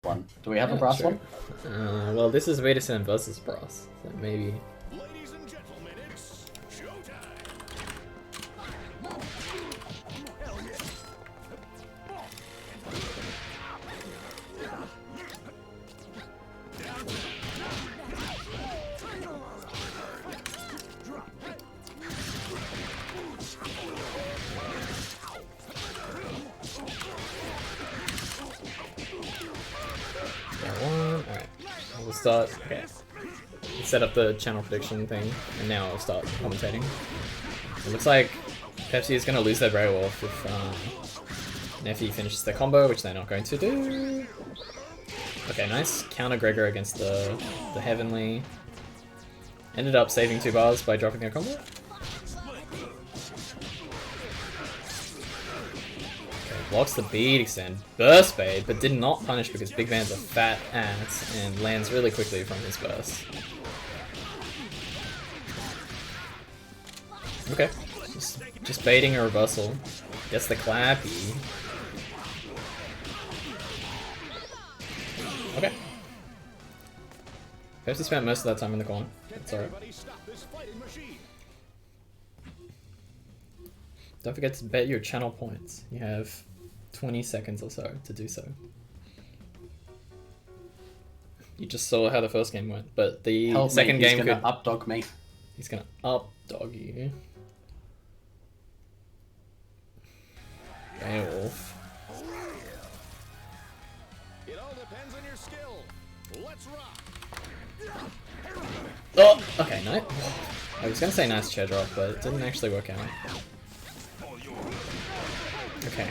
one. Do we have a brass sure. one? Well, this is Vaderson versus brass, so maybe. Ladies and gentlemen, it's showtime. Alright, we'll start. Okay. Set up the channel prediction thing, and now I'll start commentating. It looks like Pepsi is going to lose their Bray Wolf if Neffy finishes their combo, which they're not going to do. Okay, nice counter Gregor against the Heavenly. Ended up saving 2 bars by dropping their combo. Blocks the bead extend, burst bait, but did not punish because Big Van's a fat ass and lands really quickly from his burst. Okay, just baiting a reversal. Gets the clappy. Okay. Pepsi spent most of that time in the corner. That's alright. Don't forget to bet your channel points. You have 20 seconds or so to do so. You just saw how the first game went, but the second game could updog me. He's gonna updog you. Beowulf. It all depends on your skill. Let's rock. Oh, okay, nice. I was gonna say nice chair drop, but it didn't actually work out. Okay.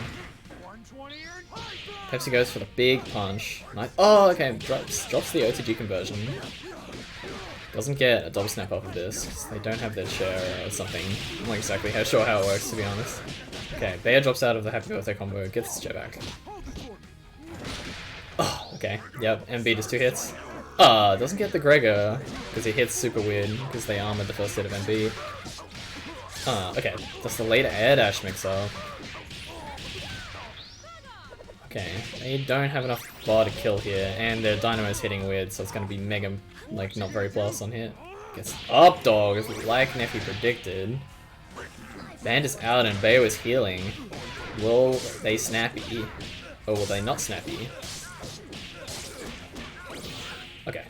Pepsi goes for the big punch. Nice. Oh, okay. Drops the OTG conversion. Doesn't get a double snap off of this, 'cause they don't have their share or something. I'm not exactly sure how it works, to be honest. Okay, Bayer drops out of the Happy Birthday combo, gets his chair back. Oh, okay. Yep, MB does 2 hits. Doesn't get the Gregor, because he hits super weird, because they armored the first hit of MB. Okay, that's the later air dash mix-up. Okay, they don't have enough bar to kill here, and their Dynamo's hitting weird, so it's gonna be mega, like, not very plus on hit. Gets up dog, like Neffy predicted. Band is out and Bayo is healing. Will they snappy? Or will they not snappy? Okay.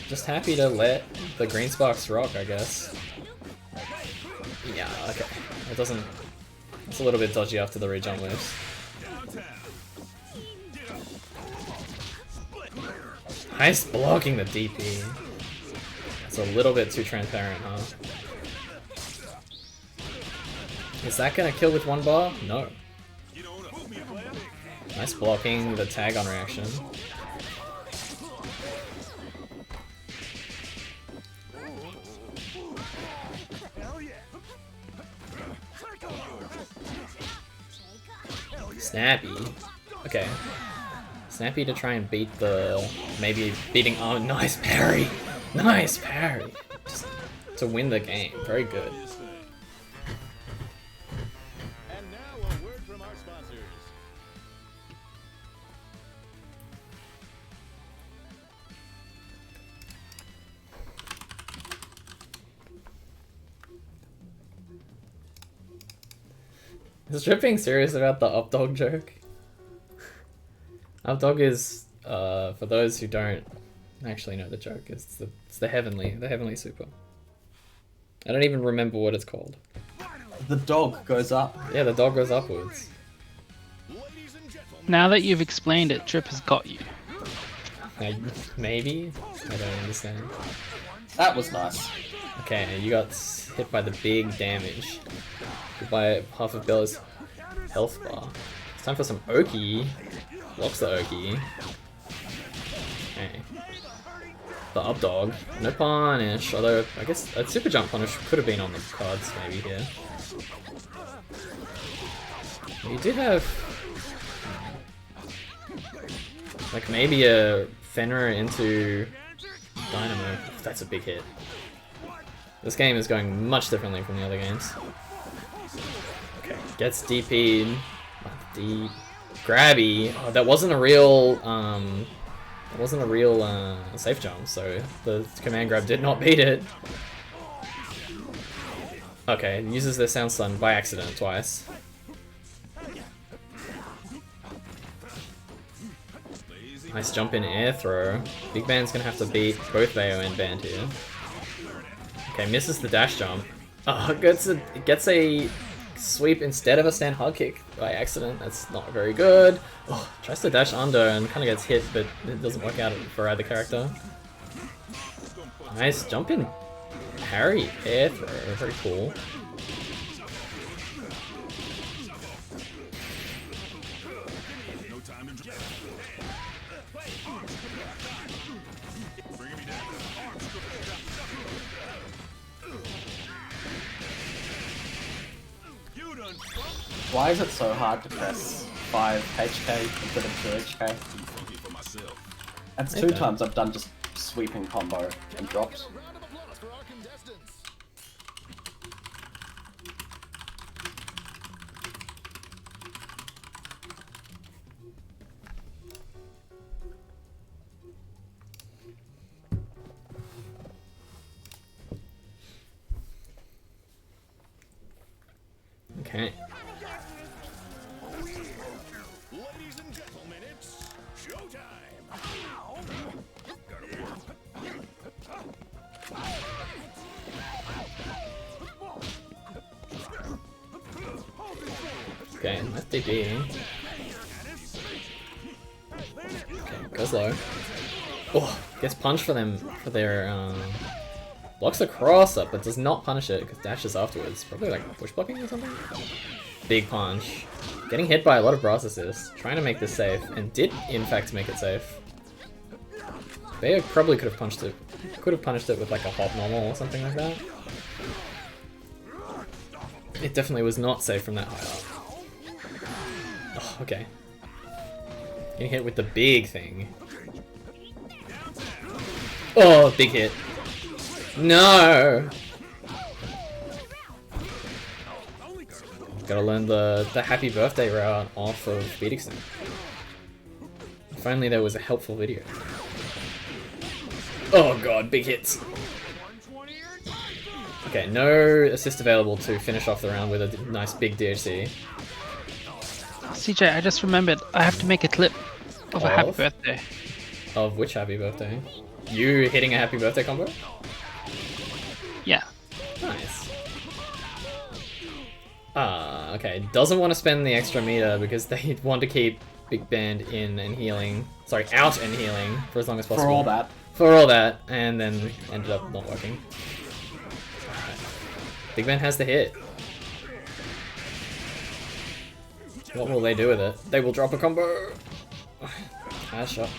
Just happy to let the green sparks rock, I guess. Yeah, okay. It doesn't... It's a little bit dodgy after the rejump moves. Nice blocking the DP. It's a little bit too transparent, huh? Is that gonna kill with 1 bar? No. Nice blocking the tag on reaction. Snappy. Okay. Snappy to try and beat the... Maybe beating... Oh, nice parry! Nice parry! Just to win the game. Very good. And now a word from our sponsors. Is Drip being serious about the updog joke? Updog is, for those who don't actually know the joke, it's the heavenly super. I don't even remember what it's called. The dog goes up. Yeah, the dog goes upwards. Now that you've explained it, Drip has got you. Maybe? I don't understand. That was nice. Okay, you got hit by the big damage. By half of Bella's health bar. It's time for some Oki. Blocks the Oki. Okay. The up dog. No punish, although I guess a super jump punish could have been on the cards maybe here. You did have like maybe a Fenrir into Dynamo. That's a big hit. This game is going much differently from the other games. Okay, gets DP'd. grabby. Oh, that wasn't a real safe jump, so the command grab did not beat it. Okay, uses their sound stun by accident twice. Nice jump in air throw. Big Band's gonna have to beat both Bayo and Band here. Okay, misses the dash jump. Oh, gets a sweep instead of a stand hard kick by accident. That's not very good. Oh, tries to dash under and kind of gets hit, but it doesn't work out for either character. Nice jump in parry air throw. Very cool. Why is it so hard to press 5 HK instead of 2 HK? That's 2 times I've done just sweeping combo and dropped. Round of applause for our contestants. Okay. Ladies and gentlemen, it's showtime. Okay, nice DP. Okay, goes low. Oh, gets punched for them for their blocks the cross up, but does not punish it because dashes afterwards. Probably like push blocking or something. Big punch. Getting hit by a lot of brass assists. Trying to make this safe, and did in fact make it safe. They probably could have punched it. Could have punished it with like a hop normal or something like that. It definitely was not safe from that high up. Oh, okay. Getting hit with the big thing. Oh, big hit. No! Gotta learn the happy birthday route off of Beatixton. If only there was a helpful video. Oh god, big hits. Okay, no assist available to finish off the round with a nice big DHC. CJ, I just remembered I have to make a clip of a happy birthday. Of which happy birthday? You hitting a happy birthday combo? Yeah. Nice. Okay. Doesn't want to spend the extra meter because they want to keep Big Band in and healing. Sorry, out and healing for as long as possible. For all that. For all that, and then ended up not working. Right. Big Band has the hit. What will they do with it? They will drop a combo. Cash up.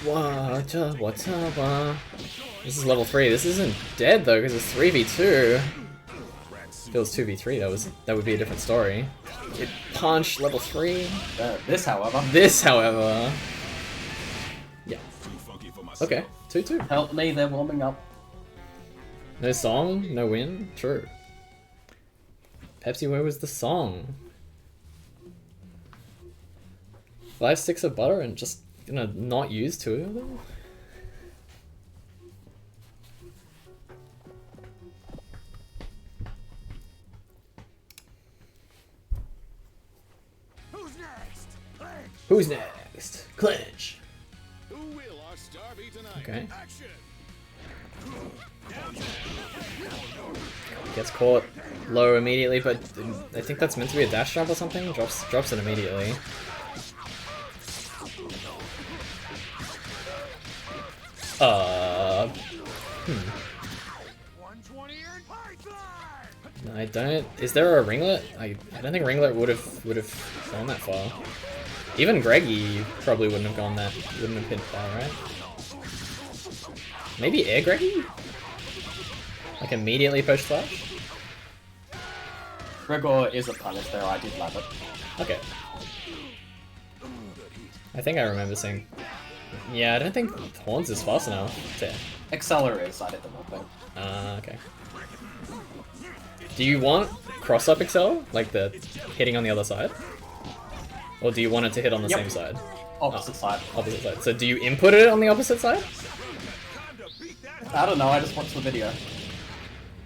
What's up? This is level 3. This isn't dead though, because it's 3v2. If it was 2v3, that would be a different story. It punched level 3. This, however. Yeah. Okay, 2-2. Help me, they're warming up. No song, no win. True. Pepsi, where was the song? 5 sticks of butter and just gonna not use 2 of them? Who's next? Clinch. Who will our star be tonight? Okay. Action. Gets caught low immediately, but I think that's meant to be a dash jump or something. Drops it immediately. I don't. Is there a ringlet? I don't think ringlet would have gone that far. Even Greggy probably wouldn't have gone that. Wouldn't have hit that, right? Maybe air Greggy? Like immediately push flash? Gregor is a punish there, I did love it. Okay. I think I remember saying. Yeah, I don't think Horns is fast enough to. Accelerate is, I did the whole thing. Okay. Do you want cross-up Excel? Like the hitting on the other side? Or do you want it to hit on the Yep. same side? Opposite side. Opposite side. So do you input it on the opposite side? I don't know, I just watched the video.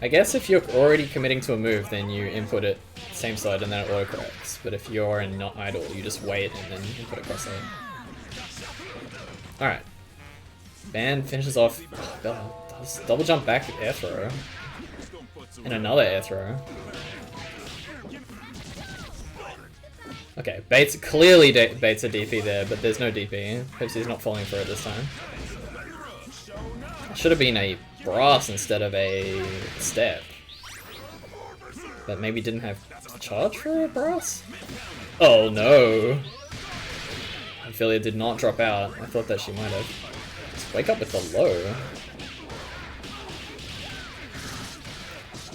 I guess if you're already committing to a move, then you input it same side and then it autocorrects. But if you're in not idle, you just wait and then input it cross side. Alright. Ban finishes off. Oh, God. Does double jump back air throw. And another air throw. Okay, baits clearly baits a DP there, but there's no DP. Pepsi's not falling for it this time. Should have been a brass instead of a step. But maybe didn't have charge for a brass? Oh no! Ophelia did not drop out. I thought that she might have. Just wake up with the low.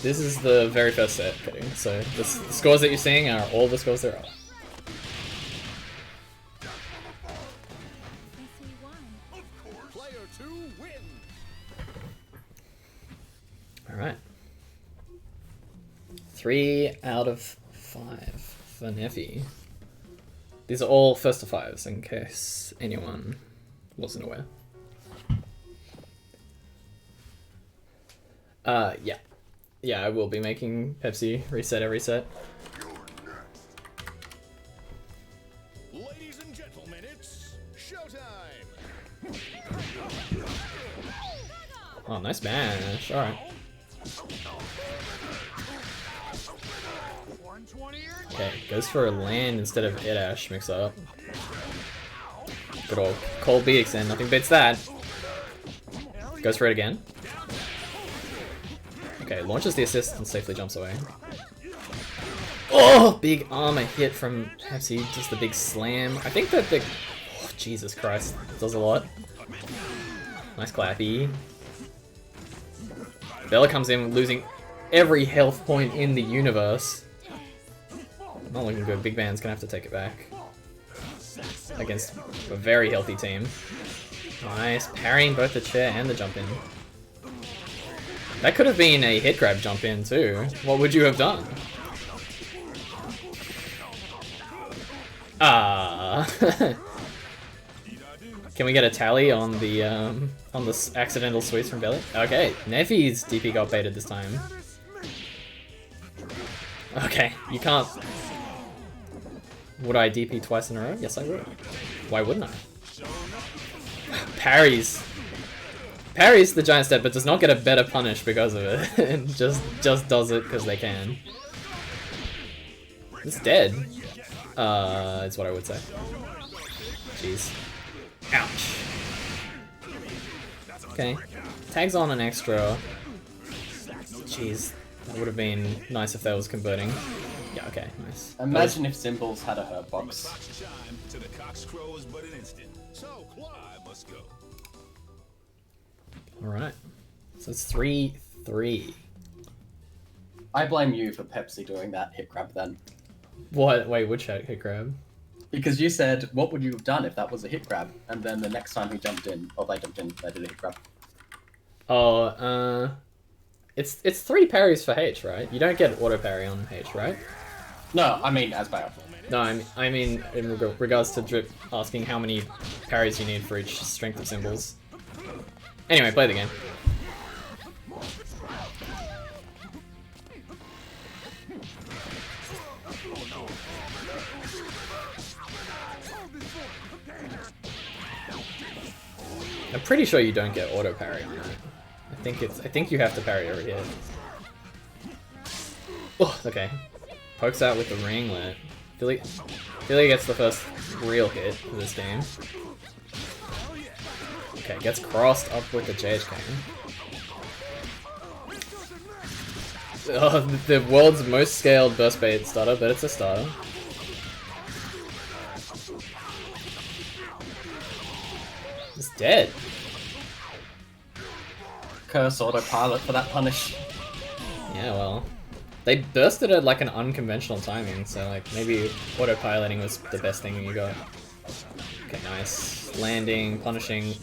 This is the very first set, kidding. So the scores that you're seeing are all the scores there are. Player 2 win. Alright. 3 out of 5 for Neffy. These are all first to 5s in case anyone wasn't aware. Yeah. Yeah, I will be making Pepsi reset every set. Ladies and gentlemen, it's showtime. Oh, nice mash. Alright. Okay, goes for a land instead of it ash mix up. Good old cold BXN, nothing beats that. Goes for it again. Okay, launches the assist and safely jumps away. Oh, big armor hit from Pepsi, just the big slam. I think that the... Oh, Jesus Christ, does a lot. Nice clappy. Bella comes in losing every health point in the universe. Not looking good. Big Band's gonna have to take it back. Against a very healthy team. Nice, parrying both the chair and the jump in. That could have been a hit grab jump in too. What would you have done? Ah. Can we get a tally on the accidental sweeps from Belly? Okay, Neffy's DP got baited this time. Okay, you can't. Would I DP twice in a row? Yes, I would. Why wouldn't I? Parries. Parries the giant step, but does not get a better punish because of it. It just does it because they can. It's dead. Is what I would say. Jeez. Ouch. Okay. Tags on an extra. Jeez. That would have been nice if that was converting. Yeah, okay, nice. Imagine if Symbols had a hurt box. Alright. So it's 3-3. I blame you for Pepsi doing that hit grab then. What? Wait, which hit grab? Because you said, what would you have done if that was a hit grab? And then the next time he jumped in, or they jumped in, they did a hit grab. Oh, it's 3 parries for H, right? You don't get auto parry on H, right? No, I mean as Bale. No, I mean in regards to Drip asking how many parries you need for each strength of symbols. Anyway, play the game. I'm pretty sure you don't get auto parry on that. I think you have to parry every hit. Oh, okay. Pokes out with the ringlet. Philly gets the first real hit of this game. Okay, gets crossed up with the JHK. Oh, the world's most scaled burst bait starter, but it's a starter. It's dead. Curse autopilot for that punish. Yeah, well, they bursted at like an unconventional timing, so like maybe autopiloting was the best thing you got. Okay, nice. Landing, punishing,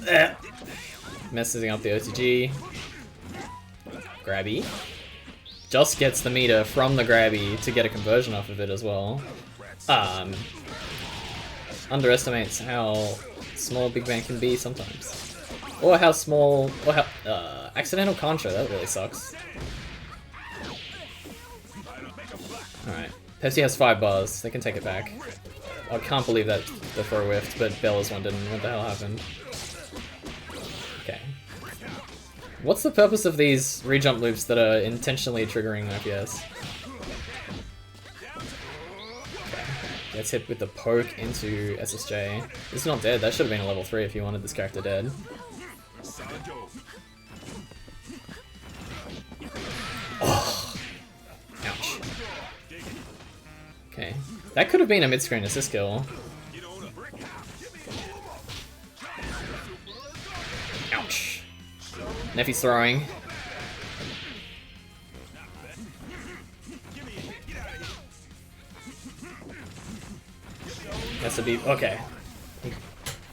messing up the OTG. Grabby. Just gets the meter from the grabby to get a conversion off of it as well. underestimates how small Big Bang can be sometimes. Or how small, or how, accidental contra, that really sucks. Alright, Pepsi has 5 bars, they can take it back. I can't believe that the throw whiffed, but Bella's one didn't. What the hell happened? Okay. What's the purpose of these re-jump loops that are intentionally triggering IPS? Okay. Gets hit with the poke into SSJ. It's not dead, that should have been a level 3 if you wanted this character dead. Oh. Ouch. Okay. That could have been a mid-screen assist kill. Ouch. Neffy's throwing. Has to be okay.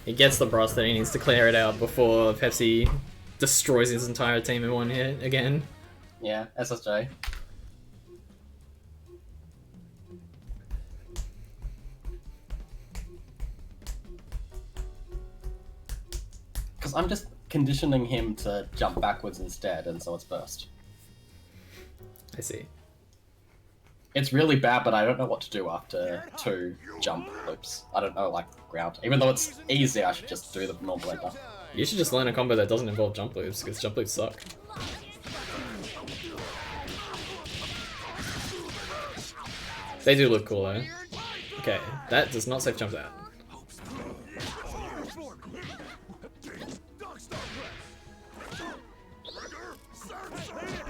He gets the brass that he needs to clear it out before Pepsi destroys his entire team in one hit again. Yeah, SSJ. Because I'm just conditioning him to jump backwards instead, and so it's burst. I see. It's really bad, but I don't know what to do after 2 jump loops. I don't know, like, ground. Even though it's easy, I should just do the normal ender. You should just learn a combo that doesn't involve jump loops, because jump loops suck. They do look cool though. Okay, that does not safe jump that.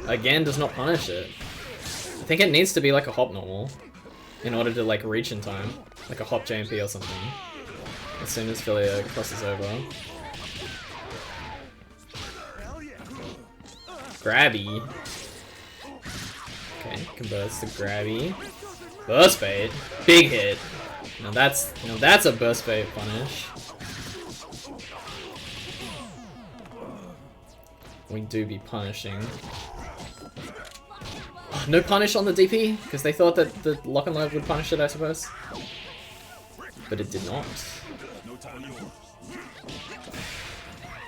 Again, does not punish it. I think it needs to be like a hop normal in order to like reach in time. Like a hop JMP or something. As soon as Philia crosses over. Grabby. Okay, converts to grabby. Burst bait. Big hit. Now that's a burst bait punish. We do be punishing. Oh, no punish on the DP? Because they thought that the lock and load would punish it, I suppose. But it did not.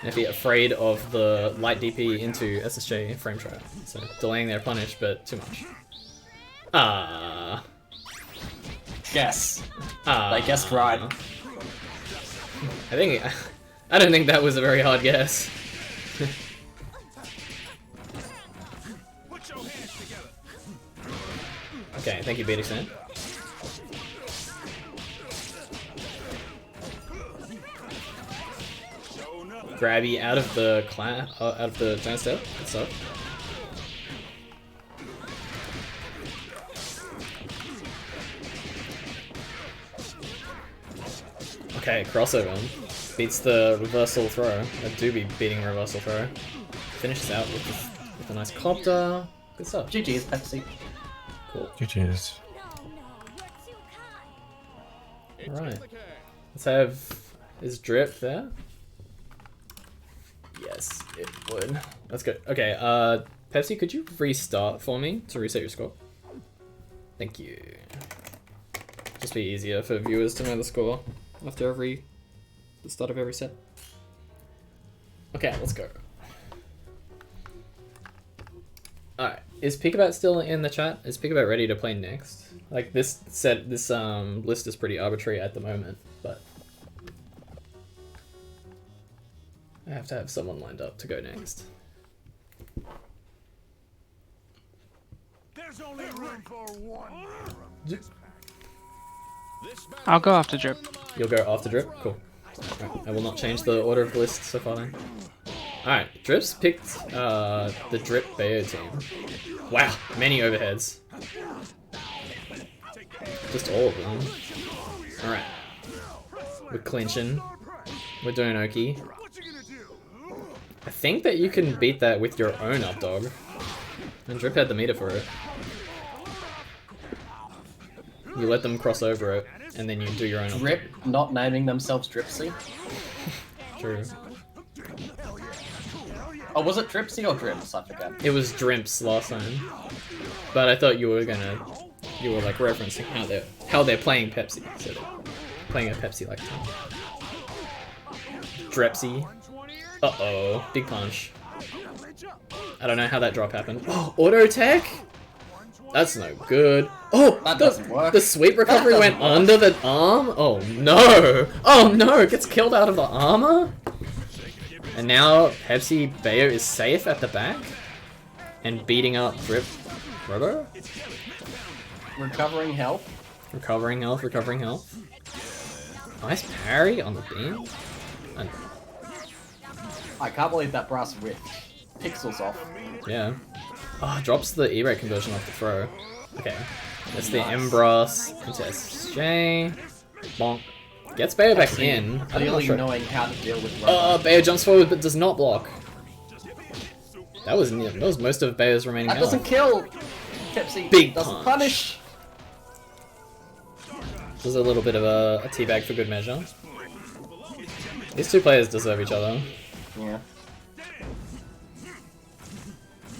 Neffy afraid of the light DP into SSJ frame trap. So delaying their punish, but too much. Ah. Guess. They guessed right. I don't think that was a very hard guess. Okay, thank you, Beatixan. Grabby out of the out of the giant step. Good stuff. Okay, crossover. Beats the reversal throw. I do be beating reversal throw. Finishes out with a nice copter. Good stuff. GG's, Pepsi. Cool. GG's. Alright. Let's have... Is Drip there? Yes, it would. That's good. Okay, Pepsi, could you restart for me to reset your score? Thank you. Just be easier for viewers to know the score after the start of every set. Okay, let's go. Alright, is Peekabat still in the chat? Is Peekabat ready to play next? Like this list is pretty arbitrary at the moment, but I have to have someone lined up to go next. There's only room for one. I'll go after Drip. You'll go after Drip? Cool. Right, I will not change the order of the list so far then. Alright, Drip's picked the Drip Bayo team. Wow, many overheads. Just all of them. Alright. We're clinching. We're doing Oki. I think that you can beat that with your own up dog. And Drip had the meter for it. You let them cross over it, and then you do your own up Drip not naming themselves Dripsy? True. Oh, was it Dripsy or Drimps? I forget. It was Drimps last time. But I thought you were like referencing how they're playing Pepsi. So playing a Pepsi like that. Drepsy. Uh-oh. Big punch. I don't know how that drop happened. Oh, auto tech? That's no good. Oh, That doesn't work. The sweep recovery That went doesn't work. under the arm? Oh no! Oh no, it gets killed out of the armor? And now Pepsi Bayo is safe at the back? And beating up Robo? Recovering health. Recovering health, recovering health. Nice parry on the beam. And I can't believe that brass ripped pixels off. yeah. Oh, drops the E-rate conversion off the throw. Okay. That's the Nice. M-Brass into SJ. Bonk. Gets Bayo back in. I'm not Clearly sure. knowing how to deal with Robo. Oh, Bayo jumps forward but does not block. That was most of Bayo's remaining That health. doesn't kill. Pepsi Big doesn't punch. punish. This is a little bit of a teabag for good measure. These two players deserve each other. Yeah.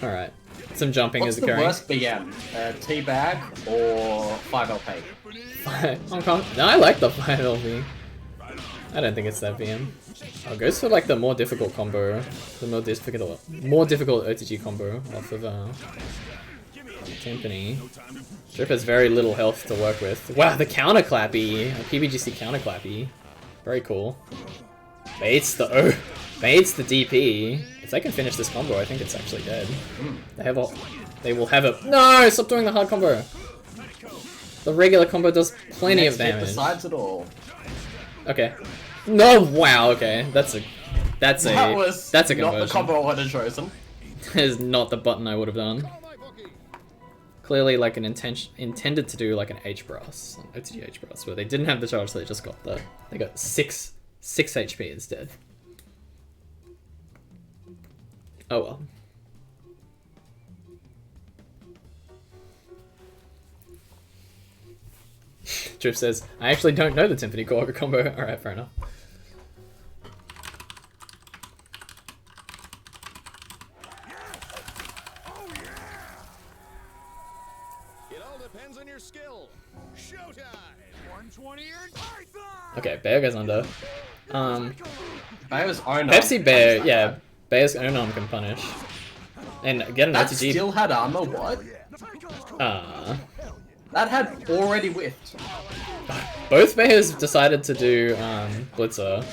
Alright. Some jumping What's is the occurring. worst BM? Teabag or 5LP? Hong Kong. No, I like the 5LV. I don't think it's that VM. Oh, it goes for like the more difficult combo. The more difficult OTG combo off of Timpani. Drip has very little health to work with. Wow, the counter clappy! A PBGC counter clappy. Very cool. Baits the DP. If they can finish this combo, I think it's actually dead. They will have it. No! Stop doing the hard combo! The regular combo does plenty of damage. Decides it all. Okay. No, wow, okay. That's a That was that's a not conversion. the combo I would have chosen. That is not the button I would have done. Clearly like an intended to do like an H-Brass, an OTG H-Brass, where they didn't have the charge, so they just got they got 6 HP instead. Oh well. Drip says, I actually don't know the Timpani Korga combo. Alright, fair enough. It all depends on your skill. Showtime. 120 and Python. Okay, Bear goes under. Bayo's own Pepsi Bear, yeah, Bear's own arm can punish. And get an That OTG. still had armor, what? That had already whiffed. Both Bears decided to do Blitzer.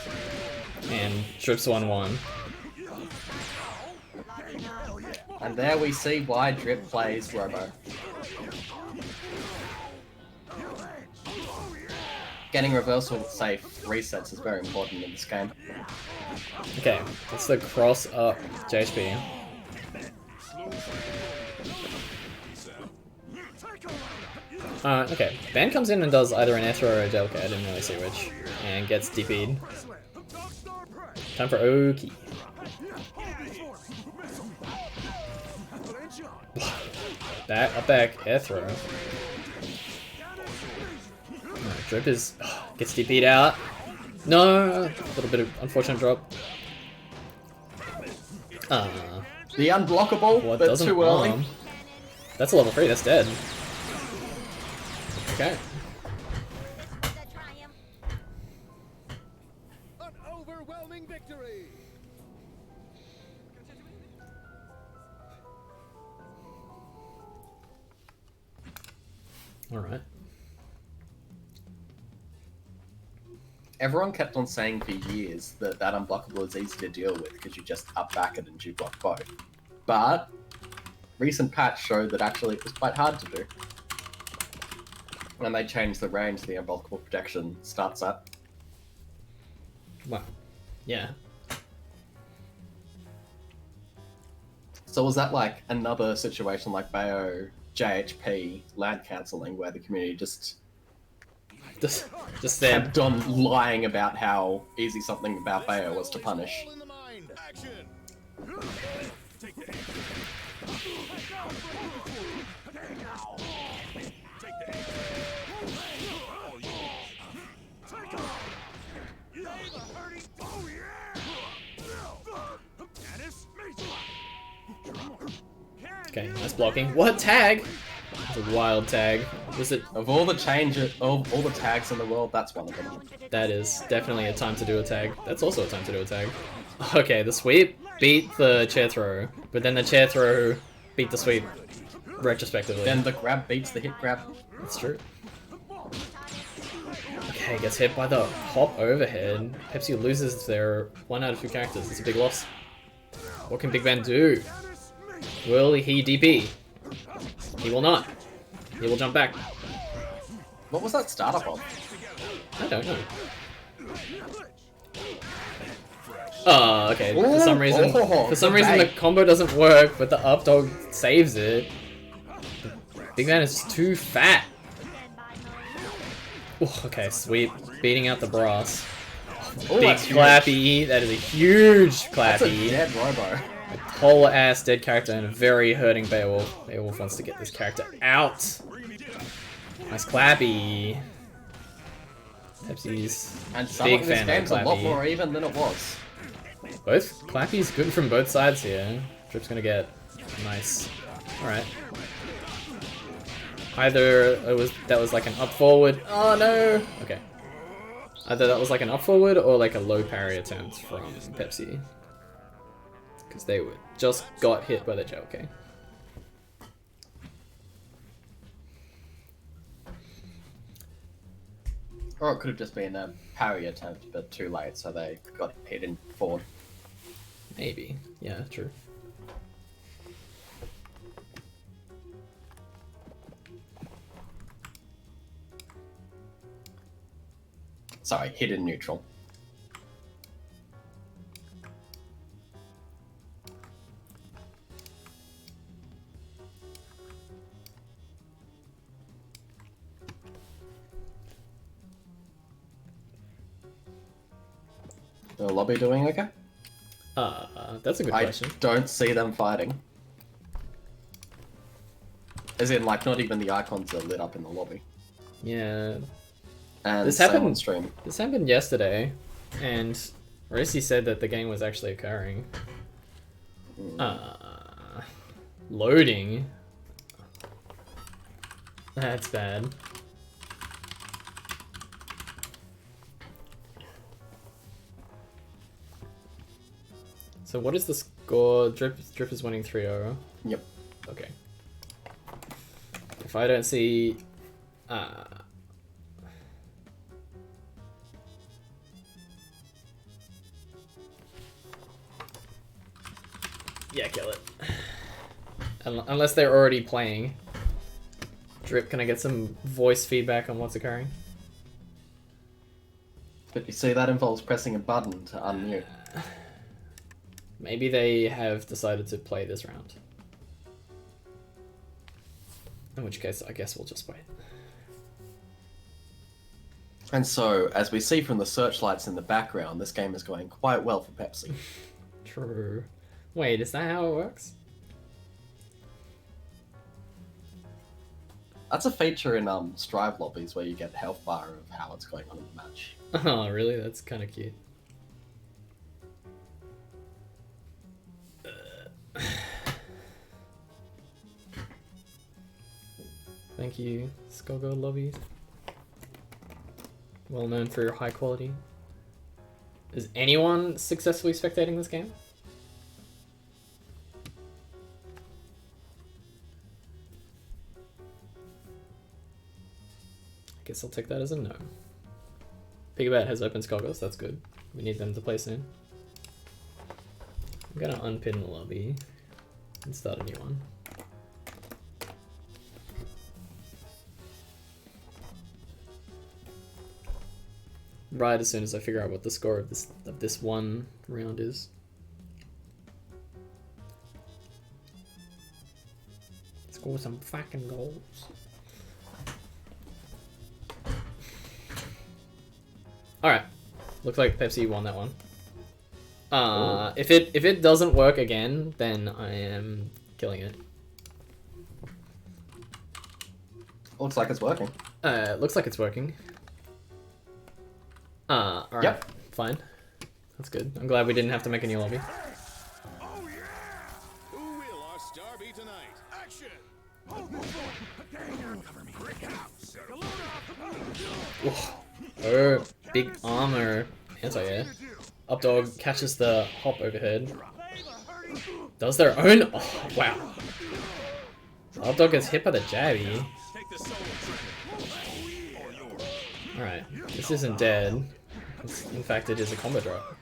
And Drip's 1-1. And there we see why Drip plays Robo. Getting reversal safe resets is very important in this game. Okay, that's the cross up JHP. Okay, Ben comes in and does either an Ethro or a Delca, I didn't really see which, and gets DP'd. Time for Oki. Up back, Ethro. Drip is gets DP'd out. No, a little bit of unfortunate drop. The unblockable, What but doesn't too early. bomb. That's a level 3, that's dead. Okay. An overwhelming victory. Alright. Everyone kept on saying for years that that unblockable is easy to deal with because you just up back it and you block both. But recent patch showed that actually it was quite hard to do. And they changed the range the unblockable protection starts at. Wow. Yeah. So was that like another situation like Bayo JHP land cancelling where the community just Just there. kept on lying about how easy something about Bayo was to punish? All in the mind. Action. Okay, nice blocking. What tag? It's a wild tag. Was it? Of all the changes, all the tags in the world, that's one of them. That is definitely a time to do a tag. That's also a time to do a tag. Okay, the sweep beat the chair throw, but then the chair throw beat the sweep retrospectively. Then the grab beats the hit grab. That's true. Okay, gets hit by the hop overhead. Pepsi loses their 1 out of 2 characters. It's a big loss. What can Big Ben do? Will he DP? He will not. He will jump back. What was that startup of? I don't know. Oh, okay. For some reason, the combo doesn't work, but the up dog saves it. Big Man is too fat. Ooh, okay, sweep. Beating out the brass. Ooh, Big clappy. That is a huge clappy. That's a dead Robo. A whole ass dead character and a very hurting Beowulf. Beowulf wants to get this character out. Nice clappy. Pepsi's And some big of this fan game's of a lot clappy. more even than it was. Both clappy's good from both sides here. Drip's gonna get nice. All right. Either that was like an up forward. Oh no. Okay. Either that was like an up forward or like a low parry attempt from Pepsi. Because they just got hit by the gel. Okay. Or it could have just been a parry attempt, but too late, so they got hit in forward. Maybe. Yeah, true. Sorry, hit in neutral. The lobby doing okay? That's a good question. I don't see them fighting. As in, like, not even the icons are lit up in the lobby. Yeah. And This same happened- on stream. This happened yesterday, and Racy said that the game was actually occurring. Loading. That's bad. So what is the score? Drip is winning 3-0. Yep. Okay. If I don't see... Yeah, kill it. Unless they're already playing. Drip, can I get some voice feedback on what's occurring? But you see, that involves pressing a button to unmute. Maybe they have decided to play this round. In which case, I guess we'll just wait. And so, as we see from the searchlights in the background, this game is going quite well for Pepsi. True. Wait, is that how it works? That's a feature in Strive lobbies where you get a health bar of how it's going on in the match. Oh, really? That's kind of cute. Thank you, Skullgirls lobby. Well known for your high quality. Is anyone successfully spectating this game? I guess I'll take that as a no. Piggybat has opened Skullgirls, that's good. We need them to play soon. I'm gonna unpin the lobby and start a new one. Right as soon as I figure out what the score of this one round is. Score some fucking goals. Alright. Looks like Pepsi won that one. If it doesn't work again, then I am killing it. Looks like it's working. Looks like it's working. Alright. Yep. Fine. That's good. I'm glad we didn't have to make a new lobby. Oh yeah! Who will our star be tonight? Action! Oh, big armor. Anti-air. Up dog catches the hop overhead. Does their own. Oh, wow. Up dog gets hit by the jabby. Alright, this isn't dead. In fact, it is a combo drop.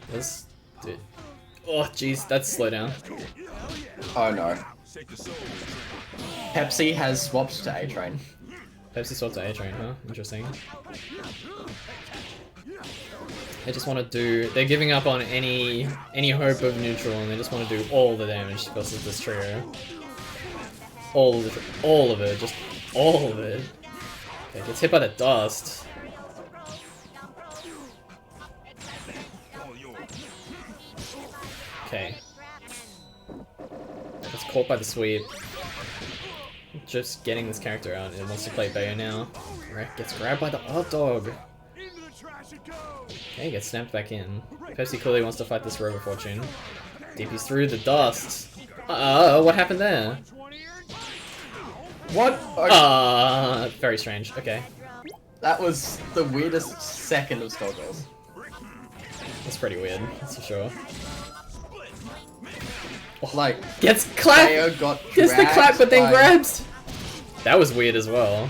This. Dude. Oh, jeez, that's slow down. Oh no. Pepsi has swapped to A-Train. Pepsi swapped to A-Train, huh? Interesting. They just want to do. They're giving up on any hope of neutral, and they just want to do all the damage versus this trio. All of it, just all of it. Okay, gets hit by the dust. Okay. It's caught by the sweep. Just getting this character out. It wants to play Bayo now. Gets grabbed by the hot dog. Okay, gets snapped back in. Pepsi clearly wants to fight this Robo Fortune. DP's through the dust. What happened there? What? Very strange. Okay. That was the weirdest second of Skullgirls. That's pretty weird, that's for sure. Like, gets clapped! Bayo got Gets the clap but then by... grabs! That was weird as well.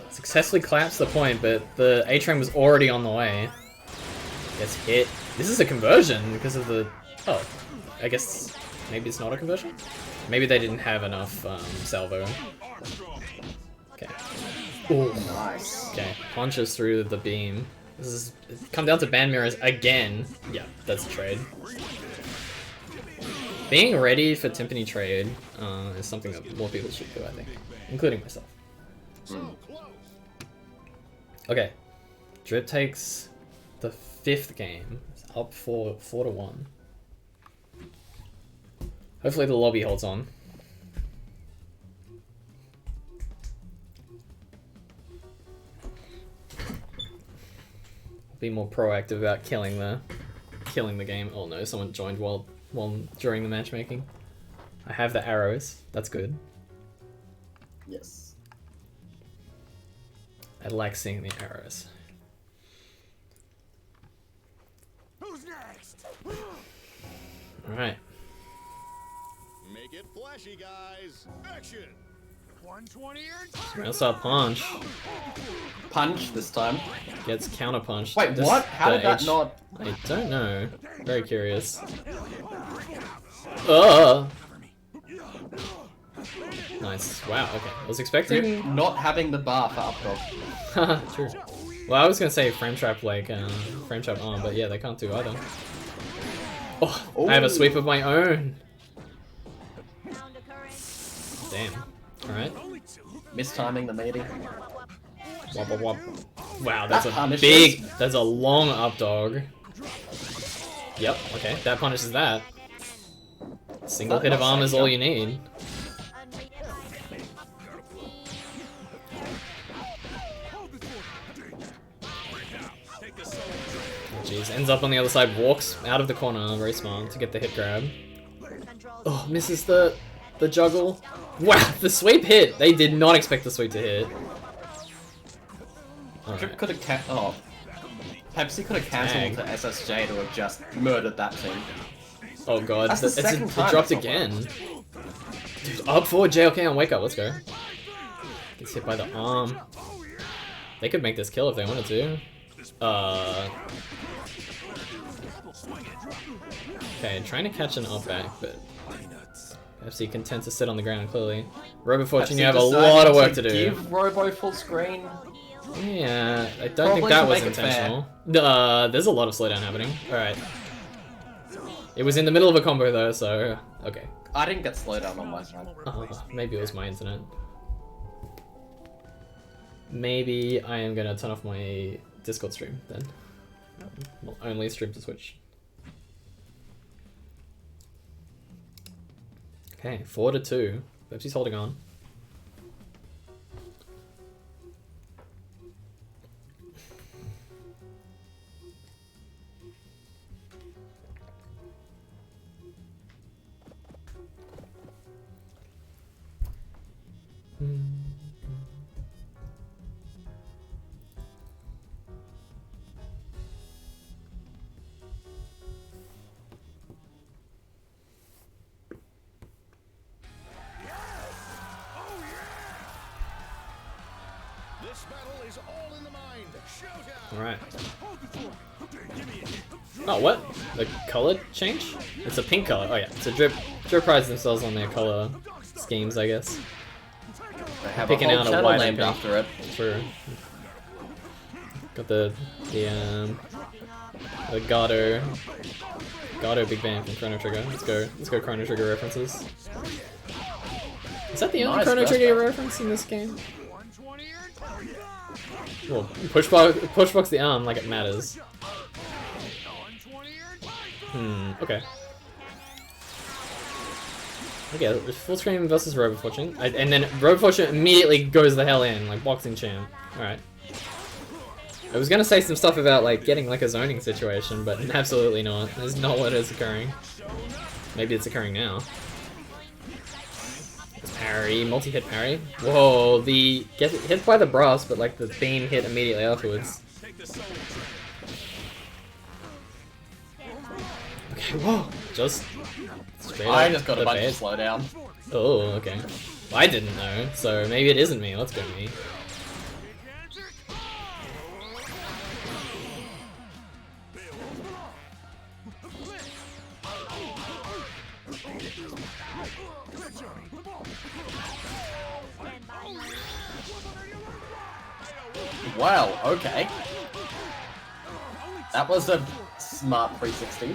Successfully claps the point, but the A-Train was already on the way. Gets hit. This is a conversion because of the... Oh, I guess maybe it's not a conversion? Maybe they didn't have enough salvo. Okay. Ooh. Nice. Okay, punches through the beam. This is come down to band mirrors again. Yeah, that's a trade. Being ready for Timpani trade is something that more people should do, I think, including myself. Okay, Drip takes the 5th game, it's up 4-1. Hopefully the lobby holds on. Be more proactive about killing the game. Oh no, someone joined while during the matchmaking. I have the arrows. That's good. Yes. I like seeing the arrows. Who's next? All right. Make it flashy, guys. Action. 120 Round start punch. Punch this time. Gets counter punched. Wait, what? How did that not... I don't know. Very curious. Nice. Wow, okay. I was expecting... Not having the bar for up dog. True. Well, I was gonna say frame trap like, frame trap arm, but yeah, they can't do either. Oh, I have a sweep of my own! Damn. Alright. Mistiming the meeting. Wop, wop, wop. Wow, that's That a punishes. big... That's a long up dog. Yep, okay, that punishes that. Single hit of arm is all you need. Jeez, ends up on the other side, walks out of the corner, very smart, to get the hit grab. Oh, misses the juggle. Wow, the sweep hit! They did not expect the sweep to hit. Drip could have Pepsi could have cancelled to SSJ to have just murdered that team. Oh god, That's the second time it dropped it's not again. Dude, up forward, JLK on wake up, let's go. Gets hit by the arm. They could make this kill if they wanted to. Okay, trying to catch an up back, but Pepsi content to sit on the ground, clearly. Robo Fortune, you have a lot of work to do. Give Robo full screen. Yeah, I don't think Probably that to was make it intentional. There's a lot of slowdown happening. Alright. It was in the middle of a combo though, so... Okay. I didn't get slowed down on my side. Maybe it was my internet. Maybe I am gonna turn off my Discord stream then. Will only stream to Switch. Okay, 4-2. Pepsi's holding on. This battle is all in the mind. Showtime. All right. Oh, what? The color change? It's a pink color. Oh yeah, so Drip prides themselves on their color schemes, I guess. They have Picking a whole out a channel white named pink. after it. True. Got the Gato big band from Chrono Trigger. Let's go Chrono Trigger references. Is that the only Nice Chrono burst Trigger back. reference in this game? Well, pushbox the arm like it matters. Okay. Okay, full screen versus Robot Fortune. And then Robot Fortune immediately goes the hell in, like boxing champ. Alright. I was gonna say some stuff about like getting like a zoning situation, but absolutely not. There's not what is occurring. Maybe it's occurring now. Parry, multi-hit parry. Whoa, the get hit by the brass, but like the beam hit immediately afterwards. Okay, whoa, just straight I up just got the a bunch base. of slowdown. Oh, okay. I didn't know, so maybe it isn't me. Let's go me. Wow, okay. That was a smart 360.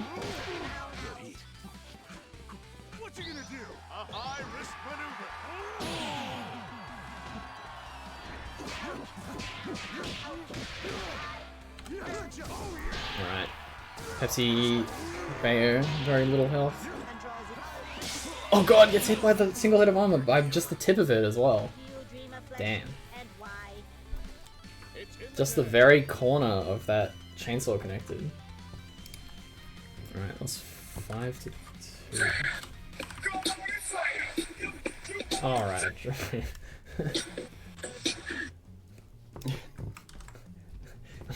What you gonna do? A high risk maneuver. Alright. Pepsi, Bayo, very little health. Oh god, gets hit by the single hit of armor by just the tip of it as well. Damn. Just the very corner of that chainsaw connected. Alright, that's 5 to 2. Alright.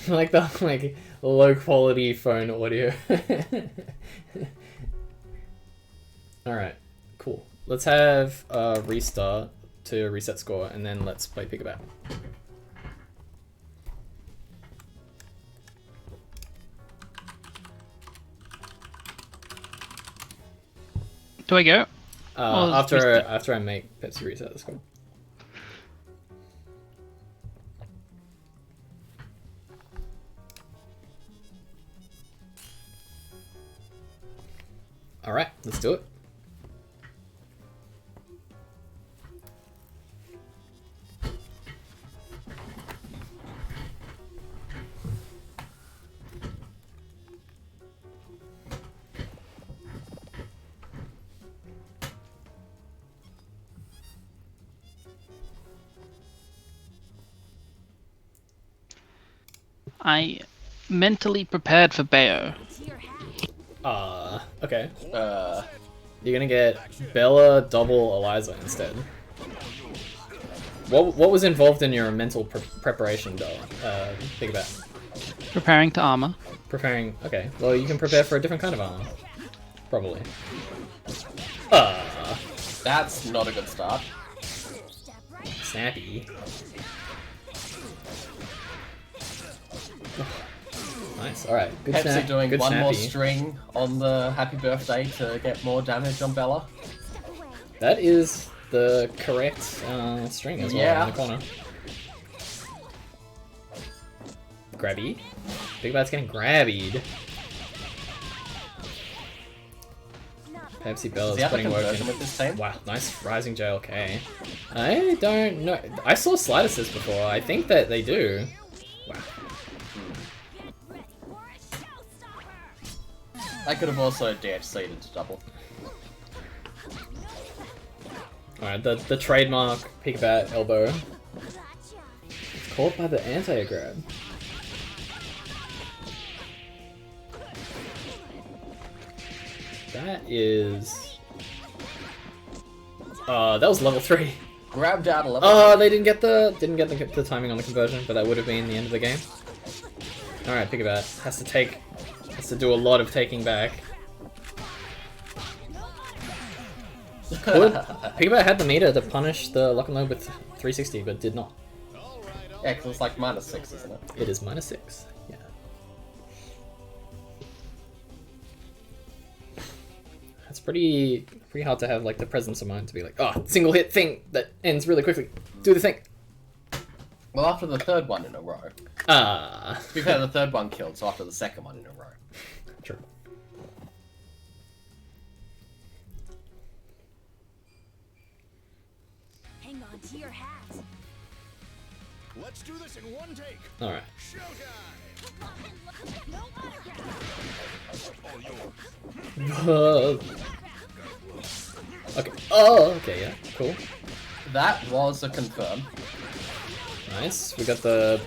Like the low quality phone audio. Alright, cool. Let's have a restart to reset score and then let's play Pickabat. Do I go? After I make Pepsi reset the score. Alright, let's do it. I mentally prepared for Bayo. Okay. Uh, You're gonna get Bella double Eliza instead. What was involved in your mental preparation, though? Think about Preparing to armor. preparing. Okay, well you can prepare for a different kind of armor, probably. that's not a good start. Snappy. Nice. All right. Good Pepsi snap. doing Good one more snappy. string on the happy birthday to get more damage on Bella. That is the correct string as well Yeah. in the corner. Grabby. Big Bat's getting grabbied. Pepsi Bella's Does he have a putting work conversion in. with this team? Wow, nice rising JLK. I don't know. I saw slide assist before. I think that they do. Wow. I could have also DHC'd into double. Alright, the trademark Pikabat elbow. It's caught by the anti-grab. That is... that was level 3. Grabbed out a level. Oh, they didn't get the timing on the conversion, but that would have been the end of the game. Alright, Pikabat has to do a lot of taking back. Pikabat had the meter to punish the Lock and Load with 360, but did not. Yeah, because it's like -6, isn't it? It is -6. Yeah. It's pretty hard to have like the presence of mind to be like, oh, single hit thing that ends really quickly. Do the thing. Well, after the third one in a row. To be fair, the third one killed, so after the second one in a row. True. Hang on to your hat. Let's do this in one take. All right. Showtime. No Okay. Oh, okay. Yeah. Cool. That was a confirm. Nice. We got the.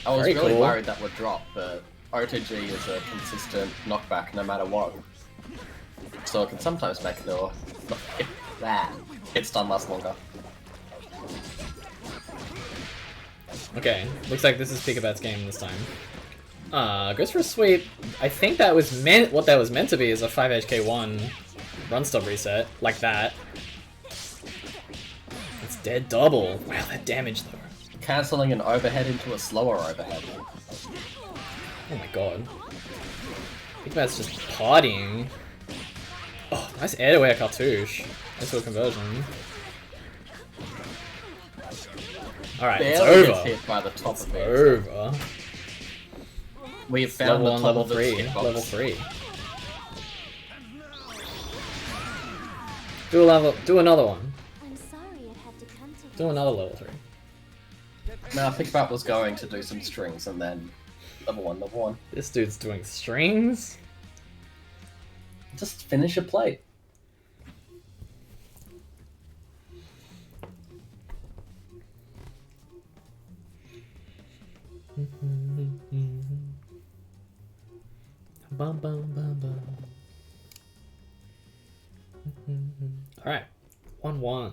I was Very really cool. worried that would drop, but OTG is a consistent knockback no matter what. So it can sometimes make the hit stun last longer. Okay. Looks like this is Pikabat's game this time. Goes for a sweep. I think that was meant. What that was meant to be is a 5 HK1 run stop reset like that. It's dead double. Wow, that damage though. Cancelling an overhead into a slower overhead. Oh my god. Pikabat's just partying. Oh, nice air to air cartouche. Nice little conversion. Alright, it's Barely gets over. hit by the top of it. Over. We have found Level 1, the top level of the 3. hitbox. Level 3. Do another one. I'm sorry it had to come to Do another level 3. Now, Pikabat was going to do some strings and then level 1, level 1. This dude's doing strings. Just finish a plate. Bum, bum, bum, bum. Alright. 1-1.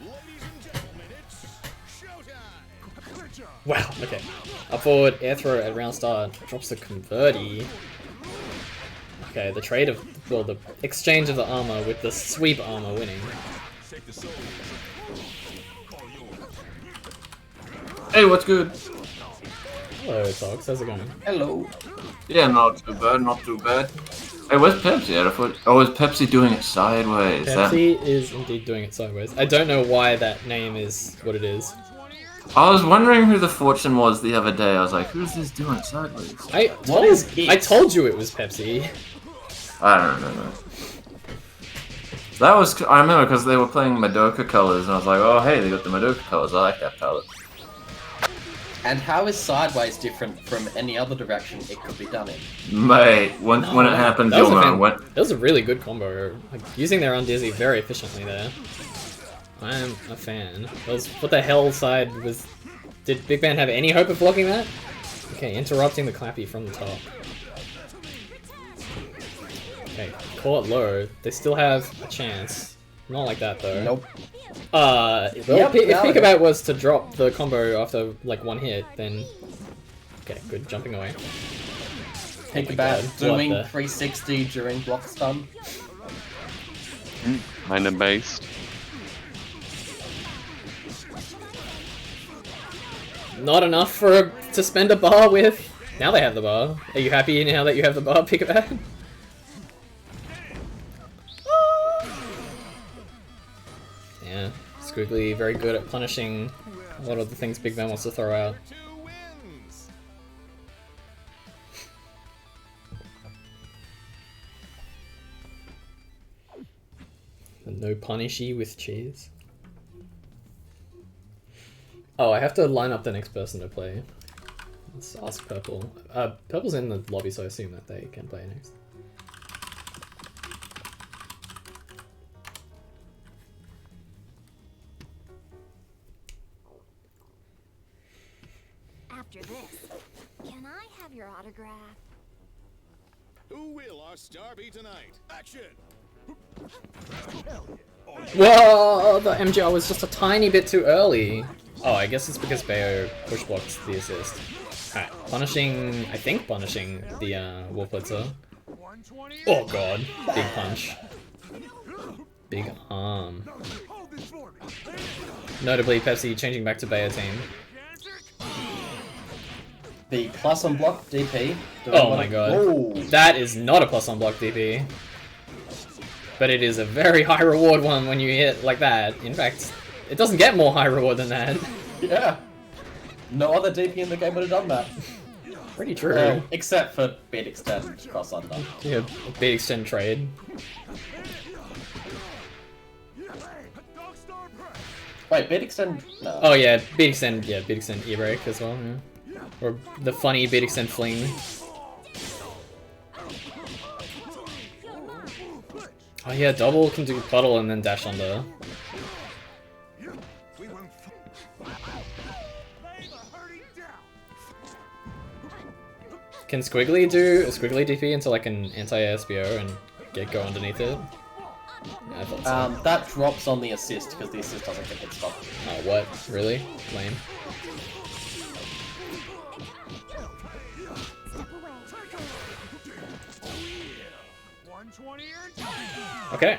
Ladies and gentlemen, it's showtime. Good job. Wow, okay. Up forward, air throw at round start. Drops the converty. Okay, the trade of, well, the exchange of the armor with the sweep armor winning. Hey, what's good? Hello, Tox. How's it going? Hello. Yeah, not too bad, not too bad. Hey, where's Pepsi? Oh, is Pepsi doing it sideways? Pepsi is indeed doing it sideways. I don't know why that name is what it is. I was wondering who the fortune was the other day. I was like, who's this doing it sideways? I told you it was Pepsi. I don't remember. That was, I remember because they were playing Madoka colors, and I was like, oh hey, they got the Madoka colors. I like that palette. And how is sideways different from any other direction it could be done in? Mate, when it happened, That was, you'll a know. When, that was a really good combo. Like, using their undizzy very efficiently there. I am a fan. What the hell side was... Did Big Man have any hope of blocking that? Okay, interrupting the clappy from the top. Okay, call it low. They still have a chance. Not like that though. Nope. Well, if Pikabat was to drop the combo after like one hit, then... Okay, good, jumping away. Pikabat God, doing what the- 360 during block stun. Kinda based. Not enough to spend a bar with. Now they have the bar. Are you happy now that you have the bar, Pikabat? Yeah, Squiggly very good at punishing a lot of the things Big Man wants to throw out. 2 wins. And no punishy with cheese. Oh, I have to line up the next person to play. Let's ask Purple. Purple's in the lobby, so I assume that they can play next. After this, can I have your autograph? Who will our star be tonight? Action! Whoa! The MGR was just a tiny bit too early. Oh, I guess it's because Bayo push blocks the assist. Alright, punishing... I think punishing the Wolf Blitzer. Oh god. Big punch. Big arm. Notably, Pepsi changing back to Bayer team. The plus on block DP. Oh my god. Ooh. That is not a plus on block DP. But it is a very high reward one when you hit like that. In fact, it doesn't get more high reward than that. Yeah. No other DP in the game would have done that. Pretty true. Except for beat extend cross under. Yeah, big extend trade. Wait, beat extend? No. Oh yeah, beat extend e-break as well. Yeah. Or the funny beat extend fling. Oh yeah, double can do puddle and then dash under. Can Squiggly do a Squiggly DP into like an anti-SBO and go underneath it? Yeah, I thought so. That drops on the assist because the assist doesn't get hit stop. Oh, what? Really? Lame. Okay.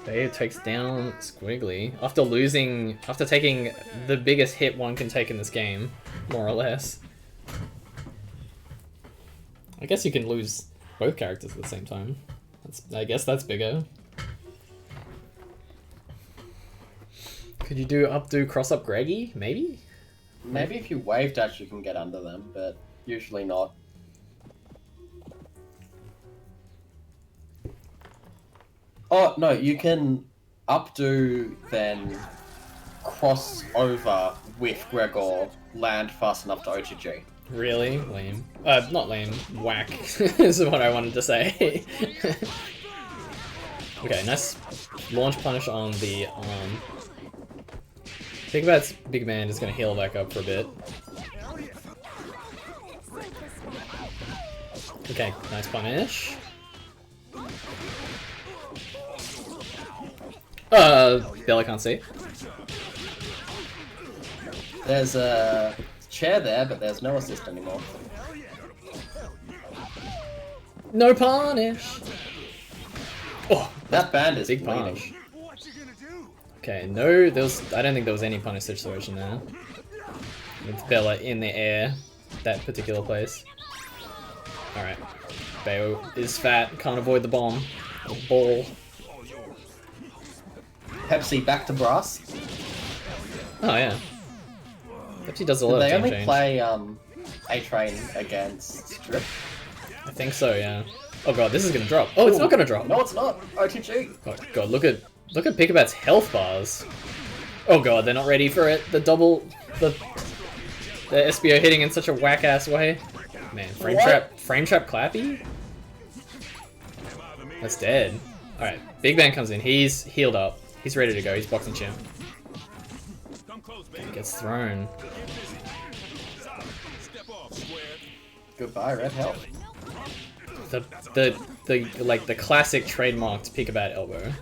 Bayo takes down Squiggly after taking the biggest hit one can take in this game, more or less. I guess you can lose both characters at the same time. I guess that's bigger. Could you do updo cross up Greggy? Maybe? Maybe if you wave dash you can get under them, but usually not. Oh, no, you can updo, then cross over with Gregor, land fast enough to OTG. Really? Lame. Not lame. Whack is what I wanted to say. Okay, nice launch punish on the arm. Think about big man is gonna heal back up for a bit. Okay, nice punish. Bella can't see. There's a chair there, but there's no assist anymore. No punish! Oh, That band is big bleeding. punish. Okay, no, I don't think there was any punish situation there. With Bella in the air, that particular place. Alright. Bayo is fat, can't avoid the bomb. The ball. Pepsi back to brass. Oh yeah. Pepsi does a lot Did of they team only change. play A-Train against Strip? I think so, yeah. Oh god, this is gonna drop. Oh, it's not gonna drop. No, it's not. OTG. Oh god, look at Pikabat's health bars. Oh god, they're not ready for it. The SBO hitting in such a whack ass way. Man, frame trap clappy? That's dead. Alright, Big Bang comes in, he's healed up. He's ready to go, he's boxing champ. Gets thrown. Goodbye, red health. The classic trademarked Pikabat elbow.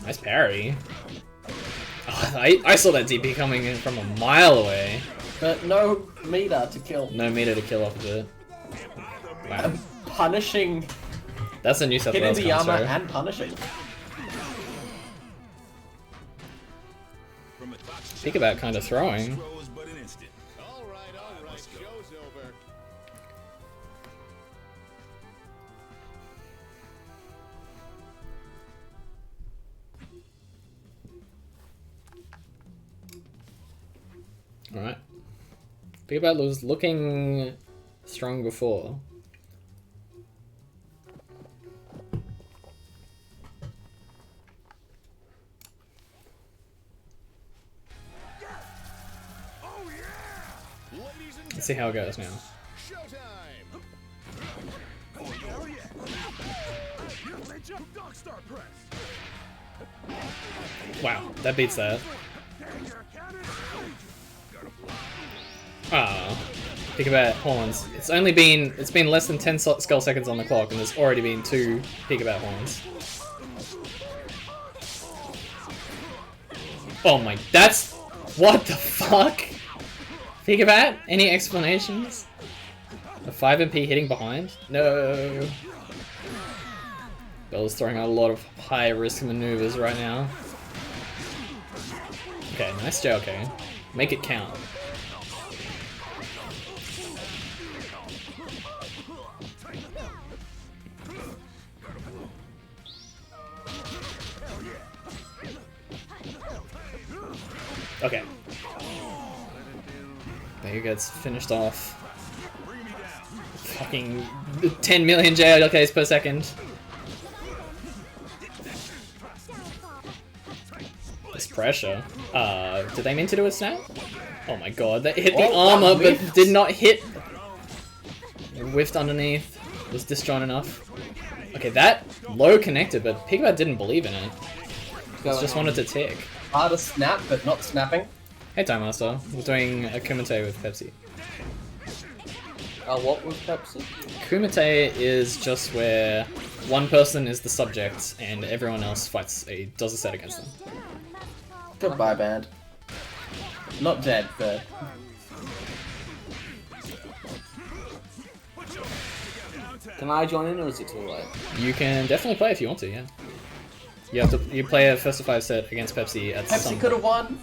Nice parry. Oh, I saw that DP coming in from a mile away. But no meter to kill. No meter to kill off of it. Wow. Punishing. That's a New South Hitting Wales the armor construct. and punishing. Pikabat kind of throwing. All right, show's over. Alright. Pikabat was looking strong before. Let's see how it goes now. Showtime! Wow, that beats that. Ah, Pikabat horns. It's been less than 10 skull seconds on the clock, and there's already been 2 Pikabat horns. Oh my, what the fuck? Pikabat? Any explanations? A 5 MP hitting behind? No. Bella's throwing out a lot of high-risk maneuvers right now. Okay, nice JLK. Make it count. Okay. There gets finished off. Fucking 10 million JLKs per second. This pressure. Did they mean to do a snap? Oh my god, that hit the armor but did not hit. Whiffed underneath. Was disjoint enough. Okay, that low connected, but Pigbat didn't believe in it. He just wanted to tick. Hard to snap, but not snapping. Hey Time Master, we're doing a Kumite with Pepsi. What was Pepsi? Kumite is just where one person is the subject and everyone else does a set against them. Goodbye, band. Not dead, but... Can I join in or is it too late? You can definitely play if you want to, yeah. You play a first to 5 set against Pepsi at some Pepsi could have won.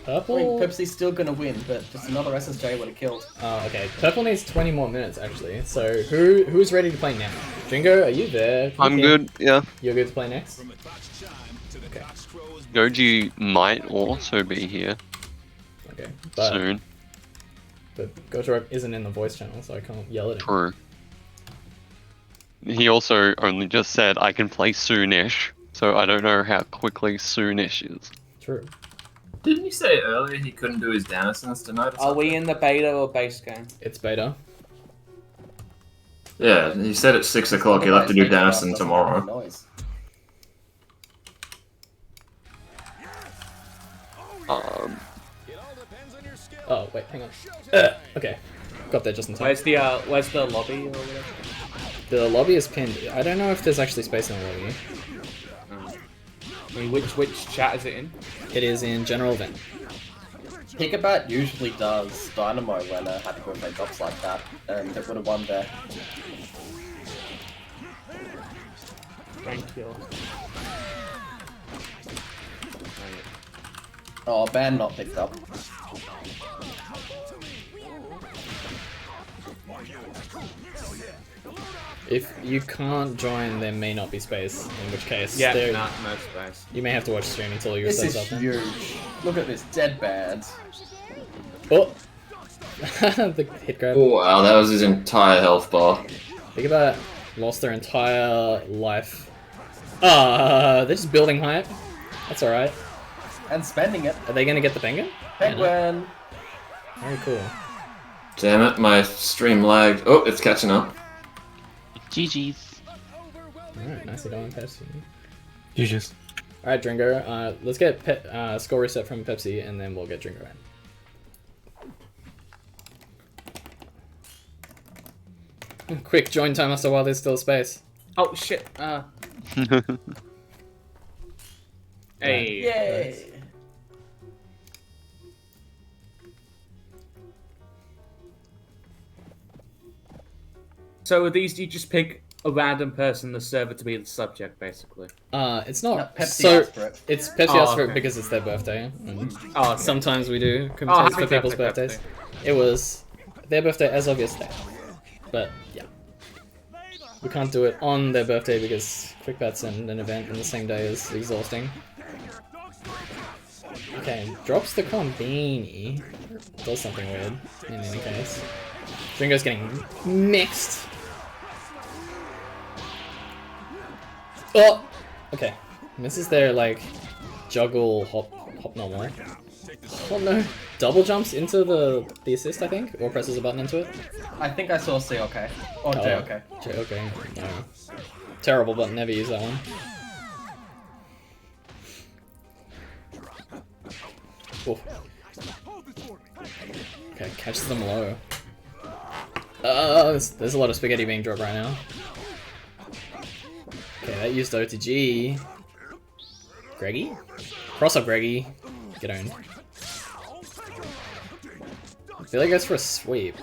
Purple. I mean, Pepsi's still gonna win, but just another SSJ would have killed. Oh, okay. Purple needs 20 more minutes actually. So who's ready to play now? Dringo, are you there? I'm good. Yeah. You're good to play next. Okay. Goji might also be here Okay. soon. But Gojirark isn't in the voice channel, so I can't yell at him. True. He also only just said I can play soonish, so I don't know how quickly soonish is. True. Didn't you say earlier he couldn't do his Danisons tonight? Are we in the beta or base game? It's beta. Yeah, he said at 6 o'clock he'll have to do Danison tomorrow. Noise. Oh wait, hang on. Okay, got there just in time. Where's the lobby or whatever? The lobby is pinned. I don't know if there's actually space in the lobby. I mean, which chat is it in? It is in general event. Pikabat usually does Dynamo when Happy Birthday drops like that, and it would have won there. Thank you. Oh, ban not picked up. If you can't join, there may not be space, in which case Yeah, no space. you may have to watch stream until your This set's is up there. huge. Look at this dead band. Oh! The hit grab. Oh wow, that was his entire health bar. Think about it. Lost their entire life. They're just building hype. That's alright. And spending it. Are they gonna get the penguin? Penguin. Very cool. Damn it, my stream lagged. Oh, it's catching up. GG's. Alright, nicely done, Pepsi. GG's. Alright, Dringo, let's get score reset from Pepsi and then we'll get Dringo in. Quick, join Time Master while there's still space. Oh shit. Hey. Yay. So with these, you just pick a random person in the server to be the subject, basically. It's not. No, Pepsi so asked for it. it's Pepsi Oh, asked for it okay. because it's their birthday. And Oh, okay. sometimes we do Oh, commentaries happy for people's birthday, birthdays. It was their birthday as of yesterday, but yeah, we can't do it on their birthday because Quick Bats and an event in the same day is exhausting. Okay, drops the Combini. Does something weird in any case. Dringo's getting mixed. Oh! Okay. Misses their, like, juggle hop normal. Oh no. Double jumps into the assist, I think? Or presses a button into it? I think I saw COK. Or JOK. Okay. No. Terrible button, never use that one. Oof. Okay, catches them low. There's a lot of spaghetti being dropped right now. Okay, that used OTG. Greggy? Cross up Greggy. Get owned. I feel like it goes for a sweep.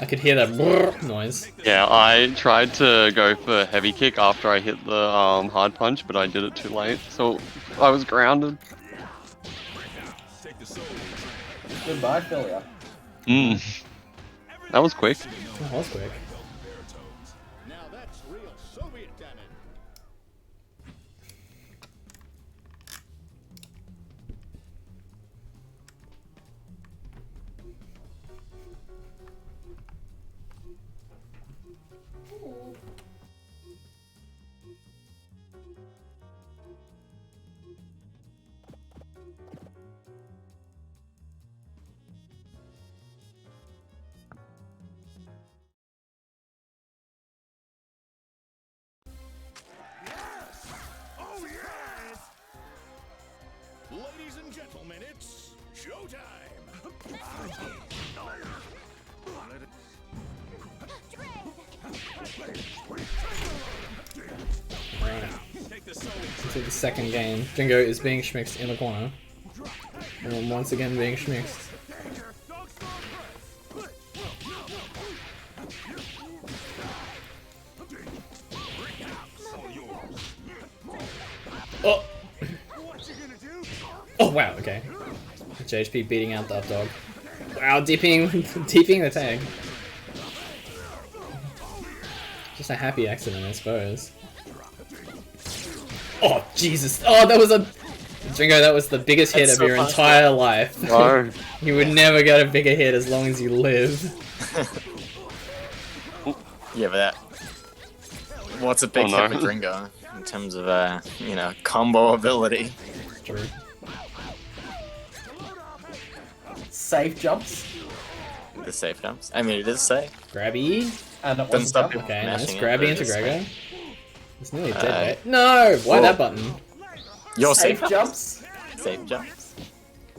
I could hear that brrr noise. Yeah, I tried to go for heavy kick after I hit the hard punch, but I did it too late, so I was grounded. Goodbye, Philia. That was quick. That was quick. Now that's real Soviet damage. Oh yes! Ladies and gentlemen, it's showtime! Right. To the second game. Dringo is being schmixed in the corner. And once again being schmixed. Oh! Oh wow, okay. JHP beating out that dog. Wow, deeping the tag. Just a happy accident, I suppose. Oh Jesus! Oh, that was a Dringo. That was the biggest hit of your entire life. No. You would never get a bigger hit as long as you live. Yeah, but that. What's a big Oh, no. hit for Dringo in terms of you know, combo ability? True. Safe jumps. The safe jumps. I mean, it is safe. Grabby. And it Doesn't wasn't stop jump. you. Okay, nice. Mashing it, Grabby but into it's Grego. It's nearly dead, Uh, right? No! Why well- that button? Your Safe safe jumps. Safe jumps.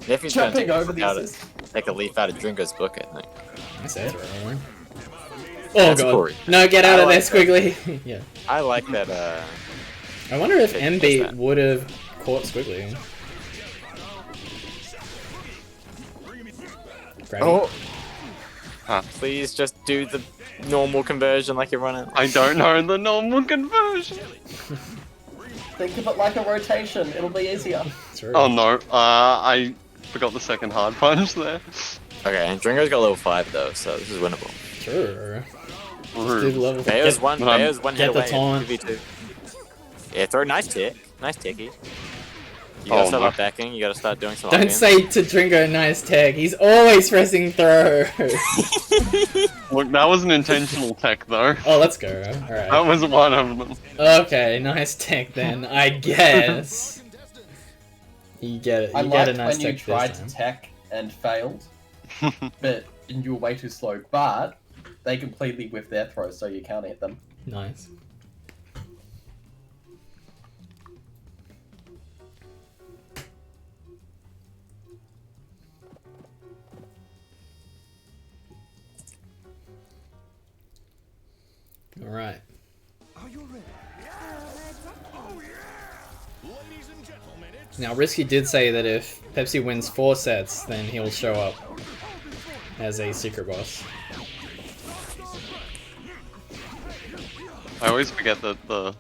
Nephews gonna Jumping take, over the assist. take a leaf out of Dringo's book, I think. I said it wrong. Oh That's god. Corey. No, get out I of like there, Squiggly. Yeah. I like that, I wonder if It MB does that. would have caught Squiggly. Grabby. oh! Huh. Please just do the normal conversion like everyone else. I don't know the normal conversion. Think of it like a rotation. It'll be easier. True. Oh no, I forgot the second hard punch there. Okay, Dringo's got level 5 though, so this is winnable. True. Do the Rude. level Bayo's get- one, but Bayo's one get hit the away. taunt. 2v2. Yeah, throw nice tick. Nice ticky. You gotta Oh, start no. up backing, you gotta start doing some Don't offense. say to Dringo nice tag. He's always pressing throw. Look, that was an intentional tech though. Oh, let's go. That Alright. was one of them. Okay, nice tech then, I guess. You get it. I You get a liked nice when you tech tried this to time. tech and failed, but and you were way too slow. But they completely whiffed their throws, so you can't hit them. Nice. Alright. Are you ready? Oh yeah! Ladies and gentlemen, it's Now, Risky did say that if Pepsi wins 4 sets, then he'll show up as a secret boss. I always forget that the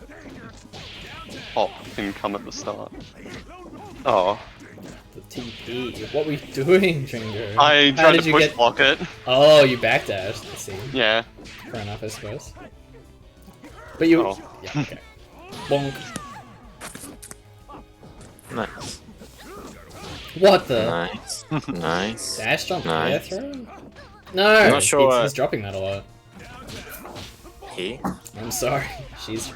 pop can come at the start. Oh, The TP. What were you doing, Dringo? I How tried did to you push get... block it. Oh, you backdashed. I see. Yeah. Fair enough, I suppose. But you... Oh. Yeah, okay. Bonk. Nice. What the? Nice. Nice. Dash jump air Nice. throw? No! I'm not sure, He's dropping that a lot. He? I'm sorry. She's...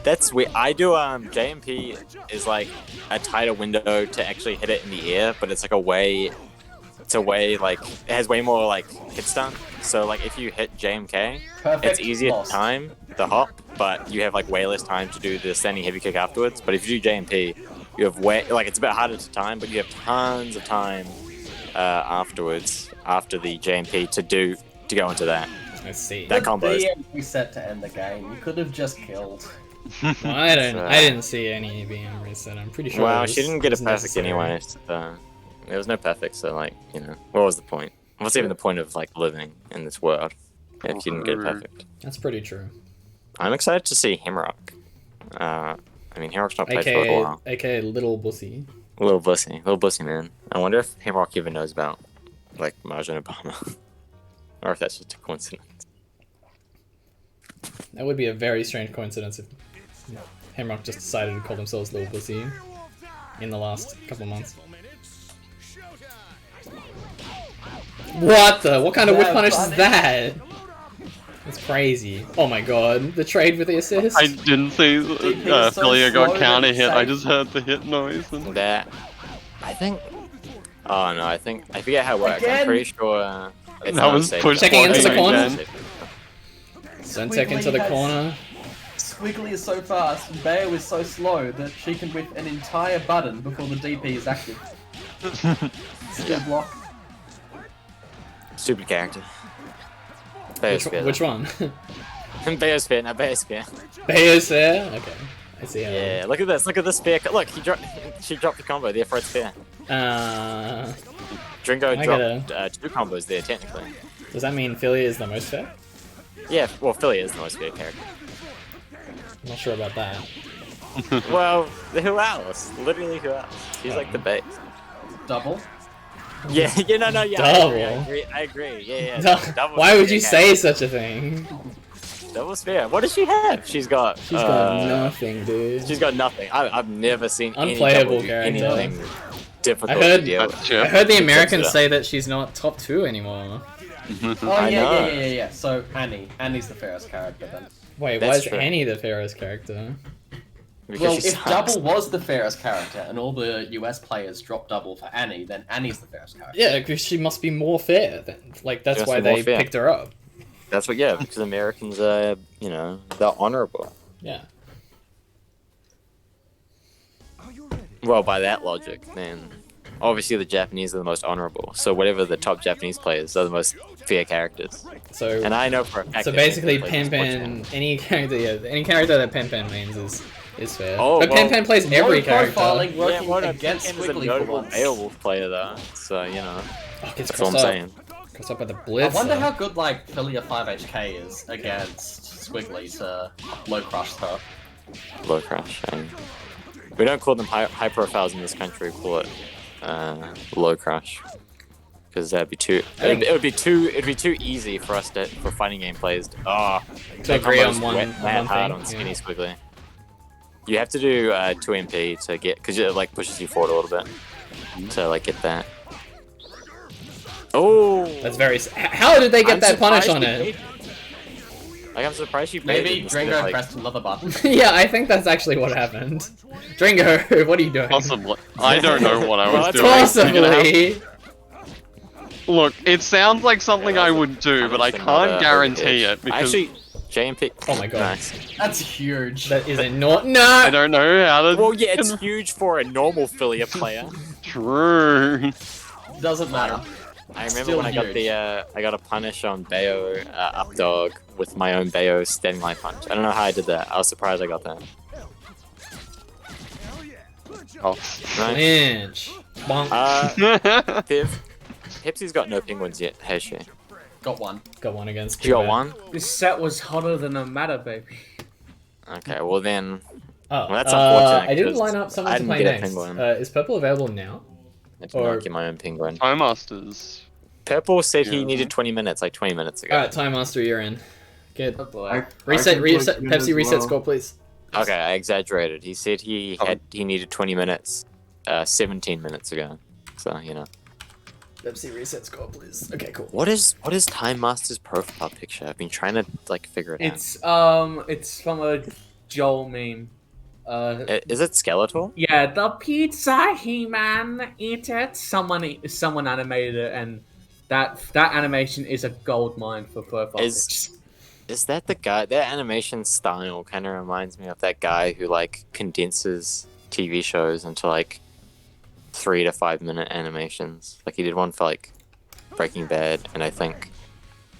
That's weird. I do, JMP is like a tighter window to actually hit it in the air, but it's like a way, like, it has way more, like, hit stun. So, like, if you hit JMK, Perfect. it's easier lost. to time the hop, but you have, like, way less time to do the standing heavy kick afterwards. But if you do JMP, you have way, like, it's a bit harder to time, but you have tons of time afterwards, after the JMP to go into that. I see. That combo is... We set to end the game. You could have just killed. Well, I didn't see any BM reset. I'm pretty sure. Well, it she was- didn't get it a was perfect necessary. anyway. So, there was no perfect, so, like, you know, what was the point? What's even the point of like living in this world if you didn't get it perfect? That's pretty true. I'm excited to see Hemrock. I mean, Hemrock's not played for a little while. AKA Little Bussy. Little Bussy man. I wonder if Hemrock even knows about like Marjan Obama, or if that's just a coincidence. That would be a very strange coincidence if Hemrock just decided to call themselves Little Bussy in the last couple of months. What the? What kind of whip punish is that? That's crazy. Oh my god. The trade with the assist? I didn't see Philia got counter hit, I just heard the hit noise. And... That... I think... Oh no, I forget how it works. Again? I'm pretty sure... it's That not was safe. pushed Checking into the forward corner? again. Suntech into the corner. Squiggly is so fast, and Bayo is so slow that she can whip an entire button before the DP is active. Still block. Stupid character. Which one? Bayo's fair, now Bayo's fair. Bayo's there? Okay. I see how. Yeah, look at this spear. Look, she dropped the combo, therefore it's fair. Dringo dropped 2 combos there, technically. Does that mean Philia is the most fair? Yeah, well, Philia is the most fair character. I'm not sure about that. Well, who else? Literally who else? She's like the base. Double. Yeah, no, yeah. Double. I agree. Yeah. Double Why would you character. say such a thing? Double's fair. What does she have? She's got nothing, dude. She's got nothing. I've never seen Unplayable any character. anything difficult I heard- to deal with. I heard the Americans say that she's not top 2 anymore. Oh I know. yeah. So Annie's the fairest character then. Wait, That's why is true. Annie the fairest character? Because Well, she if sucks. Double was the fairest character and all the US players dropped Double for Annie, then Annie's the fairest character. Yeah, because she must be more fair. Then. Like, that's She must why be more they fair. picked her up. That's what, yeah, because Americans are, they're honorable. Yeah. Well, by that logic, then obviously the Japanese are the most honorable. So whatever the top Japanese players are the most fair characters. So, And I know for a fact so that basically, Pen Pen any character that Pen mains is fair. Oh, but well, Pen plays every Low character. profiling Yeah, working well, no, against Pen is a Squiggly for notable once. Beowulf player though, so Oh, gets that's what I'm crossed up. saying. Crossed up by the I Blitz. wonder how good like Philia 5HK is against Squiggly to low crush her. Low crush. We don't call them high profiles in this country. We call it low crush, because that'd be too. It'd be too easy for us for fighting game players. To agree on one hard thing, on Skinny yeah. Squiggly. You have to do 2 MP to get, because it like pushes you forward a little bit to like get that. Oh, That's very. How did they get I'm that punish surprised on she it? paid- Like I'm surprised she Maybe paid instead Dringo of, like, pressed another button. Yeah, I think that's actually what happened. Dringo, what are you doing? Possibly. I don't know what I was Well, doing. You're gonna have- Possibly. Look, it sounds like something I would do, but I can't guarantee it because Actually, JMP. Oh my god. Nice. That's huge. That is a not. No. I don't know how to. Well, yeah, it's huge for a normal Philia player. True. Doesn't matter. I remember Still when I got huge. the I got a punish on Bayo up dog with my own Bayo standing light punch. I don't know how I did that. I was surprised I got that. Oh. Nice. Inch. Bonk. Pepsi's got no penguins yet, has she? Got one. Got one against. She got one? This set was hotter than a matter, baby. Okay, well then, Oh, well, that's unfortunate. I didn't 'cause line up someone I to didn't play get a next. penguin. Is purple available now? I did or- not get my own penguin. Time Masters. Purple said he Yeah. needed 20 minutes, like 20 minutes ago. Alright, Time Master, you're in. Good. Oh boy. Reset, can reset, plug in Pepsi as reset well. score, please. Okay, I exaggerated. He said he needed 20 minutes 17 minutes ago. So, Pepsi reset score, please. Okay, cool. What is Time Master's profile picture? I've been trying to like figure it It's from a Joel meme. out. Is it Skeletor? Yeah, the pizza He-Man eat it. Someone animated it, and that animation is a gold mine for profile pictures. Is that the guy? That animation style kind of reminds me of that guy who like condenses TV shows into like 3 to 5 minute animations. Like he did one for like Breaking Bad, and I think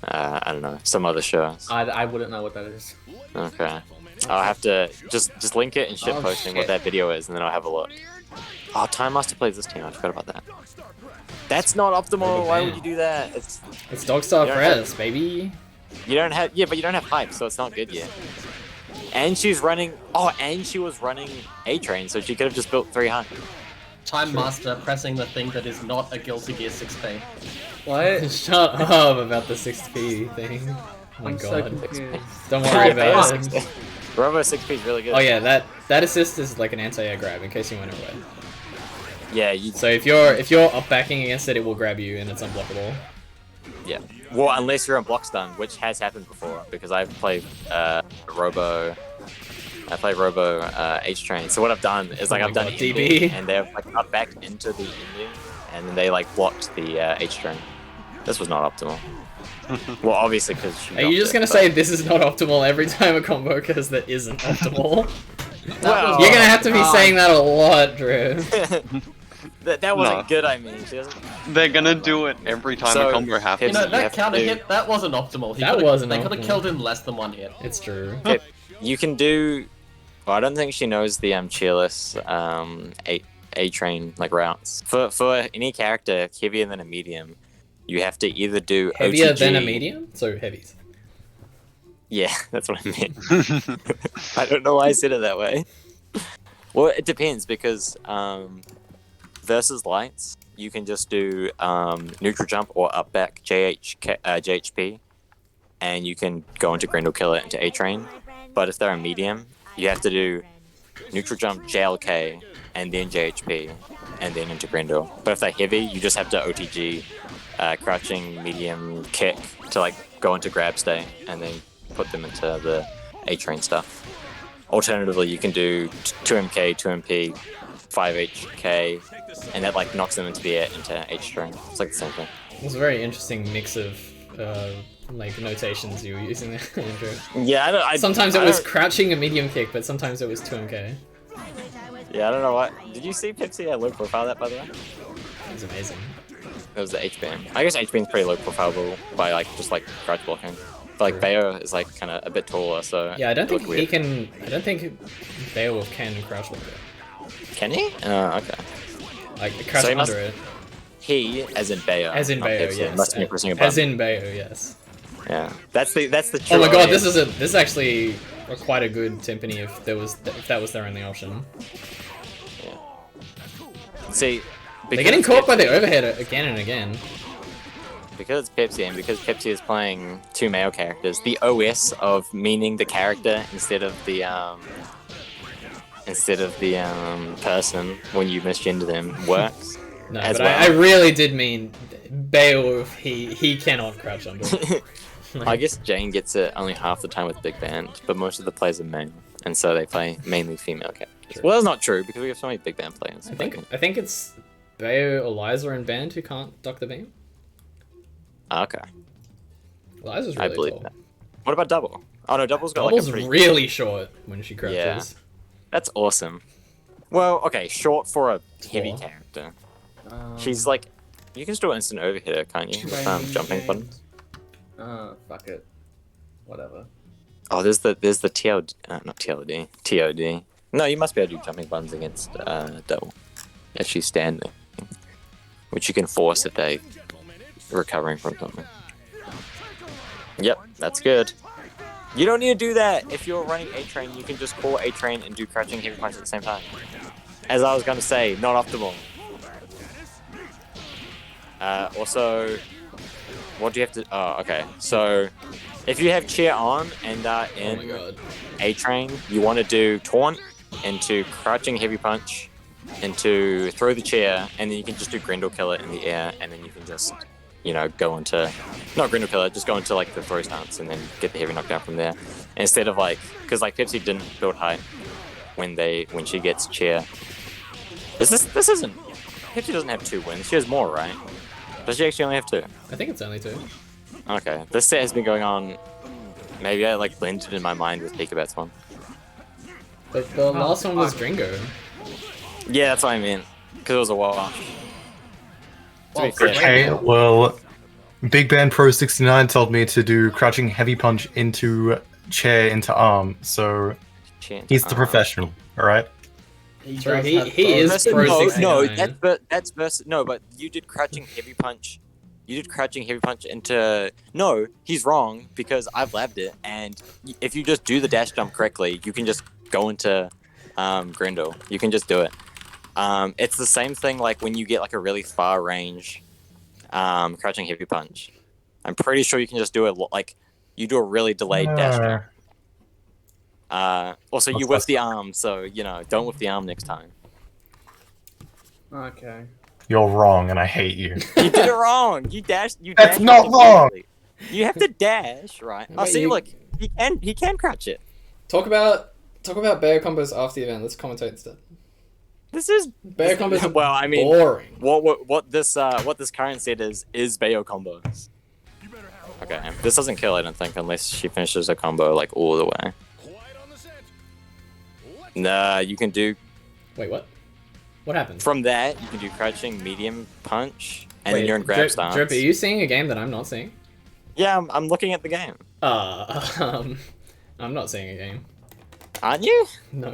I don't know, some other shows. I wouldn't know what that is. Okay, I'll have to just link it and shit posting what that video is, and then I'll have a look. Oh, Time Master plays this team. I forgot about that. That's not optimal. Why would you do that? It's Dogstar You don't Press, baby. You don't have, yeah, but you don't have hype, so it's not good yet. And she's running. Oh, and she was running A-Train, so she could have just built 300. Time Master pressing the thing that is not a Guilty Gear 6P. What? Shut up about the 6P thing. Oh my I'm so god. confused. Don't worry about it. Robo 6P is really good. Oh yeah, that assist is like an anti-air grab in case you went away. Yeah, you. So if you're up backing against it, it will grab you and it's unblockable. Yeah. Well, unless you're on block stun, which has happened before, because I've played Robo. I play Robo H-Train. So what I've done is like Oh I've my done God, ending, DB. and they've like up back into the ending, and then they like blocked the H-Train. This was not optimal. Well, obviously because. Are you just gonna say this is not optimal every time a combo occurs that isn't optimal? Well, You're gonna have to be saying that a lot, Drew. that wasn't No. good. I mean, she doesn't. They're gonna do it every time So, a combo happens. You know, You that have to counter do- hit, that wasn't optimal. That wasn't They could have optimal. killed him less than one hit. It's true. Okay, you can do. Well, I don't think she knows the cheerless A-Train like routes. For any character heavier than a medium, you have to either do Heavier OTG. than a medium? So heavies. Yeah, that's what I meant. I don't know why I said it that way. Well, it depends because versus lights, you can just do neutral jump or up back JHP, and you can go into Grendel Killer into A-Train. But if they're a medium, you have to do neutral jump JLK and then JHP and then into Grendel. But if they're heavy, you just have to OTG crouching medium kick to like go into grab state and then put them into the A-Train stuff. Alternatively, you can do 2MK, 2MP, 5HK, and that like knocks them into the air into H-Train. It's like the same thing. It was a very interesting mix of like notations you were using there, Andrew. Yeah, Sometimes it was crouching a medium kick, but sometimes it was 2MK. Yeah, I don't know what. Did you see Pepsi low profile that, by the way? It was amazing. It was the H-Beam. I guess H-Beam's pretty low profile by like just like crouch blocking. But like Bayo is like kind of a bit taller, so Yeah, I don't it looked think he weird. can. I don't think Beowulf can crouch like that. Can he? Okay. Like crouch So he under must- it. He, as in Bayo. As in not Bayo, Pepsi, yes. Must be pressing a As button. in Bayo, yes. Yeah, that's the true. Oh my god, OEM. this is actually quite a good timpani if that was their only option. See, They're getting caught by the overhead again and again. Because it's Pepsi and because Pepsi is playing two male characters, the OS of meaning the character instead of the person when you misgender them works. No, as but well. I really did mean Beowulf. He cannot crouch under. I guess Jane gets it only half the time with Big Band, but most of the players are men, and so they play mainly female characters. True. Well, that's not true because we have so many Big Band players. I think it's Bayo, Eliza, and Band who can't duck the beam. Okay, Eliza's I really believe tall. that. What about Double? Oh no, Double's got Double's like a pretty... really short when she crouches. Yeah. That's awesome. Well, okay, short for a heavy Tall. character. She's like, you can still instant overhit her, can't you? With jumping buttons. Fuck it. Whatever. Oh, there's the TLD, not TLD, TOD. No, you must be able to do jumping buttons against Double if she's standing, which you can force if they recovering from something. Yep, that's good. You don't need to do that if you're running A-Train. You can just call A-Train and do crouching heavy punch at the same time. As I was gonna say, not optimal. Also, what do you have to? Oh, okay. So, if you have chair on and Oh my in god. A-Train, you want to do taunt into crouching heavy punch into throw the chair, and then you can just do Grendel Killer in the air, and then you can just, you know, go into not Grendel Killer, just go into like the throw stance and then get the heavy knockdown from there. Instead of like, because like Pepsi didn't build high when she gets chair. This isn't. Pepsi doesn't have 2 wins. She has more, right? Does she actually only have 2? I think it's only 2. Okay, this set has been going on. Maybe I like blended in my mind with Peekabet's one. But the last one was Dringo. Yeah, that's what I mean. Because it was a while. Well, Okay, well, Big Band Pro 69 told me to do crouching heavy punch into chair into arm, so he's the professional, alright? True, he is Versus- pro no, 69. that's versus no, but you did crouching heavy punch. You did crouching heavy punch into no. He's wrong because I've labbed it, and if you just do the dash jump correctly, you can just go into Grindel. You can just do it. It's the same thing like when you get like a really far range crouching heavy punch. I'm pretty sure you can just do it like you do a really delayed dash jump. Also, you whip the arm, so you know don't whip the arm next time. Okay. You're wrong, and I hate you. You did it wrong. You dashed. That's dashed not wrong. immediately. You have to dash, right? Oh, Wait, see, you- look, he can crouch it. Talk about bear combos after the event. Let's commentate instead. This is Bear combos are well, I mean, boring. what this current set is Bayo combos. Okay, this doesn't kill, I don't think, unless she finishes a combo like all the way. Nah, you can do Wait, what? What happened? from that. You can do crouching medium punch, and Wait, then you're in grab Drip, stance. Drip, are you seeing a game that I'm not seeing? Yeah, I'm looking at the game. I'm not seeing a game. Aren't you? No.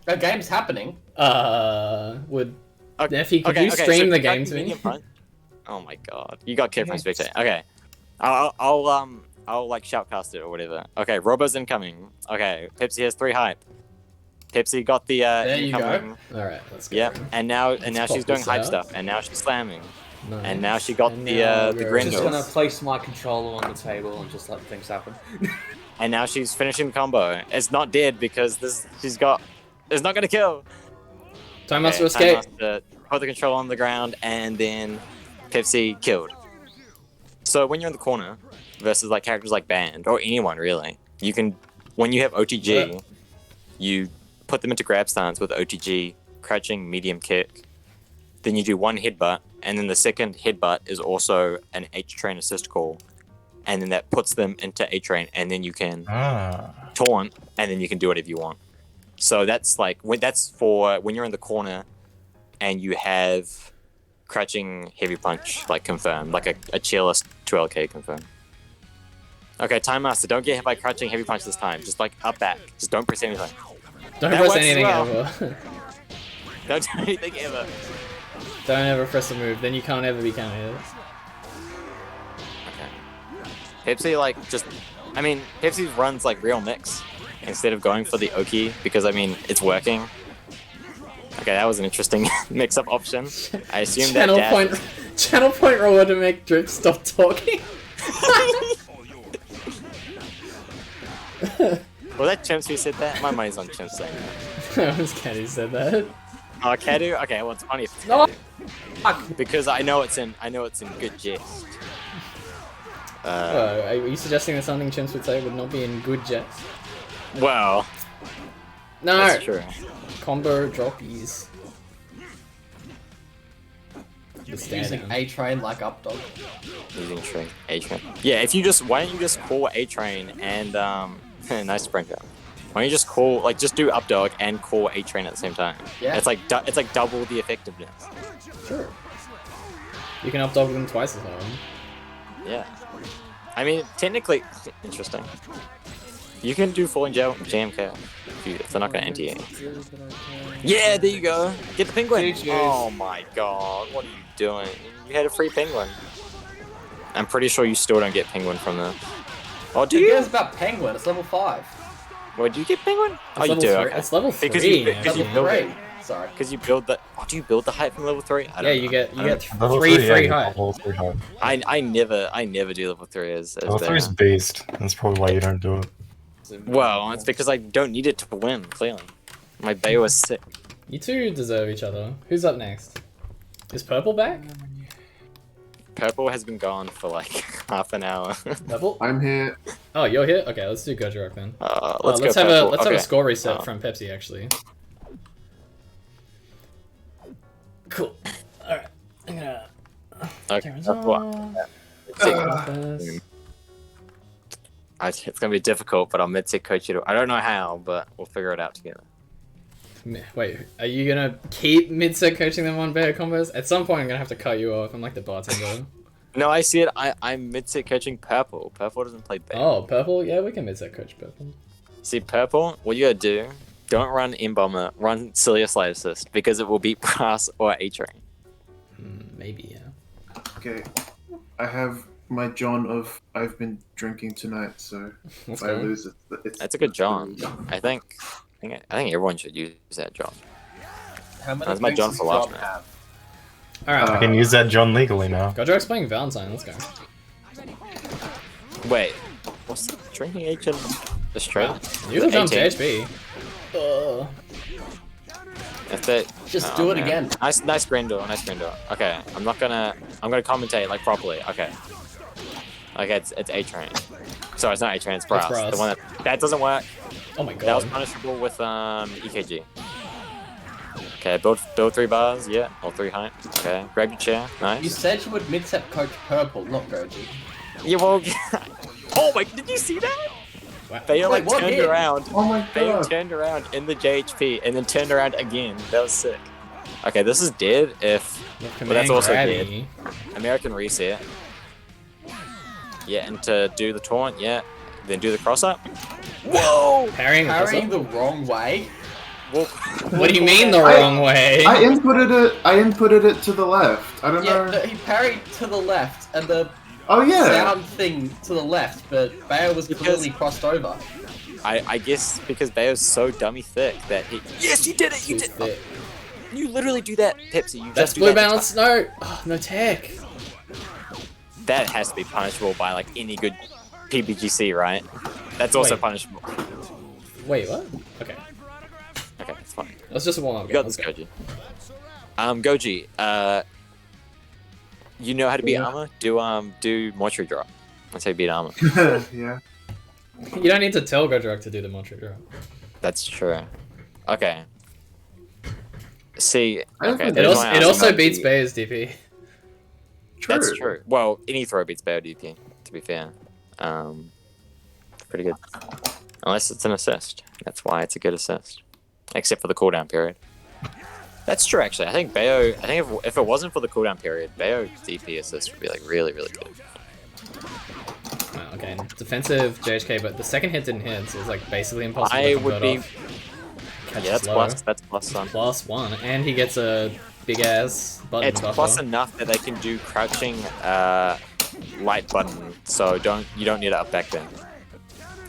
The game's happening. Would Okay, Neffy, could okay, you okay, stream so the game crouching to me? medium punch- Oh my god, you got kicked from spectator. Okay, I'll like shoutcast it or whatever. Okay, Robo's incoming. Okay, Pepsi has 3 hype. Pepsi got the There you incoming. go. All right, let's go. Yep, and now pop she's doing this hype out. stuff, and now she's slamming, Nice. and now she got And the now the we're I'm just Grindel, gonna place my controller on the table and just let things happen. and now she's finishing the combo. It's not dead because it's not gonna kill. Time Master Okay, escape. Time Master put the controller on the ground, and then Pepsi killed. So when you're in the corner versus like characters like Band or anyone really, you can when you have OTG, you put them into grab stance with OTG, crouching medium kick. Then you do 1 headbutt, and then the second headbutt is also an H-train assist call, and then that puts them into A-train, and then you can taunt, and then you can do whatever you want. So that's like that's for when you're in the corner, and you have crouching heavy punch like confirmed, like a cheerless 2LK confirmed. Okay, Time Master, don't get hit by crouching heavy punch this time. Just like up back. Just don't press anything. Don't That press works as anything well. ever. Don't do anything ever. Don't ever press a move, then you can't ever be counted. Pepsi Pepsi runs like real mix instead of going for the Oki because I mean it's working. Okay, that was an interesting mix-up option. I assume that Channel point roller to make Drip stop talking. Was that Chimps who said that? My money's on Chimps saying that. That was Cat who said that. Oh, Kadu? Okay, well it's funny if it's No. Kadu. Because I know it's in good jest. Are you suggesting that something Chimps would say would not be in good jest? Well, No! that's true. Combo droppies. Using A-Train like Updog. Using train A-Train. Yeah, why don't you just call A-Train and nice sprinkler. Why don't you just call just do Updog and call A-Train at the same time? Yeah. It's like double the effectiveness. Sure. You can updog them twice as hard. Yeah. I mean, technically, interesting. You can do falling JMK if they're not going to NTA. Yeah, there you go. Get the penguin. Oh my god, what are you doing? You had a free penguin. I'm pretty sure you still don't get penguin from this. Oh, do Who you? cares about Penguin? It's level 5. Wait, do you get penguin? Oh, you level do. 3. Okay. It's level 3. Because you Level build 3. it. Sorry. Because you build the. Oh, do you build the height from level 3? I don't Yeah, know. you get Level 3 3, free yeah, height. level 3 height. I never do level 3 as Level 3 is bear. based. That's probably why you don't do it. Well, it's because I don't need it to win. Clearly, my Bayo is sick. You two deserve each other. Who's up next? Is Purple back? Purple has been gone for like half an hour. Purple? I'm here. Oh, you're here? Okay, let's do Gojirark then. Let's go have Purple. have a Okay. score reset Oh. from Pepsi actually. Cool. Alright. I'm gonna Okay. cameras That's what- on. It's it's gonna be difficult, but I'll mid-set coach you. I don't know how, but we'll figure it out together. Wait, are you gonna keep mid-set coaching them on better combos? At some point I'm gonna have to cut you off. I'm like the bartender. No, I see it. I'm mid-set coaching Purple. Purple doesn't play bad. Oh, Purple? Yeah, we can mid-set coach Purple. See, Purple, what you gotta do Don't run In-Bomber, run Cilia Slide Assist, because it will beat Brass or A-Train. Maybe, yeah. Okay, I have my John of I've been drinking tonight, so if I lose it, That's a good John. I think everyone should use that John. How many That's my things John does for last John night. have? Alright. I can use that John legally now. Gojarark's playing Valentine, let's go. Wait, what's the drinking age in Australia? You can jump 18? JHP. If they Just do it man. again. Nice green door, nice green door. Okay, I'm gonna commentate like properly. Okay, it's A-Train. Sorry, it's not A-Train, it's Brass. Brass. The one that doesn't work. Oh my god. That was punishable with EKG. Okay, build 3 bars, yeah, or 3 height. Okay, grab your chair, You nice. said you would mid-step coach purple, not Goji. Yeah, well, oh my, did you see that? Wow. They like what turned hit? around. Oh my They god! turned around in the JHP and then turned around again. That was sick. Okay, this is dead if. But that's also dead. American reset. Yeah, and to do the taunt, yeah. Then do the cross up. Whoa! Parrying the wrong way. Well, What do you mean the wrong way? I inputted it to the left. I don't Yeah, know. no, he parried to the left, and the Oh yeah. sound thing to the left, but Bayo was clearly crossed over. I guess because Bayo's so dummy thick that he. Yes, you did it! You did. Thick. You literally do that, Pepsi. You That's just do blue that bounce, no! Oh, no tech. That has to be punishable by like any good PBGC, right? That's also Wait. punishable. Wait, what? Okay. Okay, it's fine. Let's just a warm up. You got this, Goji. Goji, you know how to beat armor? Do mortuary drop. That's how you beat armor. Yeah. You don't need to tell Gojirark to do the mantra drop. That's true. Okay. See, okay. It there's also, my it answer also about beats the- Bay's DP. That's true. Well, any throw beats Bayo DP, to be fair. Pretty good. Unless it's an assist. That's why it's a good assist. Except for the cooldown period. That's true, actually. I think Bayo, if it wasn't for the cooldown period, Bayo DP assist would be like really, really good. Oh, okay, defensive JHK, but the second hit didn't hit, so it's like basically impossible I to would convert be. off. Catches Yeah, that's low. plus. That's plus one. Plus 1, and he gets a big ass button It's buffer. plus enough that they can do crouching light button, so you don't need to up back then.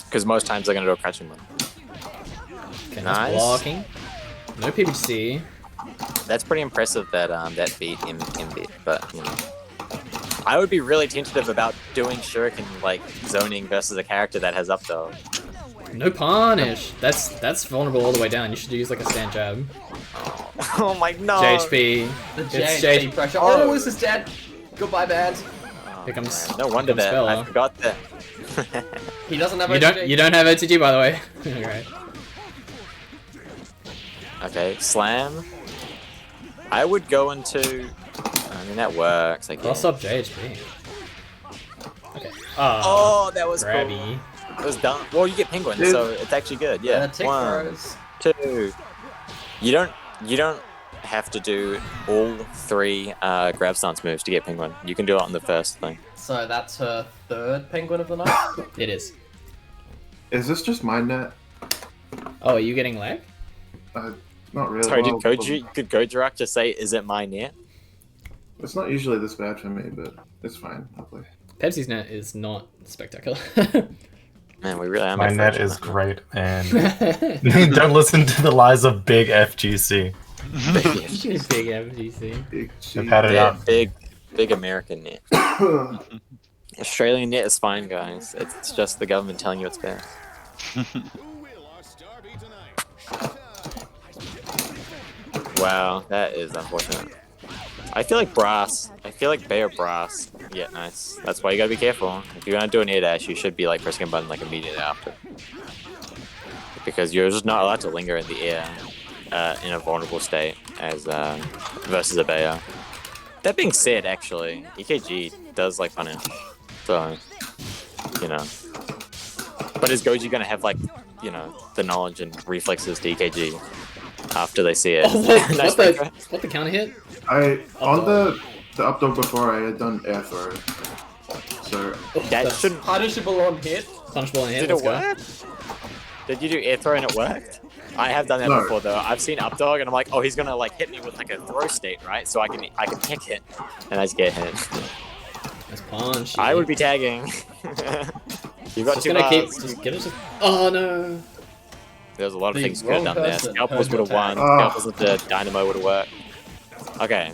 Because most times they're gonna do a crouching button. Okay, Nice. nice blocking. No PBC. That's pretty impressive that that beat him beat, but you know. I would be really tentative about doing shuriken like zoning versus a character that has up though. No punish. That's vulnerable all the way down. You should use like a stand jab. Oh my no. JHP. The It's JHP pressure. Oh, this is dead. Goodbye, band. Here comes. No wonder here comes that. Spella. I forgot that. He doesn't have You OTG. don't have OTG, by the way. Alright. Okay, slam. I would go into. I mean that works. I Cross guess. up JHP. Okay. Oh, that was grabby. cool. It was done. Well, you get penguin, Dude. so it's actually good. Yeah. tick 1, throws. 2. You don't have to do all 3 grab stance moves to get penguin. You can do it on the first thing. So that's her third penguin of the night. It is. Is this just my net? Oh, are you getting lag? Not really. Sorry, Well, did Gojirark just say, "Is it my net?" It's not usually this bad for me, but it's fine. I'll play. Pepsi's net is not spectacular. Man, we really am. My net is great, and don't listen to the lies of big FGC. Big MGC. I've had it out. Big American net. Australian net is fine, guys. It's just the government telling you it's bad. Wow, that is unfortunate. I feel like brass. I feel like Bayo brass. Yeah, nice. That's why you gotta be careful. If you're gonna do an air dash, you should be like pressing a button like immediately after. Because you're just not allowed to linger in the air in a vulnerable state as versus a Bayo. That being said, actually, EKG does like punish. So, you know. But is Goji gonna have like, you know, the knowledge and reflexes to EKG after they see it? Oh, what the counter hit? On the up dog before I had done air throw. So that shouldn't punishable on hit. Punishable on hit. Did it work? Did you do air throw and it worked? I have done that No. before though. I've seen up dog and I'm like, oh, he's gonna like hit me with like a throw state, right? So I can pick it, and I just get hit. That's punch. I would be tagging. You got Just two gonna keep. bars. Just get it. Oh no. There's a lot of The things you could have wrong done there. person Scalpels heard would have your won. tag. Oh. Scalpels with the dynamo would have worked. Okay,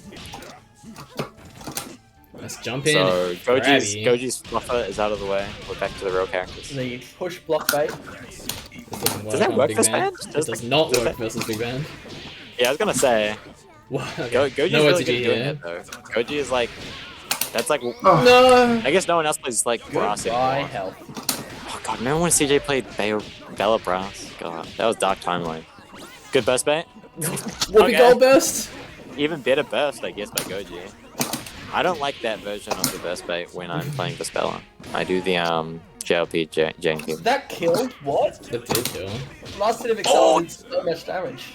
Let's jump in. so Grabby. Goji's fluffer is out of the way. We're back to the real characters. The push block bait. Does that work Big this Band? band? It does not does work that- versus Big Band. Yeah, I was gonna say. What? Goji's No really OTG good at doing here. that though. Goji is like, that's like. Oh, No. I guess no one else plays like brass Goodbye, anymore. health. Oh god, remember when CJ played Bella Brass? God, that was dark timeline. Good burst bait. Whoopi Gold burst. Even better burst, I guess, by Goji. I don't like that version of the burst bait when I'm playing Bella. I do the JLP Janky. That killed? What? That did kill. Last hit of Excel did so much damage.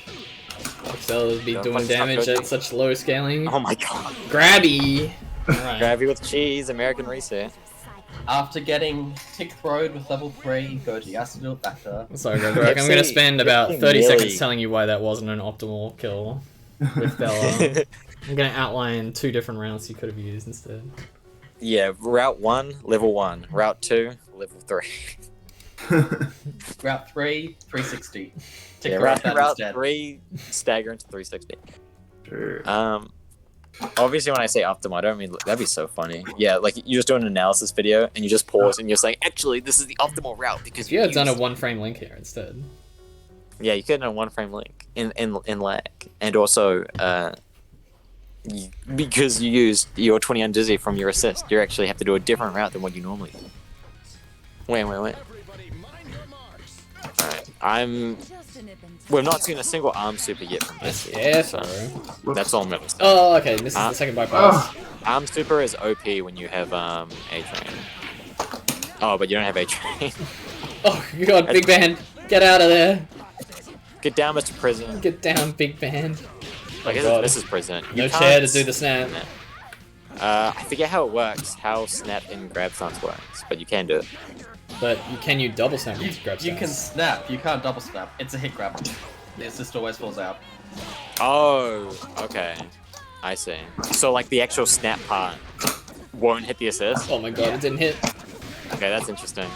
Excel would be Yeah, doing fuck damage Goji. at such low scaling. Oh my god. Grabby. Alright. Grab you with cheese, American reset. After getting tick throwed with level 3, Goji has to do it better. Sorry, Gojirark. I'm gonna Pepsi- spend about Pepsi 30 really- seconds telling you why that wasn't an optimal kill with Bella. I'm gonna outline 2 different routes you could have used instead. Yeah, route 1, level 1. Route 2, level 3. Route 3, 360. Tick Yeah, throw route, that route instead. 3, stagger into 360. sure. Obviously when I say optimal, I don't mean that'd be so funny. Yeah, like you just do an analysis video and you just pause and you're just like, actually, this is the optimal route because If you had done a used-" 1-frame link here instead. Yeah, you could have done a 1-frame link in lag, and also because you used your 20 on Dizzy from your assist, you actually have to do a different route than what you normally do. Wait. Alright, we've not seen a single arm super yet from Nice Pepsi. air so throw. that's all I'm gonna say. Oh, okay. This is the second bypass. Arm super is OP when you have A-Train. Oh, but you don't have A-Train. Oh god, Big Band. Get out of there. Get down, Mr. President. Get down, Big Band. I guess God. it's Mrs. President. No You chair to can't- do the snap. I forget how it works, how snap and grab stance works, but you can do it. But can you double snap You, into grab you can stance? snap, you can't double snap. It's a hit grab. The assist always falls out. Oh, okay. I see. So like the actual snap part won't hit the assist? Oh my god, it didn't hit. Okay, that's interesting.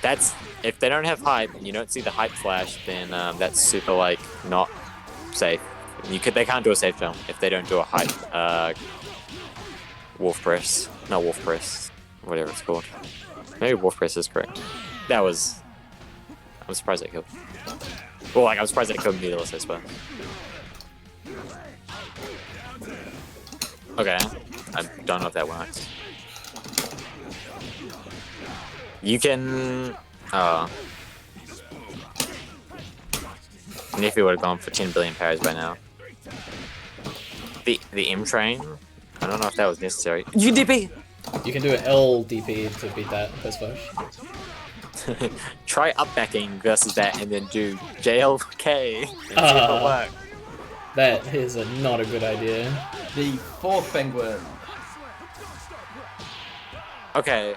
That's if they don't have hype and you don't see the hype flash, then that's super like not safe. They can't do a safe jump if they don't do a hype wolf press. Not wolf press. Whatever it's called. Maybe wolf press is correct. I'm surprised it killed. Well, like I'm surprised it killed needless, I suppose. Okay, I don't know if that works. You can. Nifty would have gone for 10 billion parries by now. The M train. I don't know if that was necessary. UDP. You can do an LDP to beat that first push. Try up backing versus that, and then do JLK and see if it works. That is not a good idea. The fourth penguin. Okay.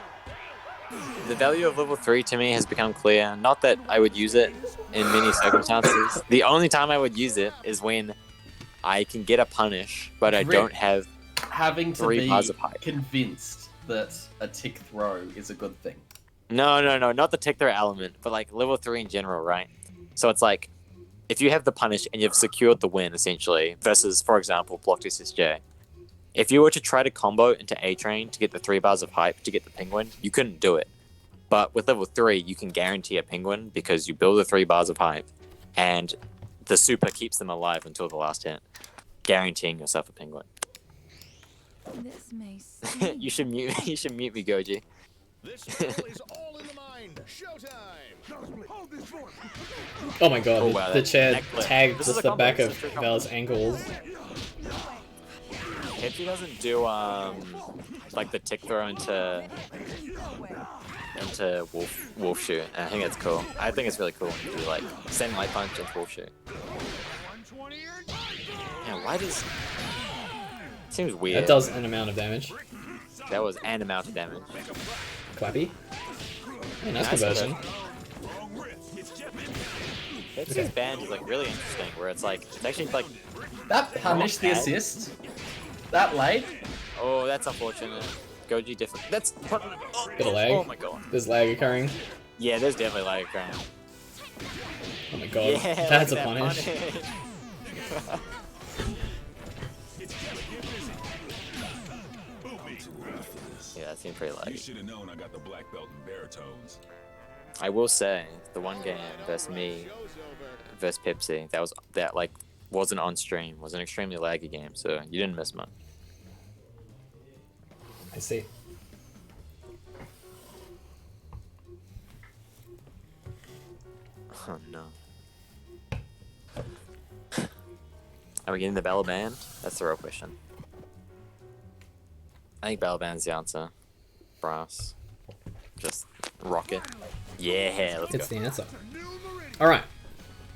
The value of level 3 to me has become clear. Not that I would use it in many circumstances. The only time I would use it is when I can get a punish, but I don't have Having to 3 be bars of hype. convinced that a tick throw is a good thing. No, not the tick throw element, but like level 3 in general, right? So it's like, if you have the punish and you've secured the win, essentially, versus, for example, blocked SSJ, if you were to try to combo into A-Train to get the 3 bars of hype to get the penguin, you couldn't do it. But with level 3, you can guarantee a penguin because you build the 3 bars of hype, and the super keeps them alive until the last hit, guaranteeing yourself a penguin. This may You should mute me, Goji. This battle is all in the mind. Showtime. Hold this fort. Oh my god, Oh, wow, the that chair neck flip. tagged This is just a the back combo, of this is a true Val's ankles. Pepsi doesn't do like the tick throw into wolf shoot. And I think that's cool. I think it's really cool when you do like send light punch into wolf shoot. Yeah, why does seems weird. That does an amount of damage. That was an amount of damage. Clappy. Hey, nice Nice conversion. Pepsi's band is like really interesting, where it's like it's actually like That punished the bad. assist. That late. oh that's unfortunate. Goji different. That's Bit of lag. Oh my god. There's lag occurring. Yeah, there's definitely lag occurring. Oh my god. Yeah, That's a look at that punish. Yeah, that seemed pretty You laggy. should have known I got the black belt in baritones. I will say the one game versus me versus Pepsi that like wasn't on stream was an extremely laggy game, so you didn't miss much. I see. Oh no. Are we getting the Bella Band? That's the real question. I think Bella Band's the answer. Brass. Just rock it. Yeah, let's It's go. the answer. Alright.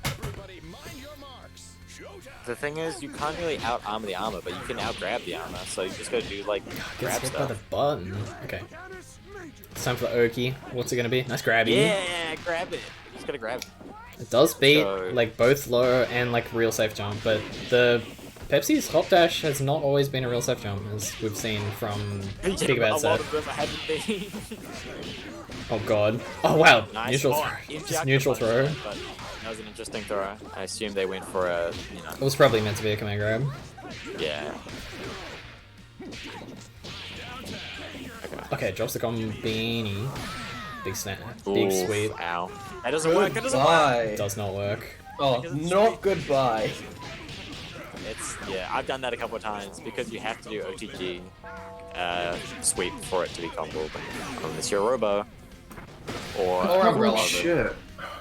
Everybody mind your marks. Showtime. The thing is, you can't really out-armor the armor, but you can out-grab the armor, so you just gotta do, like, Gets grab hit by the stuff. button. Okay. It's time for the Oki. What's it gonna be? Nice grabby. Yeah, grab it. You just gotta grab it. It does beat So- like both low and like real safe jump, but the Pepsi's hop dash has not always been a real safe jump, as we've seen from Big A Bad lot Set. of them haven't been. Oh god. Oh wow. Nice. Neutral Oh, throw. MGR Just neutral could throw. punish it, but that was an interesting throw. I assume they went for a, you know, It was probably meant to be a command grab. yeah. Okay, drops the beanie. Big snap. Big Oof, sweep. Ow. That doesn't work. That doesn't work. Goodbye. Does not work. Oh, not goodbye. It's yeah. I've done that a couple of times because you have to do OTG sweep for it to be combo. Unless you're a Robo or Or Umbrella. Shit.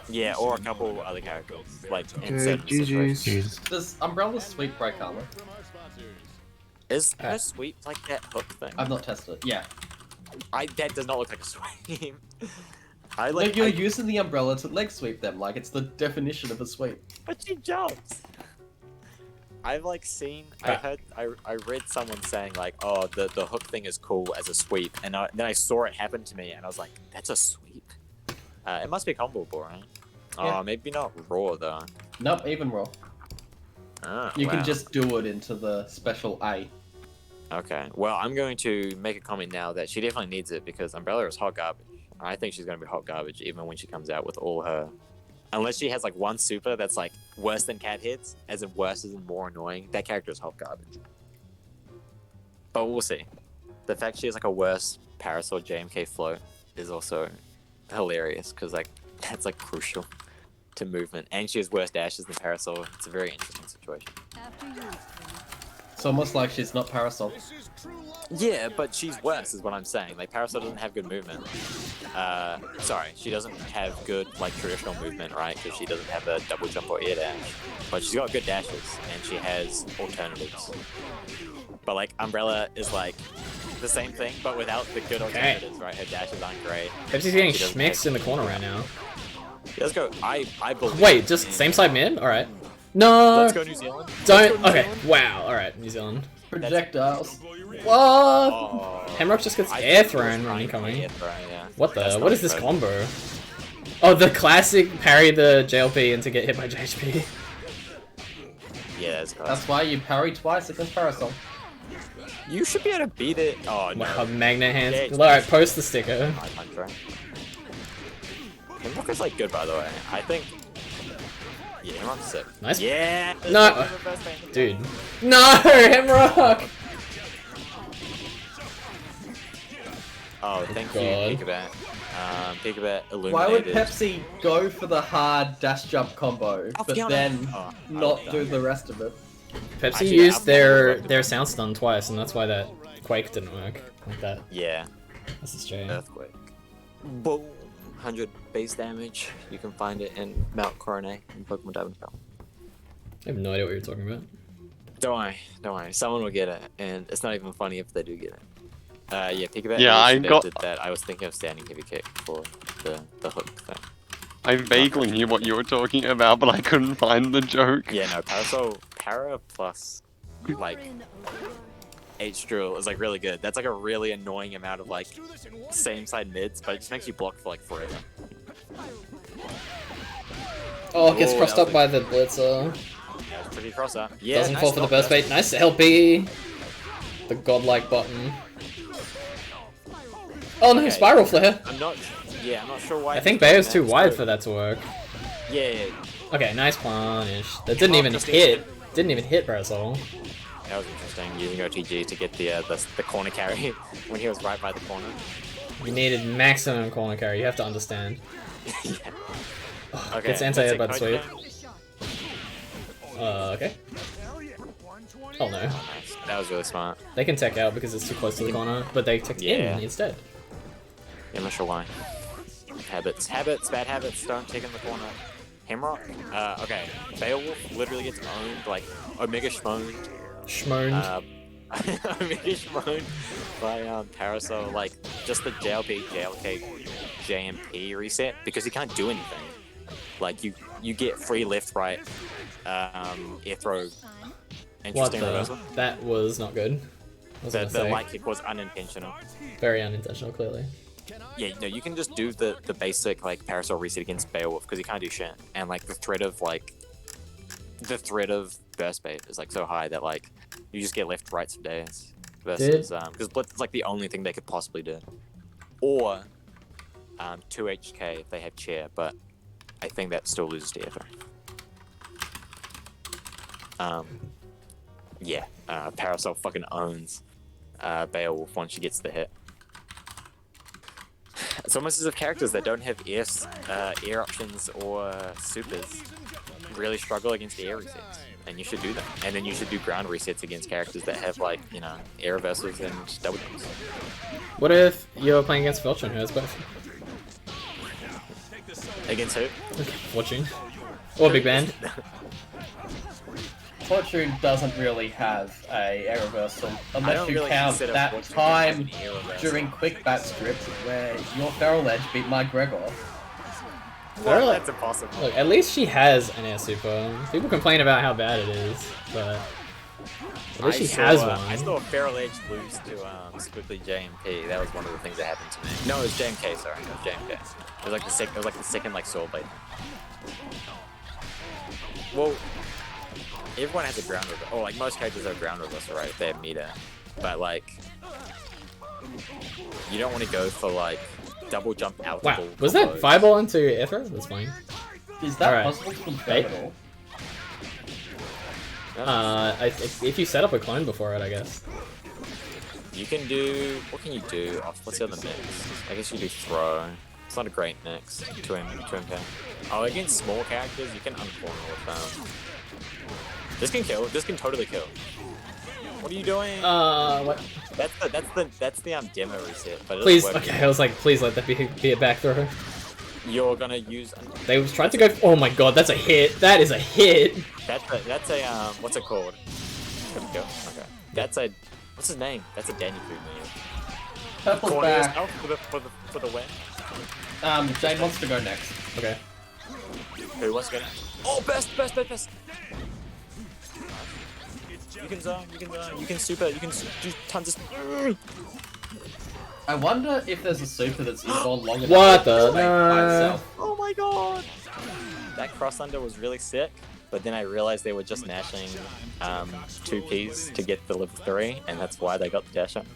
yeah, or a couple other characters like in Okay, certain situations. GG's. Does Umbrella sweep break armor? Is her sweep like that hook thing? I've not tested it. Yeah. That does not look like a sweep. I Like, like. you're using the umbrella to leg sweep them, like it's the definition of a sweep. But she jumps. I've like seen, I heard, I read someone saying like, oh, the hook thing is cool as a sweep, and then I saw it happen to me, and I was like, that's a sweep. It must be comboable, right? Yeah. Oh, maybe not raw though. Nope, even raw. Ah, You wow. can just do it into the special A. Okay. Well, I'm going to make a comment now that she definitely needs it because Umbrella is hot garbage. I think she's going to be hot garbage even when she comes out with all her. Unless she has like one super that's like worse than cat hits, as in worse as in more annoying, that character is hot garbage. But we'll see. The fact she has like a worse Parasol JMK float is also hilarious because like that's like crucial to movement, and she has worse dashes than Parasol. It's a very interesting situation. It's almost like she's not Parasol. Yeah, but she's worse, is what I'm saying. Like, Parasol doesn't have good movement. Sorry, she doesn't have good, like, traditional movement, right? Because she doesn't have a double jump or air dash. But she's got good dashes, and she has alternatives. But, like, Umbrella is, like, the same thing, but without the good alternatives, right? Her dashes aren't great. Pepsi's getting She doesn't schmixed have- in the corner right now. Let's go. I believe. Wait, just same side mid? Alright. No! Let's go New Zealand. Don't. Let's go New Okay, Zealand. wow. Alright, New Zealand. Projectiles. What? Oh. Hemrock just gets I air think it was thrown when trying to incoming. air throw, yeah. What the? That's What not is this incredible. combo? Oh, the classic parry the JLP and to get hit by JHP. Yeah, that's classic. That's why you parry twice against Parasol. You should be able to beat it. Oh, no. Wow, magnet hands. Yeah, it's- Alright, post the sticker. High punch, right? Hemrock is like good, by the way. I think. Yeah, Hemrock's sick. Nice. Yeah. No, dude. No, Hemrock. Oh, thank God. you, Peekaboo. Peekaboo illuminated. Why would Pepsi go for the hard dash jump combo, I'll but be honest. then Oh, not I'll do be the rest of it? Pepsi Actually, used I've never their worked sound stun twice, and that's why that Quake didn't work like that. Yeah. That's a shame. Earthquake. Boom. 100 base damage. You can find it in Mount Coronet in Pokemon Diamond Pearl. I have no idea what you're talking about. Don't worry. Someone will get it, and it's not even funny if they do get it. Yeah, Peekaboo. Yeah, I got- did that. I was thinking of standing heavy kick for the hook thing. I vaguely knew what you were talking about, but I couldn't find the joke. Yeah, no, Para plus like H drill is like really good. That's like a really annoying amount of like same side mids, but it just makes you block for like forever. Oh, it gets Ooh, crossed that up was by the blitzer. That was pretty cross up. Yeah, Doesn't nice fall for the stop, burst bait. Nice LP. The godlike button. Oh no, Okay. spiral flare. I'm not sure why. I think he's doing Bayo's too that, wide so- for that to work. Yeah, Okay, nice punish. That didn't even just hit. Didn't even hit Parasol. that was interesting. Using OTG to get the corner carry when he was right by the corner. You needed maximum corner carry. You have to understand. Yeah. Okay. Gets anti-air by the let's sweep. take Okay. Oh no. Nice. That was really smart. They can tech out because it's too close to the corner, but they tech Yeah. in instead. Yeah, I'm not sure why. Habits, bad habits. Don't take in the corner. Hemrock. Okay. Beowulf literally gets owned, like Omega Schmoaned. Schmoaned. Omega Schmoaned by Parasol. Like just the JLP, JLK, JMP reset because he can't do anything. Like you get free left, right, air throw. What Interesting reversal. That was not good. The light kick was unintentional. Very unintentional, clearly. Yeah, no, you can just do the basic like Parasol reset against Beowulf because he can't do shit, and like the threat of burst bait is like so high that like you just get left rights for days. Versus because Blitz is like the only thing they could possibly do, or 2 HK if they have chair, but I think that still loses to Ether. Yeah, Parasol fucking owns Beowulf once she gets the hit. It's almost as if characters that don't have air options or supers really struggle against air resets, and you should do them. And then you should do ground resets against characters that have like, you know, air reversals and double jumps. What if you're playing against Fortune, who has both? Against who? Fortune. Or Big Band. Fortune doesn't really have a air reversal I unless don't you really count consider that Fortune time to have an air reversal. during quick bat script where your Feral Edge beat my Gregor. Well, that's impossible. Look, at least she has an air super. People complain about how bad it is, but at least she has one. I saw Feral Edge lose to Squiggly JMP. That was one of the things that happened to me. No, it was JMK. Sorry, it was JMK. It was like the second like sword blade. Well, everyone has a ground reversal. Oh, like most characters have ground reversal, right? If they have meter, but like you don't want to go for like double jump out. Wow, was that fireball into Aether? That's fine. Is that Alright. possible to confirm at all? If you set up a clone before it, I guess. You can do. What can you do? What's the other mix? I guess you do throw. It's not a great mix. 2MP. Oh, against small characters, you can uncorner with them. This can kill. This can totally kill. What are you doing? What? That's the demo reset. But it Please, doesn't work. okay, I was like, please let that be a back throw. You're gonna use. They tried to go. Oh my god, that's a hit. That is a hit. That's a what's it called? Gonna go. Okay. That's a what's his name? That's a Danny Food move. Purple's Corner back. yourself for the win. Jane wants to go next. Okay. Who wants to go? Oh, best. You can zone, you can super, you can do tons of. I wonder if there's a super that's involved long enough. What to the? just make by itself. Oh my god! That cross under was really sick, but then I realized they were just nashing 2 Ps to get the level 3, and that's why they got the dash up.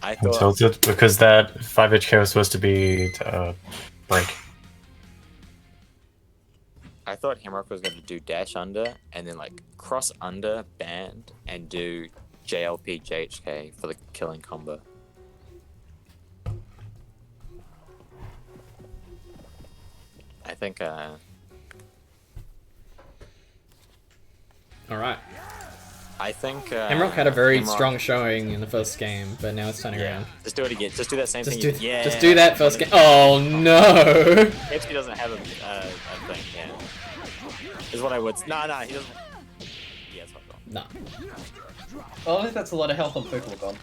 I I'm thought. tilted because that 5 HK was supposed to be break. I thought Hemrock was going to do dash under and then like cross under band and do JLP JHK for the killing combo. I think Alright. I think Hemrock had a very Hemrock- strong showing in the first game, but now it's turning around. Just do it again. Just do that same Just thing. do, Yeah. just do that first game. Oh no! Pepsi doesn't have a thing. Yeah. Is what I would. No, he doesn't. Yeah, it's not Nah. Oh, I think that's a lot of health on Pokemon.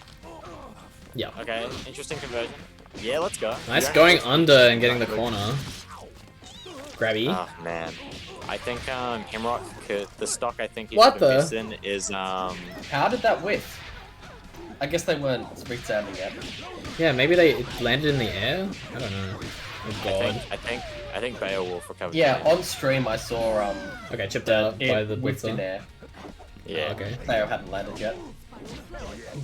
Yeah. Okay, interesting conversion. Yeah, let's go. Nice You don't going have to- under and getting the corner. Grabby. Oh man, I think Hemrock could. The stock I think he's What the? missing is How did that whiff? I guess they weren't speed sounding yet. Yeah, maybe they landed in the air? I don't know. Oh god. I think I think Beowulf recovered. Yeah, the game. on stream I saw Okay, chipped out by the whipped in blitzer. there. Yeah. Okay. Bayo hadn't landed yet.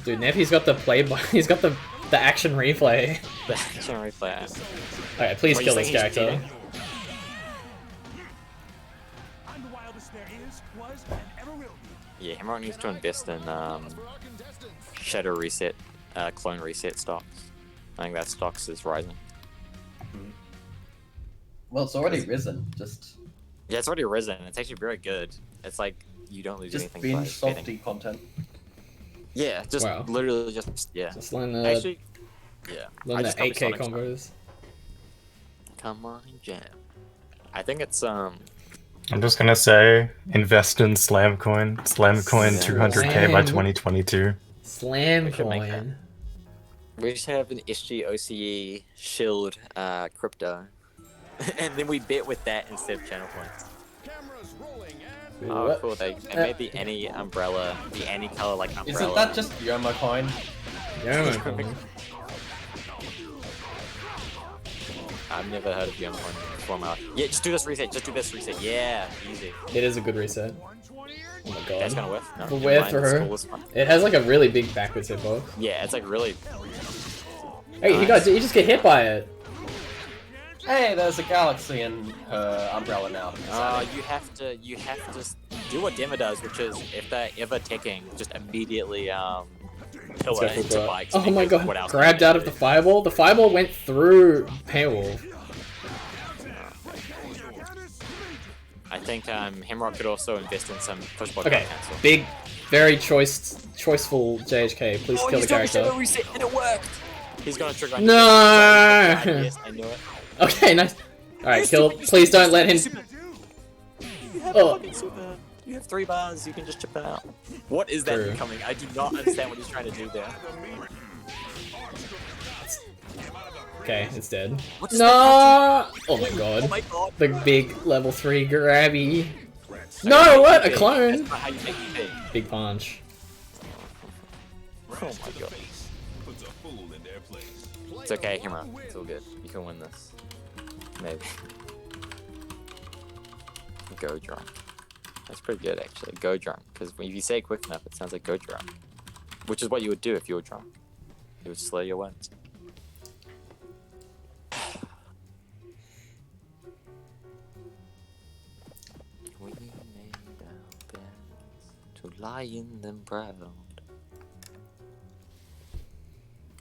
Dude, Neffy's got the play. He's got the action replay. The action replay. Okay, please What, kill you this saying he's character. cheating? Yeah, Hemrock needs to invest in Shadow Reset, Clone Reset stocks. I think that stocks is rising. Well, it's already risen. Just Yeah, it's already risen. It's actually very good. It's like you don't lose anything binge by softy betting. content. Yeah, just Wow. literally just yeah. Just learn the Actually, yeah. learn I the just copy 8K Sonic combos. Come on, jam. I think it's I'm just gonna say, invest in Slamcoin. Slamcoin 200k by 2022. Slam We should make coin. we just have an SG OCE shield crypto, and then we bet with that instead of channel points. Oh, What? cool! They made the any umbrella, the any color like umbrella. Isn't that just Yomo coin? Yeah, coin. I've never heard of Yomo coin before in my life. Yeah, just do this reset. Just do this reset. Yeah, easy. It is a good reset. Oh my god. That's gonna whiff. No, The never whiff mind, for it's her. cool, it's fine. It has like a really big backwards hitbox. Yeah, it's like really. Hey, you guys, you just get hit by it. Hey, there's a galaxy in her umbrella now. You have to do what Dema does, which is if they're ever ticking, just immediately kill Let's go her for into that. bikes. Oh my because what god. else Grabbed can out they of the do? fireball. The fireball went through Paywolf. I think Hemrock could also invest in some push button Okay, cancel. big, very choiceful JHK. Please kill the character. Reset, and it worked. He's gonna trigger. No! Yes, I knew it. Okay, nice. Alright, kill. Please don't let him. You have Oh. fucking super. You have 3 bars. You can just chip that out. What is that True. becoming? I do not understand what he's trying to do there. Okay, it's dead. What is No! that? Oh my god. Oh my god. The big level 3 grabby. No, what? A clone? That's not how you make EP. Big punch. Oh my god. It's okay, Hemrock. It's all good. You can win this. Maybe. Go drunk. That's pretty good, actually. Go drunk. Because if you say it quick enough, it sounds like go drunk. Which is what you would do if you were drunk. You would slur your words. We made our beds to lie in them proud.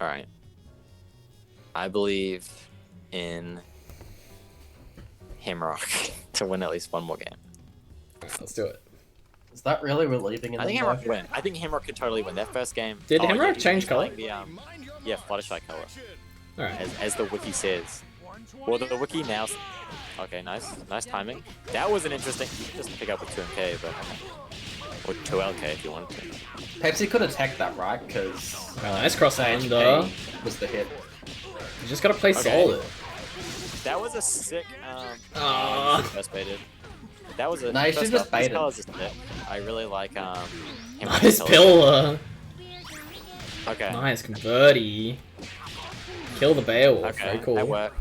Alright. I believe in Hemrock to win at least one more game. Let's do it. Is that really relieving in I the think though? Hemrock win. I think Hemrock could totally win that first game. Did yeah, Hemrock he's change playing colour? The, yeah, Fluttershy color. Alright. As the wiki says. Well, the wiki now. Okay, nice timing. That was an interesting. You could just pick up with 2MK, but or 2LK if you wanted to. Pepsi could have teched that, right? Because Nice cross under. was the hit. You just gotta play Okay. solid. That was a sick. Ah. Just baited. That was a. No, you should've first just off, these baited. colors are sick. I really like Hemrock's Nice colors. pillar. Okay. Nice converty. Kill the Beowulf. Okay, Very cool. that worked.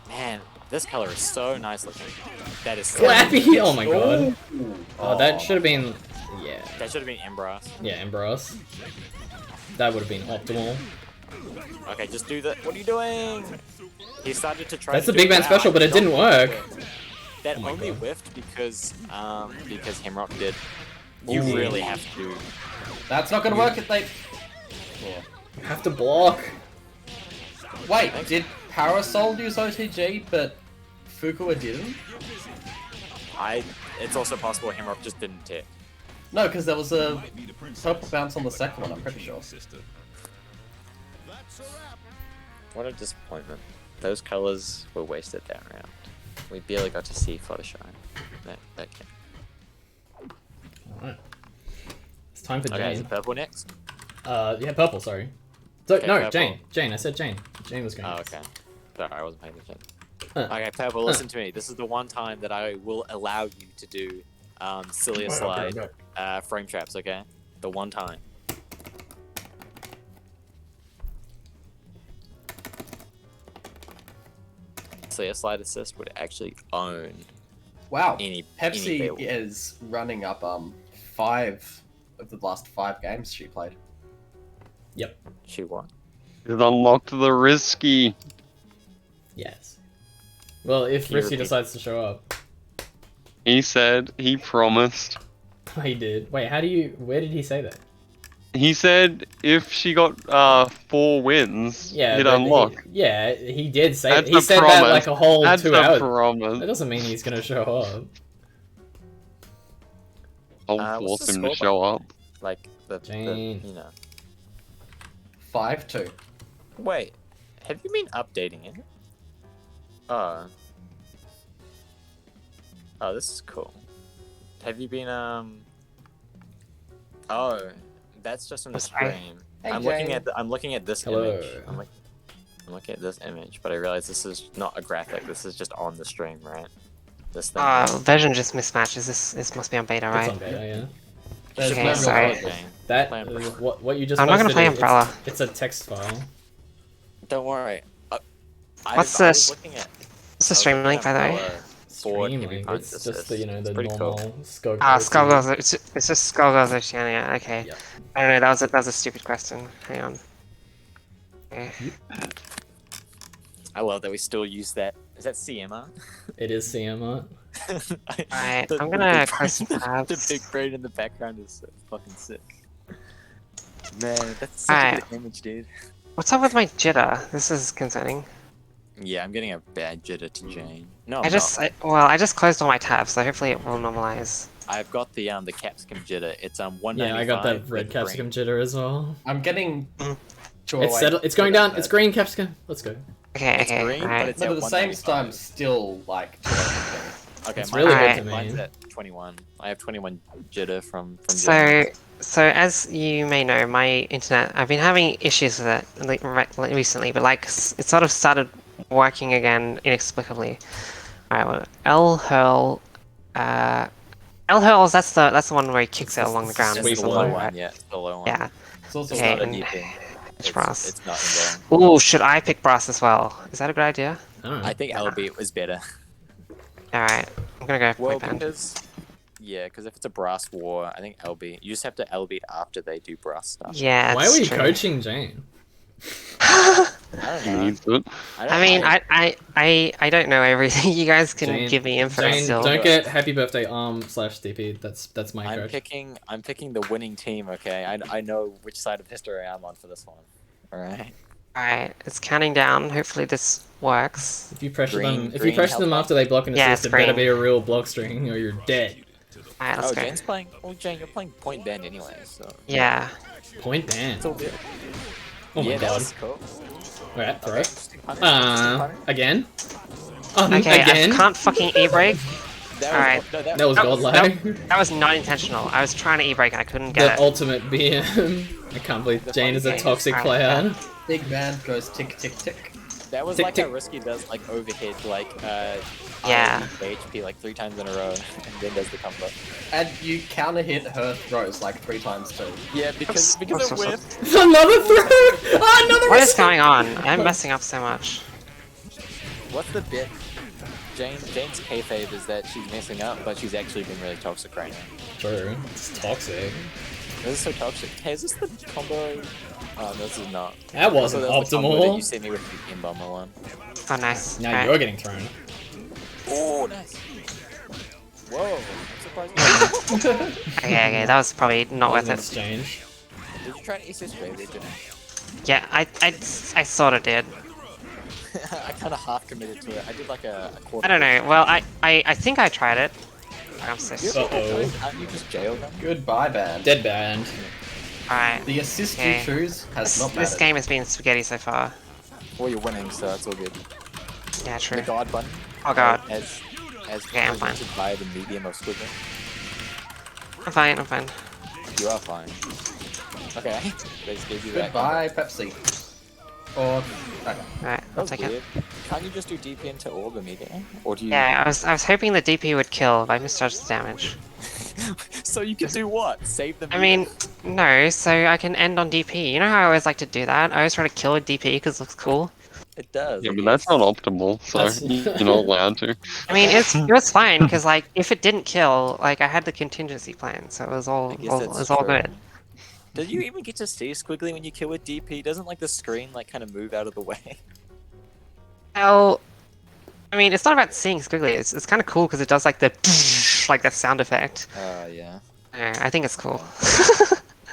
Man, this color is so nice looking. That is so Clappy! Oh my god. Ooh. Oh, that should have been. Yeah. That should have been Embrace. Yeah, Embrace. That would have been optimal. Okay, just do the. What are you doing? He started to try. That's to the do big man it. special, but it Don't didn't work. That Oh my only God. whiffed because Hemrock did. You Ooh. really have to. That's not gonna work if they. Yeah. You have to block. Wait, did Parasol use OTG, but Fukua didn't? It's also possible Hemrock just didn't tick. No, because there was a purple bounce on the second one, I'm pretty sure. What a disappointment. Those colors were wasted that round. We barely got to see Fluttershy. That game. Alright. It's time for Okay, is Jane. it purple next? Yeah, purple, sorry. So, Okay, no, purple. Jane. Jane, I said Jane. Jane was going. Oh, okay. Sorry, I wasn't paying attention. Huh. Okay, Purple, listen to me. This is the one time that I will allow you to do Cilia Slide frame traps, okay? The one time. honestly, a slide assist would actually own Wow. any Pepsi build. is running up 5 of the last 5 games she played. Yep. She won. It unlocked the risky. Yes. Well, if Can you Risky repeat? decides to show up. He said, he promised. He did. Wait, how do you... Where did he say that? He said if she got 4 wins, Yeah, he'd but unlock. he did say That's He a said that promise. like a whole That's 2 a hours. promise. That doesn't mean he's gonna show up. I'll force what's the him to score, show by the up. way? Like the Jane. you know. 5-2. Wait, have you been updating it? Oh, this is cool. Have you been Oh, that's just in the stream. Hey, I'm Jane. looking at this Hello. image. I'm looking at this image, but I realize this is not a graphic. This is just on the stream, right? This thing. Version just mismatches. This must be on beta, right? It's on beta, yeah. There's Okay, no real sorry. focus. That Play Umbrella. what you just I'm not gonna posted play is- Umbrella. It's a text file. Don't worry. What's I this? was looking at What's the stream link, by the way? Forward Stream heavy link. punch It's just assist. the It's the pretty normal cool. Skullgirls. Skullgirls. It's just Skullgirls Oceania. Okay. Yep. I don't know. That was a stupid question. Hang on. Okay. I love that we still use that. Is that CMR? It is CMR. Alright, The- I'm the gonna big close some brain- tabs. The big brain in the background is so fucking sick. Man, that's such a Alright. good image, dude. What's up with my jitter? This is concerning. Yeah, I'm getting a bad jitter to Jane. No, I just closed all my tabs, so hopefully it will normalize. I've got the capsicum jitter. It's 195. Yeah, I got that red with capsicum green. jitter as well. I'm getting. It's settled. It's going down. It's green capsicum. Let's go. Okay, It's okay, green, but alright. it's But at at the same 195. time, still like. Okay, It's mine- really good to me. Mine's at 21. I have 21 jitter from So as you may know, my internet, I've been having issues with it recently, but like it sort of started working again inexplicably. Alright, well, L hurl, L hurls. That's the one where he kicks it along the ground. That's Sweet the boy. low Right? one, yeah. It's the low one. Yeah. It's also Okay, It's not a and DP. it's brass. It's not involved. Ooh, should I pick brass as well? Is that a good idea? I don't know. I think LB was better. Alright, I'm gonna go for Well, point band. because if it's a brass war, I think LB. You just have to LB after they do brass stuff. Yeah, Why are we that's true. coaching Jane? I don't He know. needs it. I mean, I don't know everything. You guys can Jane- give me info Jane, still. don't get happy birthday /DP. That's my I'm coach. picking the winning team. Okay, I know which side of history I'm on for this one. All right. Alright, it's counting down. Hopefully this works. If you pressure Green- them, if you green pressure them help after they block an Yeah, assist, it's it better green. be a real block string or you're dead. Alright, let's Oh, go. Jane's playing. Well, Jane, you're playing point band anyway, so. Yeah. Point band. It's all good. Oh my yeah, that god. was cool. Alright, throw it. Stick punch. Again? Okay, Again? I can't fucking e-brake. That Alright. was, no, That was god lag. That was not intentional. I was trying to e-brake and I couldn't The get it. ultimate BM. I can't believe Jane is a toxic player. Big man goes tick tick tick. That was Tick, like tick. how Risky does like overhead, like Yeah. HP like 3 times in a row, and then does the combo. And you counter hit her throws like 3 times too. Yeah, because it whiffed. Another throw! Oh, another What is risk! going on? I'm messing up so much. What's the bit? Jane's kayfabe is that she's messing up, but she's actually been really toxic right now. True. It's toxic. This is so toxic. Hey, is this the combo? Oh, this is not. That wasn't So that was the combo that optimal. you sent me with the M-Bomber one. Oh, nice. Now Alright. you're getting thrown. Oh, nice. Whoa, I'm surprised. Okay, that was probably not That was worth an it. exchange. Did you try to SS wave there, didn't Yeah, I sort of did. I kind of half committed to it. I did like a quarter. I don't know. Well, I think I tried it. I'm so Uh-oh. Aren't you just jailed them? Goodbye, band. Dead band. Alright. The assist Okay. you choose has not This mattered. game has been spaghetti so far. Well, you're winning, so it's all good. Yeah, true. The guard button. Oh god. As Okay, I'm fine. presented by the medium of Skullgirls. I'm fine, I'm fine. You are fine. Okay. They just gave you that. Goodbye, Pepsi. Or okay. Alright, I'll That's take weird. it. Can't you just do DP into orb immediately? Or do you? Yeah, I was hoping the DP would kill, but I misjudged the damage. So you can do what? Save them. I mean, no, so I can end on DP. You know how I always like to do that? I always try to kill a DP because it looks cool. It does. Yeah, it but that's is. not optimal, so That's- you're not allowed to. I mean, it was fine because like if it didn't kill, like I had the contingency plan, so it was I guess it that's was all true. good. Did you even get to see Squiggly when you kill with DP? Doesn't like the screen like kind of move out of the way? Well, I mean, it's not about seeing Squiggly. It's kind of cool because it does like the like that sound effect. Yeah. I think it's cool.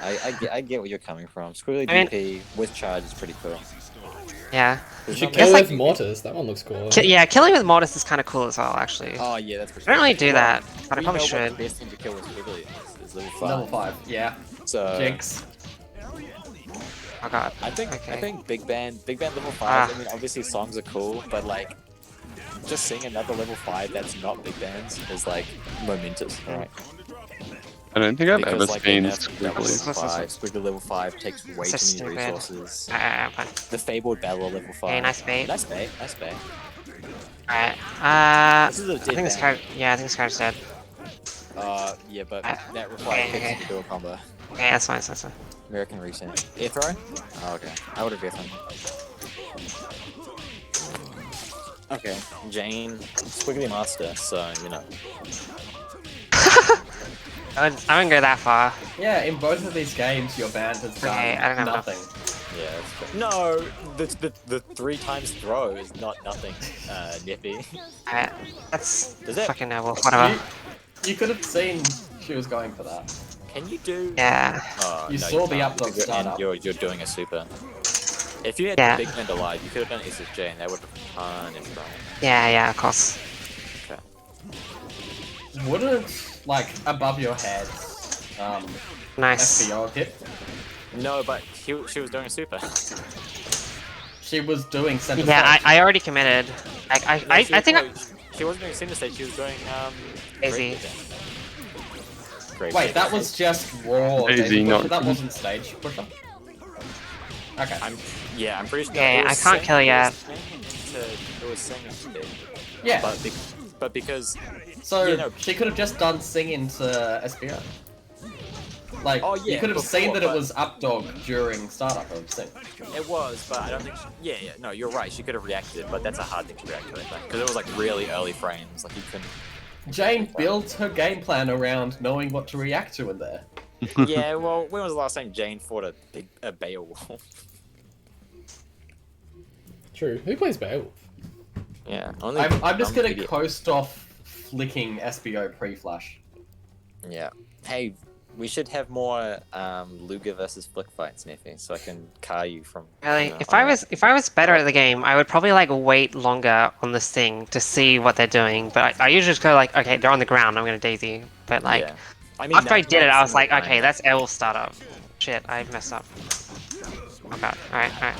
I get where you're coming from. Squiggly I mean- DP with charge is pretty cool. Yeah. You There's should not kill many- with Mortis. That one looks cool. Yeah, killing with Mortis is kind of cool as well, actually. Oh yeah, that's for I sure. don't really do that, but I We probably know should. what the best thing to kill with Squiggly is level 5. Level 5, yeah. So Jinx. Oh god. I think Okay. Big Band level 5. Ah. I mean, obviously songs are cool, but like just seeing another level 5 that's not Big Band's is like momentous, right? I don't think I've Because, ever like, seen they nerfed level Squiggly. 5. Squiggly level 5 takes way So too many stupid. resources. Fine. The Fabled Bella level 5. Okay, nice bait. Nice bait. Nice bait. Alright. This is a I dead think this band. card. Yeah, I think this card's dead. Yeah, but that requires okay, Pepsi okay. to do a combo. Okay, that's fine. That's fine. American Recent. Air throw? Oh, okay. I would have air thrown. Okay, Jane, Squiggly Master, so, you know. I wouldn't go that far. Yeah, in both of these games, your band has done Okay, I don't have nothing. Yeah, that's true. No, the 3 times throw is not nothing, Nippy. That's Does it? fucking well, whatever. You could have seen she was going for that. Can you do... Yeah. Oh, You no, saw the can't, up dog because start up. you're doing a super. If you had Yeah. the Big Band alive, you could have done SSJ and that would have punished right. Yeah, of course. Okay. Wouldn't, like, above your head, Nice. FBO hit? No, but she was doing a super. She was doing center Yeah, stage. I already committed. I think I. She wasn't doing center stage, she was doing Easy. Great. Wait, that was just raw Easy, daisy pusher, not- that wasn't stage pusher? Okay. I'm pretty sure. Okay, it was I can't singing- kill yet. It was singing to do. Yeah. But because So, you know, she could have just done sing into SBO. Like, Oh, you yeah, could have seen before, that it but- was up dog during startup of sing. it was, but I don't think. Yeah, no, you're right. She could have reacted, but that's a hard thing to react to, I think, because it was like really early frames. Like you couldn't. Jane built her game plan around knowing what to react to in there. Yeah, well, when was the last time Jane fought a Beowulf? True. Who plays Beowulf? Yeah, only. I'm just dumb gonna idiot. coast off flicking SBO pre-flash. Yeah. Hey, we should have more Luger versus Flick fights, Sniffy, so I can car you from. Really, you know, if on I was better at the game, I would probably like wait longer on this thing to see what they're doing. But I usually just go like, okay, they're on the ground. I'm gonna daisy. But like, Yeah. I mean, after I that's did it, not I was like, similar okay, time. that's L startup. Shit, I messed up. Oh god. All right.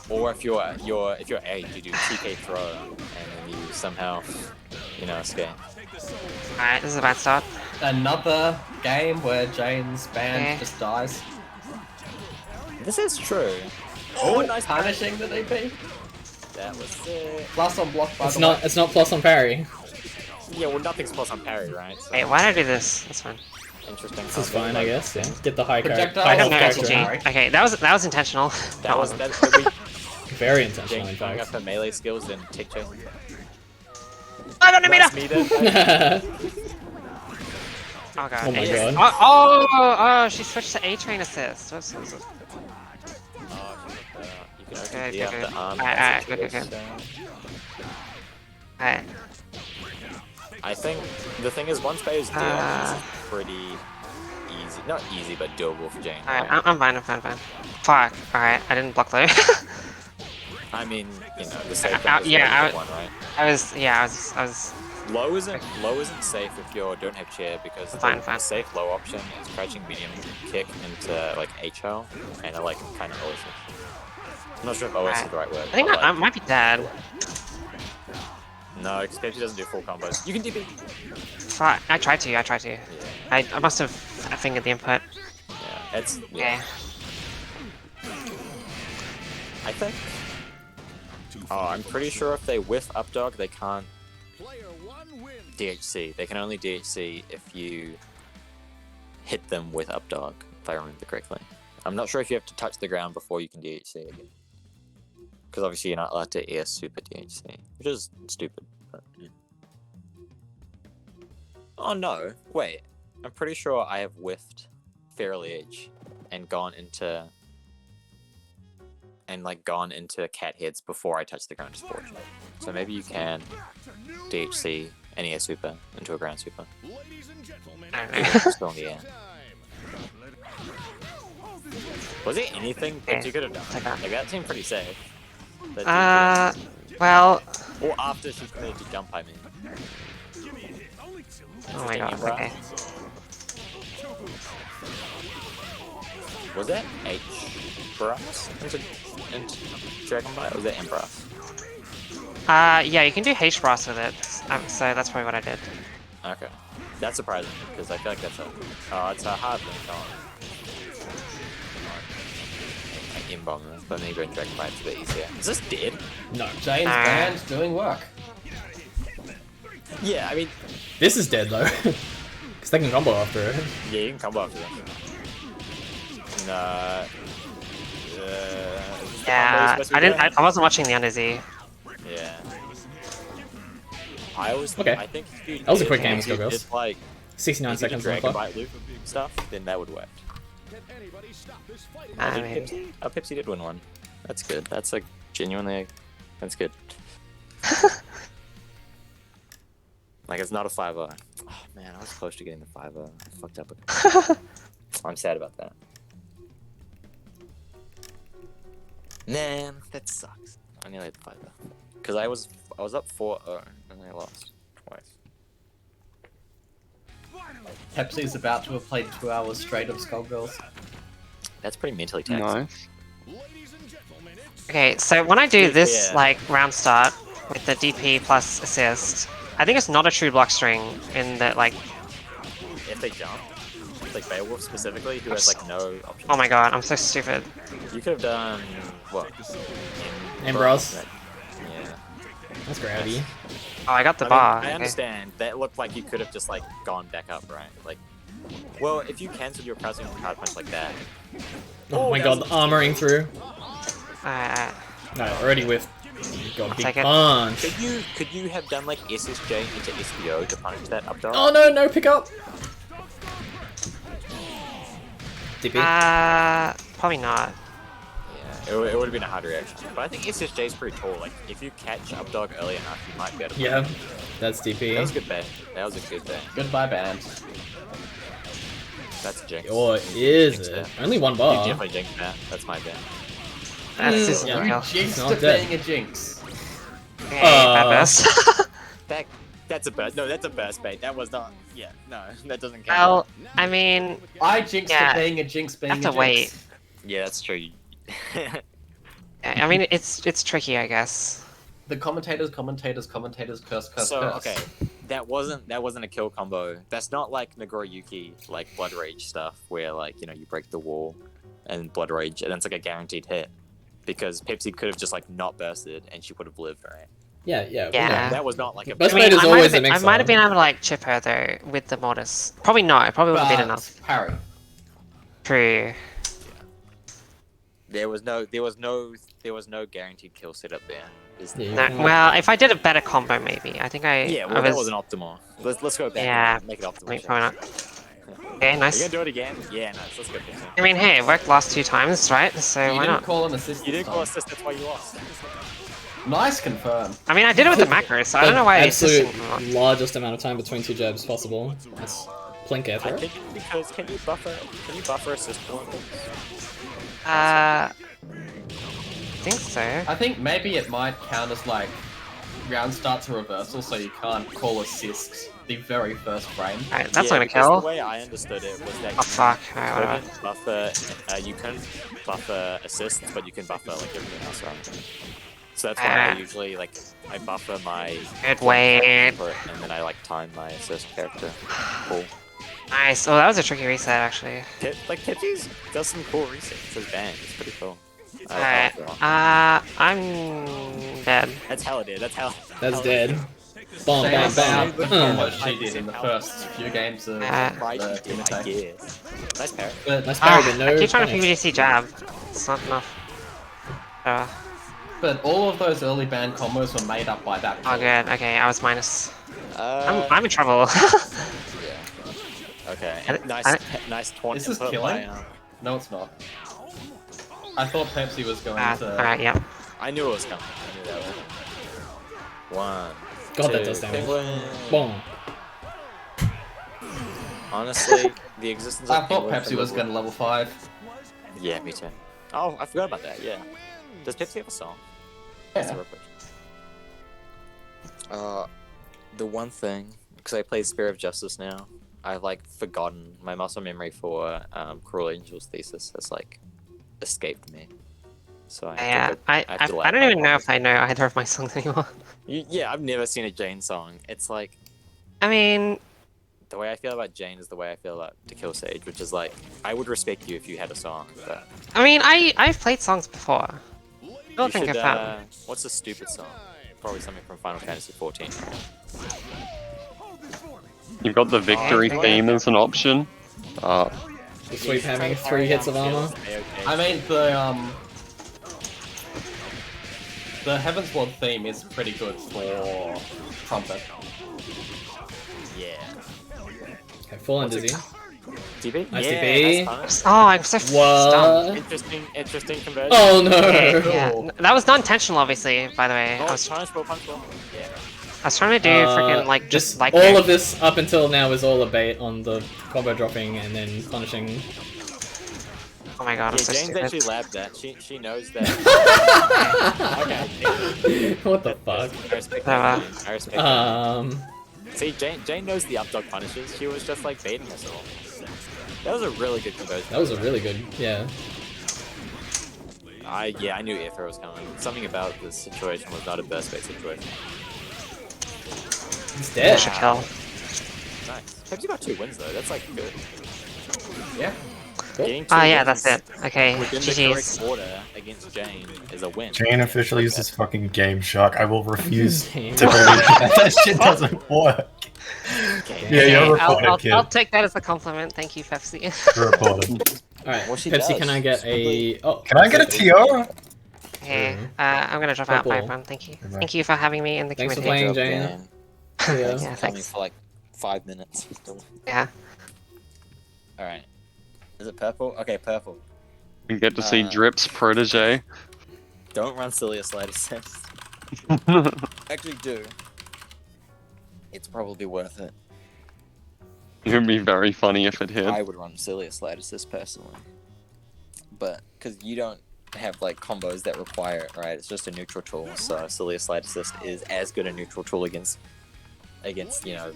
Or if you're A, you do TK throw, and then you somehow, escape. All right. This is a bad start. Another game where Jane's band Yeah. just dies. This is true. Oh, nice punishing the DP. That was sick. Plus on block by It's the not. way. It's not plus on parry. Yeah, well, nothing's plus on parry, right? So, Wait, why did I do this? That's fine. interesting. This is combo. fine, I guess. Yeah. Get the high Projectile character. I Oh, got no that's SG. sorry. Okay, that was intentional. That was that. Very intentional, Jane in showing fact. off her melee skills and tick chase. I got a meter. Oh god. Oh my Ace. god. Oh, she switched to A train assist. What's You can open Good, D good, up good. the arm. Alright, good. Alright. I think the thing is, once Bay's dead, it's pretty easy. Not easy, but doable for Jane. Alright, I'm fine. Fuck. Alright, I didn't block though. I mean, the safe I- one yeah, is one, right? I was. Low isn't safe if you don't have chair, because Fine. the safe low option is crouching medium kick into like HL and like kind of OS. I'm not sure if OS is the right word. I think but, I like, might be dead. no, because Pepsi doesn't do full combos. You can DP. Fuck. I tried to. I must have fingered the input. Yeah, it's Yeah. I think. Oh, I'm pretty sure if they whiff up dog, they can't DHC. They can only DHC if you hit them with up dog, if I remember correctly. I'm not sure if you have to touch the ground before you can DHC again. Because obviously you're not allowed to air super DHC, which is stupid. But, yeah. Oh no, wait. I'm pretty sure I have whiffed Feral Edge and gone into cat heads before I touch the ground sport. So maybe you can DHC any air super into a ground super. Still in the air. Was there anything that you could have done? Like that seemed pretty safe. Well. Or after she cleared to jump, I mean. Oh my god, okay. Was that H Brass into Dragon Bite, or was that M Brass? Yeah, you can do H Brass with it. So that's probably what I did. Okay. That's surprising, because I feel like that's it's a hard one. M-bomb, but maybe in Dragon Bite it's a bit easier. Is this dead? No. Jane's band's doing work. Yeah, I mean... This is dead though. Because they can combo after it. Yeah, you can combo after it. Yeah, I wasn't watching the under Z. Yeah. I think if you that was a quick game, Skullgirls. It's like 69 seconds Dragon Bite loop stuff, then that would work. Pepsi did win one. That's good. That's like genuinely, that's good. Like it's not a 5-0. Oh man, I was close to getting the 5-0. I fucked up. I'm sad about that. Man, that sucks. I nearly had the 5-0. Because I was up 4-0 and I lost twice. Pepsi's about to have played 2 hours straight of Skullgirls. That's pretty mentally taxing. Nice. Okay, so when I do this like round start with the DP plus assist, I think it's not a true block string in that like. If they jump, like Beowulf specifically, who has like no options. Oh my god, I'm so stupid. You could have done what? Ambrose. Yeah. That's gravity. Oh, I got the bar. I understand. That looked like you could have just like gone back up, right? Like, well, if you cancelled your crouching hard punch like that. Oh my god, the armoring through. No, already with. God, big punch. Could you have done like SSJ into SBO to punish that up dog? Oh no, no pick up. DP? Probably not. Yeah, it would have been a hard reaction. But I think SSJ is pretty tall. Like, if you catch up dog early enough, you might be able to. Yeah, that's DP. That was a good bet. That was a good bet. Goodbye, band. That's a jinx. Or is it? Only one bar. You definitely jinxed that. That's my bet. That's just You jinxed it being a jinx. That's a burst. No, that's a burst bait. That was not. Yeah, no, that doesn't count. Well, I mean, I jinxed it being a jinx being a jinx. Have to wait. Yeah, that's true. I mean, it's tricky, I guess. The commentators, curse. So okay, that wasn't a kill combo. That's not like Nagoriyuki, like Blood Rage stuff, where like you break the wall and Blood Rage, and it's like a guaranteed hit. Because Pepsi could have just like not bursted and she would have lived, right? Yeah. That was not like a. Best mate is always a mix. I might have been able to like chip her though with the mortis. Probably not. It probably wouldn't have been enough. Parry. True. There was no guaranteed kill setup there. No, well, if I did a better combo, maybe. I think I. Yeah, well, that wasn't optimal. Let's go back. Yeah. And make it optimal. Wait, probably not. Okay, nice. You gonna do it again? Yeah, nice. Let's go. I mean, hey, it worked last 2 times, right? So why not? You didn't call an assist. You didn't call assist. That's why you lost. Nice confirm. I mean, I did it with the macro, so I don't know why I absolute largest amount of time between 2 jabs possible. That's plink air throw. I think it's because can you buffer assist points? I think so. I think maybe it might count as like round starts a reversal, so you can't call assist the very first frame. Alright, that's not gonna kill. The way I understood it was that you couldn't buffer assists, but you can buffer like everything else around. So that's why I usually like I buffer my good wait, and then I like time my assist character. Cool. Nice. Oh, that was a tricky reset actually. Like Pepsi's does some cool resets. It's banned. It's pretty cool. Alright. I'm dead. That's hella dead. That's dead. Bam, bam, bam. What she did in the first few games of Kumite. Nice parry. Nice parry, but no I keep trying to punish. PVGC jab. It's not enough. But but all of those early band combos were made up by that. Oh good. Okay, I was minus. Uh, I'm in trouble. yeah. Okay. I- Nice taunt Is this input killing? by, No, it's not. I thought Pepsi was going to. Alright, yep. I knew it was coming. I knew that was. 1. God, that 2, does damage. Penguin. Boom. Honestly, the existence of I thought Penguin Pepsi from was the- going to level 5. Yeah, me too. Oh, I forgot about that. Yeah. Does Pepsi have a song? That's a real question. The one thing, because I play Spirit of Justice now, I've like forgotten my muscle memory for Cruel Angel's Thesis has like escaped me. So I have to I laugh don't even out know loud. if I know either of my songs anymore. Yeah, I've never seen a Jane song. It's like I mean, the way I feel about Jane is the way I feel about To Kill Sage, which is like I would respect you if you had a song, but I've played songs before. I don't you think should, I found. what's a stupid song? Probably something from Final Fantasy 14. You've got the victory theme as an option. The sweep having 3 hits of armor. I mean, the Heavensward theme is pretty good for trumpet. Yeah. Okay, full on dizzy. DB? Nice Yeah, DB. nice Oh, I'm so stunned. Interesting conversion. Oh no! Yeah, that was not intentional, obviously. By the way, Oh, I was punchable. Yeah. trying to do freaking like just This, like all of this up until now is all a bait on the combo dropping and then punishing. Oh my god, I'm Yeah, so Jane's stupid. actually labbed that. She knows that. Okay. What the fuck? I respect that. I respect that. See, Jane knows the up dog punishes. She was just like baiting us all. That was a really good conversion. That was a really good, yeah. I knew air throw was coming. Something about this situation was not a burst bait situation. He's dead. Should kill. Nice. Pepsi got 2 wins though. That's like good. Yeah. Getting 2 Ah, yeah, wins that's it. Okay, within the GG's. correct order against Jane is a win. Jane officially uses fucking Game Shock. I will refuse to Game believe that shit doesn't work. Yeah, you're reported, kid. I'll take that as a compliment. Thank you, Pepsi. You're reported. Alright, Well, she Pepsi, does. can I get a... Oh, Can I get a TR? Okay, I'm gonna drop out my Purple. phone. Thank you. Thank you for having me in the Thanks for community. playing, Jane. Yeah. Yeah. Yeah, Coming thanks. for like 5 minutes. Yeah. Alright. Is it purple? Okay, purple. You get to see Drip's protege. Don't run silly slide assist. Actually do. It's probably worth it. It would be very funny if it hit. I would run silly slide assist personally. But, because you don't have like combos that require it, right? It's just a neutral tool, so silly slide assist is as good a neutral tool against you know,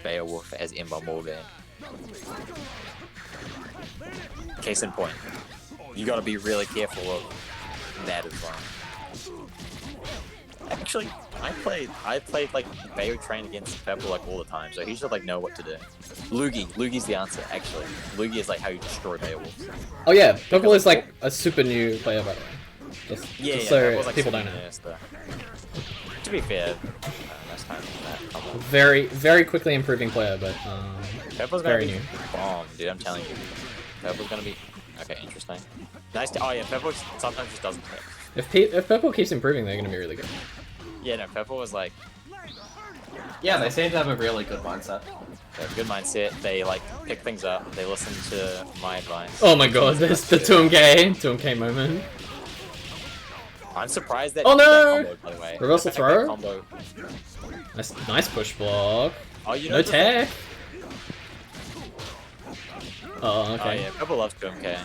Beowulf as Ember Morgan. Case in point. You gotta be really careful of that as well. Actually, I played like Bayo Train against Pepper like all the time, so he should like know what to do. Lugi's the answer, actually. Lugi is like how you destroy Beowulf. Oh yeah, Purple is like a super new player, by the way. Just so Pepper's, like, people don't super know. nerfed, though. To be fair, nice time for that combo. Very, very quickly improving player, but Pepper's gonna very be new. bomb, dude, I'm telling you. Pepper's gonna be... Okay, interesting. Nice to... Oh yeah, Pepper sometimes just doesn't hit. If Purple keeps improving, they're gonna be really good. Yeah, no, Pepper was like... Yeah, they seem to have a really good mindset. They have a good mindset, they like pick things up, they listen to my advice. Oh my god, there's the 2MK moment. I'm surprised that Oh no! that combo, by the way. Reversal The fact that throw? Combo... Nice push block. Oh, you know No the- tech. Oh, Oh okay. yeah, Pepper loves 2MK.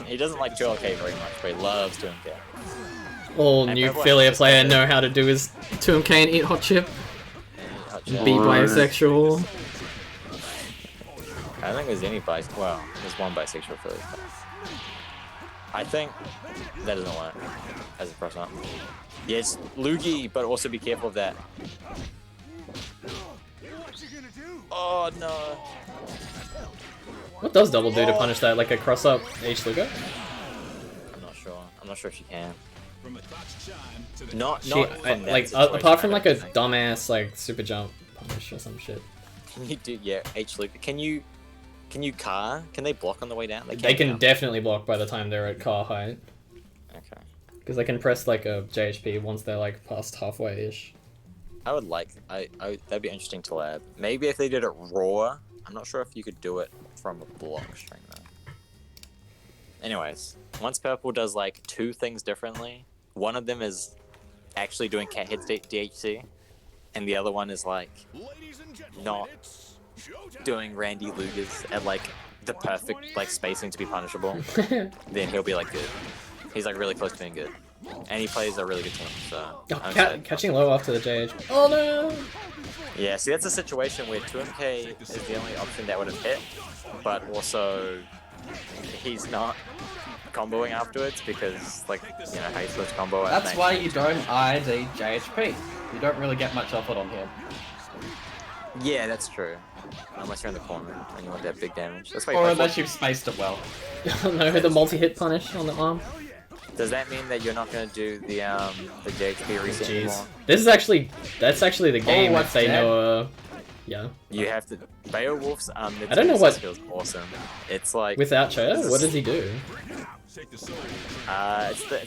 He doesn't like 2LK very much, but he loves 2MK. All And new Purple Philia has player just know how to do is 2MK and eat hot chip. And be bisexual. I don't think there's any well, there's one bisexual Philly. I think that doesn't work as a person. Yes, Lugi, but also be careful of that. Oh no. What does double do to punish that? Like a cross up H Luger? I'm not sure. I'm not sure if she can. Not She, from that like situation, apart from I like a don't think. dumbass like super jump punish or some shit. Can you do H Luke? Can you car? Can they block on the way down? They can't can now. definitely block by the time they're at car height. Okay. Because they can press like a JHP once they're like past halfway-ish. I would like, that'd be interesting to lab. Maybe if they did it raw. I'm not sure if you could do it from a block string though. Anyways, once purple does like 2 things differently, one of them is actually doing cat hits DHC, and the other one is like not doing Randy Lugers at like the perfect like spacing to be punishable. Then he'll be like good. He's like really close to being good, and he plays a really good team. So Catching low after the JH. Oh no! Yeah, see that's a situation where 2MK is the only option that would have hit, but also he's not comboing afterwards because, like, you know, how you supposed to combo at That's why you don't ID JHP. You don't really get much off it on him. Yeah, that's true. Unless you're in the corner and you want that big damage. That's why you Or play unless you've spaced it well. Oh no, the multi-hit punish on the arm. Does that mean that you're not going to do the JHP reset anymore? This is actually, that's actually the game what's if they dead? know, yeah. You have to. Beowulf's I don't know what skill's awesome. It's like without Chair. What does he do? It's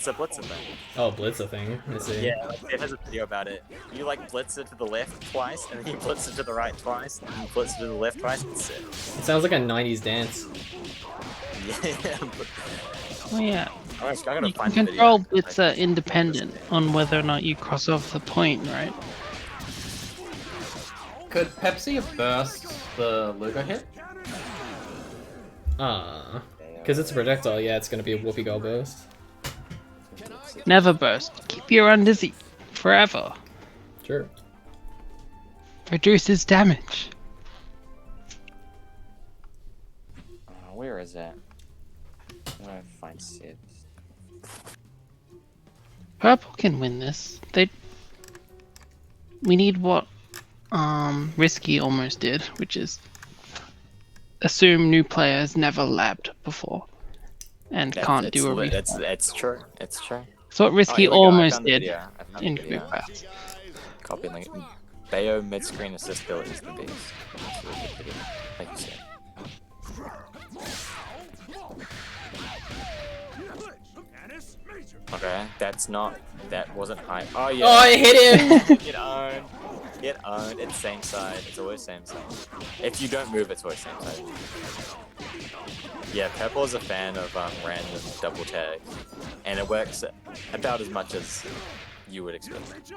a blitzer thing. Oh, blitzer thing. I see. Yeah, like, it has a video about it. You like blitz it to the left twice, and then you blitz it to the right twice, and you blitz it to the left twice. It's it. It sounds like a '90s dance. Yeah. Oh yeah. I gotta You find can the control video. blitzer independent on whether or not you cross off the point, right? Could Pepsi have burst the Lugo hit? Because it's a projectile, yeah, it's gonna be a whoopee goal burst. Never burst. Keep your undizzy forever. Sure. Reduces damage. Where is that? I'm gonna find Sid. Purple can win this. We need what Risky almost did, which is assume new players never labbed before and can't do a reset. It's true. It's true. That's what Risky here we go. I almost found the did video. I found in the video. Group Pass. Copy link. Bayo mid-screen assist ability is the beast. Thank you, Sid. Okay, that wasn't high. Oh yeah. Oh, I hit him! Get owned. Get owned. It's same side. It's always same side. If you don't move, it's always same side. Yeah, Purple is a fan of random double tag, and it works about as much as you would expect.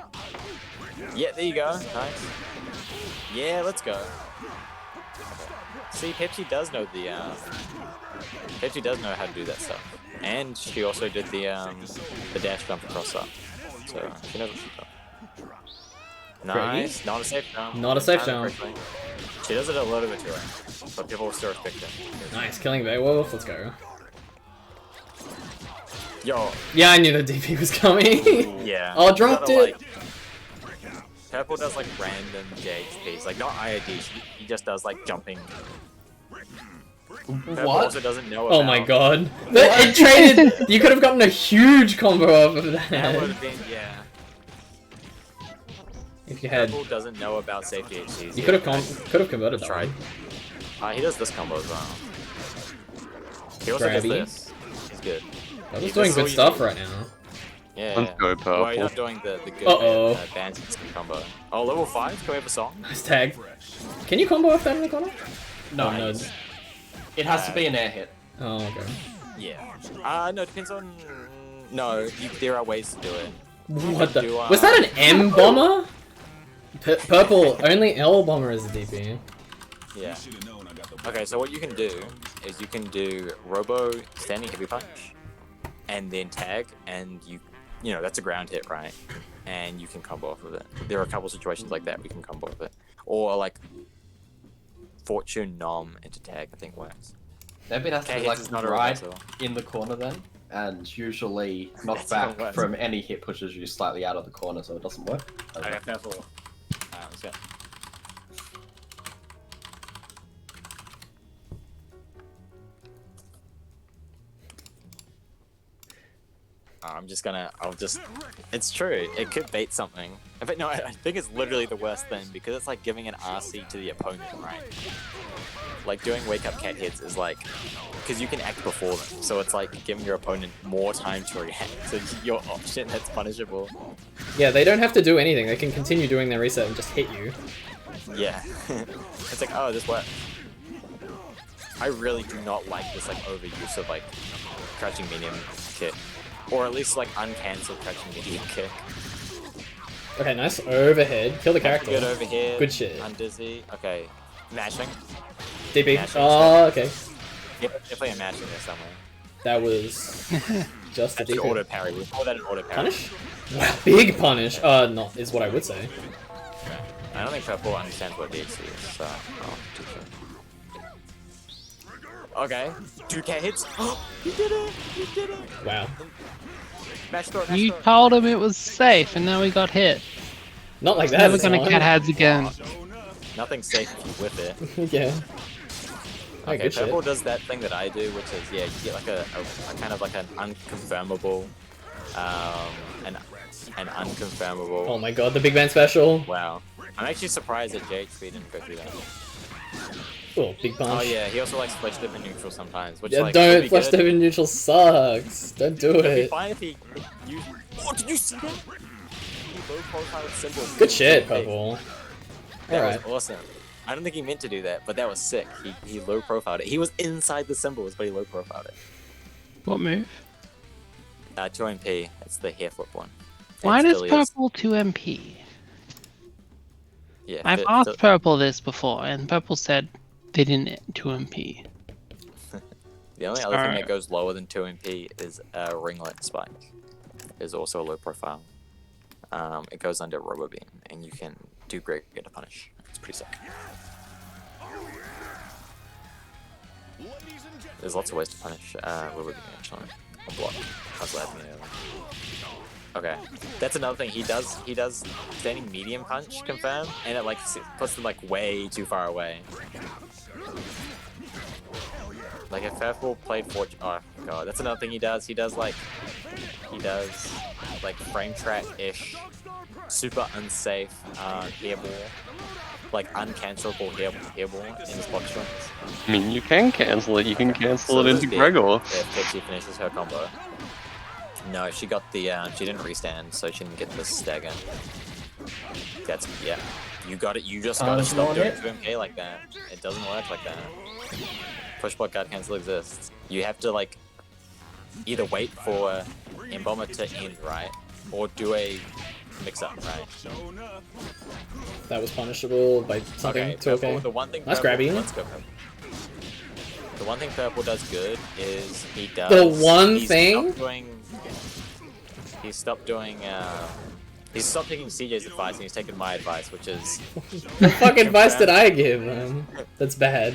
Yeah, there you go. Nice. Yeah, let's go. See, Pepsi does know Pepsi does know how to do that stuff, and she also did the dash jump across up, so she knows what she's got. Nice, not a safe jump. Not a safe jump. She does it a little bit too early, but people will still respect it. Nice, killing Beowulf. Let's go. Yo. Yeah, I knew the DP was coming. Yeah. Oh, dropped it. Purple does like random JHPs, like not IID. He just does like jumping. Purple What? also doesn't know Oh about. my god. It traded. You could have gotten a huge combo off of that. That would have been, yeah. If you had. Purple doesn't know about safe DHCs. You could have converted that. Tried. One. He does this combo as well. He also does Grabby. this. He's good. He's doing good stuff right now. Yeah. Let's go, Purple. Well, you're not doing the good band system combo. Oh, level 5? Can we have a song? Nice tag. Can you combo off that in the corner? No, Oh, no. It has to be an air hit. Oh, okay. Yeah. No, it depends on. No, there are ways to do it. What the? Was that an M bomber? Purple, only L bomber is a DP. Yeah. Okay, so what you can do is you can do Robo standing heavy punch, and then tag, and you know that's a ground hit, right? And you can combo off of it. There are a couple situations like that we can combo off it, or like Fortune Nom into tag. I think works. Maybe it has to be Tag like hits is not a right reversal. in the corner then, and usually That's how it knockback works. from any hit pushes you slightly out of the corner, so it doesn't work. Okay, that's all. Let's go. It's true. It could bait something. In fact, no, I think it's literally the worst thing because it's like giving an RC to the opponent, right? Like doing wake up cat hits is like, because you can act before them, so it's like giving your opponent more time to react. So your option that's punishable. Yeah, they don't have to do anything. They can continue doing their reset and just hit you. Yeah. It's like, oh, this worked. I really do not like this like overuse of like crouching medium kick. Or at least like uncancelled crouching medium kick. Okay, nice overhead. Kill the character. Good overhead. Good shit. Undizzy. Okay. Mashing. DB. Mashing, Oh, okay. Definitely a mashing there somewhere. That was just a Actually, DB. auto parry. We call that an auto parry. Punish? Wow, big punish. Not is what I would say. Okay. I don't think Purple understands what DHC is, so too sure. Okay. 2k hits. You did it! You did it! Wow. Mash throw, You told him it was safe, and now we got hit. Not like that. Never it's gonna not. cat heads again. Nothing's safe if you whip it. Yeah. Okay, good Purple shit. does that thing that I do, which is, yeah, you get like a kind of like an unconfirmable, an unconfirmable. Oh my god, the big man special. Wow. I'm actually surprised that JHP didn't go through that. Oh, big punch. Oh yeah, he also likes flash dip and neutral sometimes, which Yeah, like don't would be flash good. dip in neutral sucks. Don't do It'd be it. fine if he used. Oh, did you see that? He low profile symbols. Good shit, Purple. That Alright. was awesome. I don't think he meant to do that, but that was sick. He low profiled it. He was inside the symbols, but he low profiled it. What move? 2MP. It's the hair flip one. Why It does still is. Purple 2MP? Yeah, I've it- asked Purple this before, and Purple said they didn't 2MP. The only other thing Sorry. that goes lower than 2MP is a ringlet spike. Is also a low profile. It goes under Robo Beam, and you can do great to punish. It's pretty sick. There's lots of ways to punish Robo Beam actually. Or block. That's what happened earlier. Okay, that's another thing. He does standing medium punch confirm, and it like puts them like way too far away. Like if Purple played Fortune, oh god, that's another thing he does. He does like frame trap ish, super unsafe hairball, like uncancelable hairball in his box strings. I mean, you can cancel it. You can cancel it this into bit, Gregor. If Pepsi finishes her combo. No, she got the she didn't restand, so she didn't get the stagger. That's yeah. You got it. You just got to stop doing 2MK like that. It doesn't work like that. Push block guard cancel exists. You have to like either wait for Embomber to end, right, or do a mix up, right? That was punishable by something. Okay, Too okay. Purple, the one thing Nice Purple, grabby. let's go Purple. The one thing Purple does good is he does. The one he's thing? He's stopped taking CJ's advice and he's taken my advice, which is What fuck advice did I give, man? That's bad.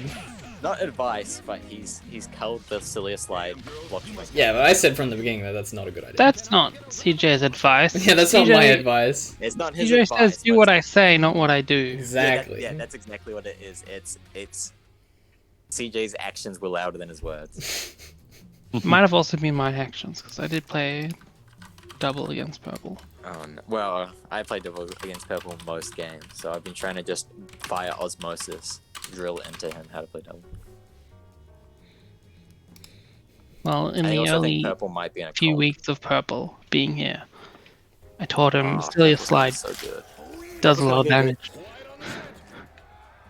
not advice, but he's culled the Cilia slide block swing. Yeah, but I said from the beginning that that's not a good idea. That's not CJ's advice. Yeah, that's not my advice. It's not his CJ advice. says do but- what I say, not what I do. Exactly. Yeah, that's exactly what it is. It's CJ's actions were louder than his words. Might have also been my actions, because I did play double against Purple. Oh no. Well, I play double against Purple most games, so I've been trying to just via osmosis drill into him how to play double. Well, in I the also early think Purple might be in a few cult. weeks of Purple being here, I taught him Oh, Cilia Purple's Slide so good. does a lot of Okay, good. damage.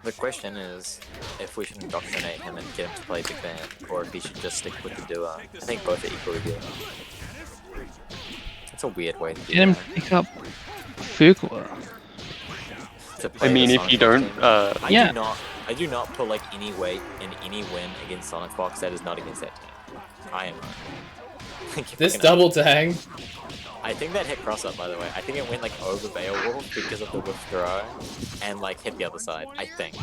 The question is if we should indoctrinate him and get him to play Big Band, or if he should just stick with the duo. I think both are equally good. It's a weird way to do Get him that. to pick up Fuqua. To play I mean, the if you Sonic don't, Fox team. Yeah. I do not put like any weight in any win against Sonic Fox that is not against that team. I am. This double tag. I think that hit cross up, by the way. I think it went like over Beowulf because of the whip throw and like hit the other side. I think.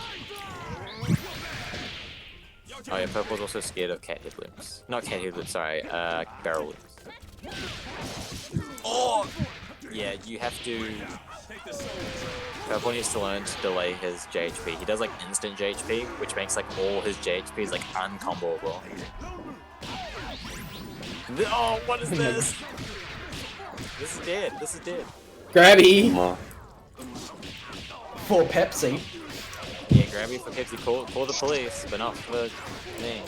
Oh yeah, Purple's also scared of cat head loops. Not cat head loops, sorry, barrel loops. Oh! Yeah, you have to... Purple needs to learn to delay his JHP. He does like instant JHP, which makes like all his JHPs like uncomboable. Oh, what is this? This is dead. This is dead. Grabby. For Pepsi. Yeah, Grabby for Pepsi. Call the police, but not for me.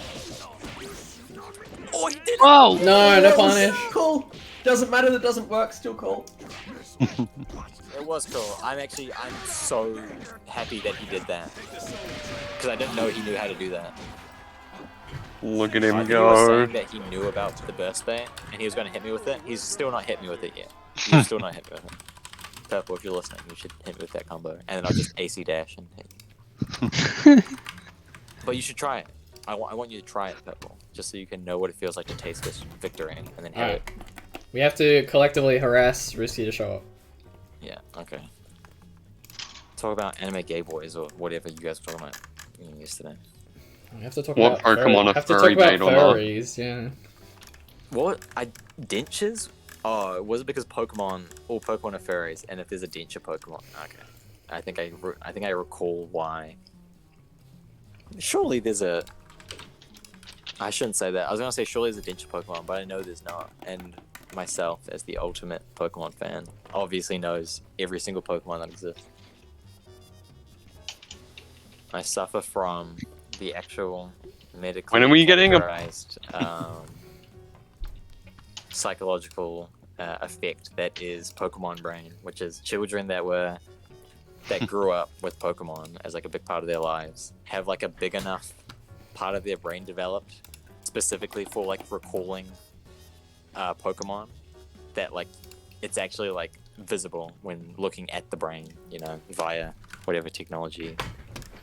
Oh, he did it! Whoa! No, no punish. Cool. Doesn't matter. That doesn't work. Still cool. It was cool. I'm so happy that he did that. Because I didn't know he knew how to do that. Look at him He was go. saying that he knew about the burst bait, and he was going to hit me with it. He's still not hit me with it yet. He's still not hit me with it. Purple, if you're listening, you should hit me with that combo. And then I'll just AC dash and hit. But you should try it. I want you to try it, Purple. Just so you can know what it feels like to taste this victory and then hit it. We have to collectively harass Risky to show up. Yeah, okay. Talk about anime gay boys or whatever you guys were talking about yesterday. We have to talk What about Pokemon are have to talk furry about bait or not? furries, yeah. What? Dentures? Oh, was it because all Pokemon are furries, and if there's a denture Pokemon? Okay. I think I recall why. Surely there's a... I shouldn't say that. I was going to say surely there's a denture Pokemon, but I know there's not. And myself, as the ultimate Pokemon fan, obviously knows every single Pokemon that exists. I suffer from the actual medically When are we getting a- characterized, psychological effect that is Pokemon brain, which is children that grew up with Pokemon as like a big part of their lives have like a big enough part of their brain developed specifically for like recalling Pokemon that like it's actually like visible when looking at the brain, you know, via whatever technology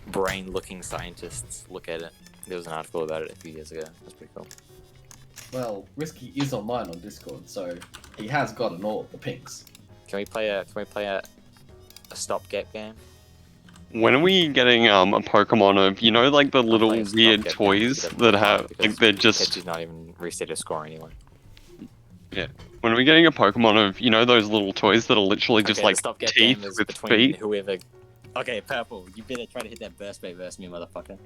brain looking scientists look at it. There was an article about it a few years ago. That's pretty cool. Well, Risky is online on Discord, so he has gotten all of the pinks. Can we play a stopgap game? When are we getting a Pokemon of, you know, like the little Play a weird stopgap toys game that have, because like, they're just... Pepsi's not even reset his score anyway. Yeah. When are we getting a Pokemon of, you know, those little toys that are literally just Okay, like the stopgap teeth game is with between feet? whoever. Okay, Purple, you better try to hit that burst bait versus me, motherfucker.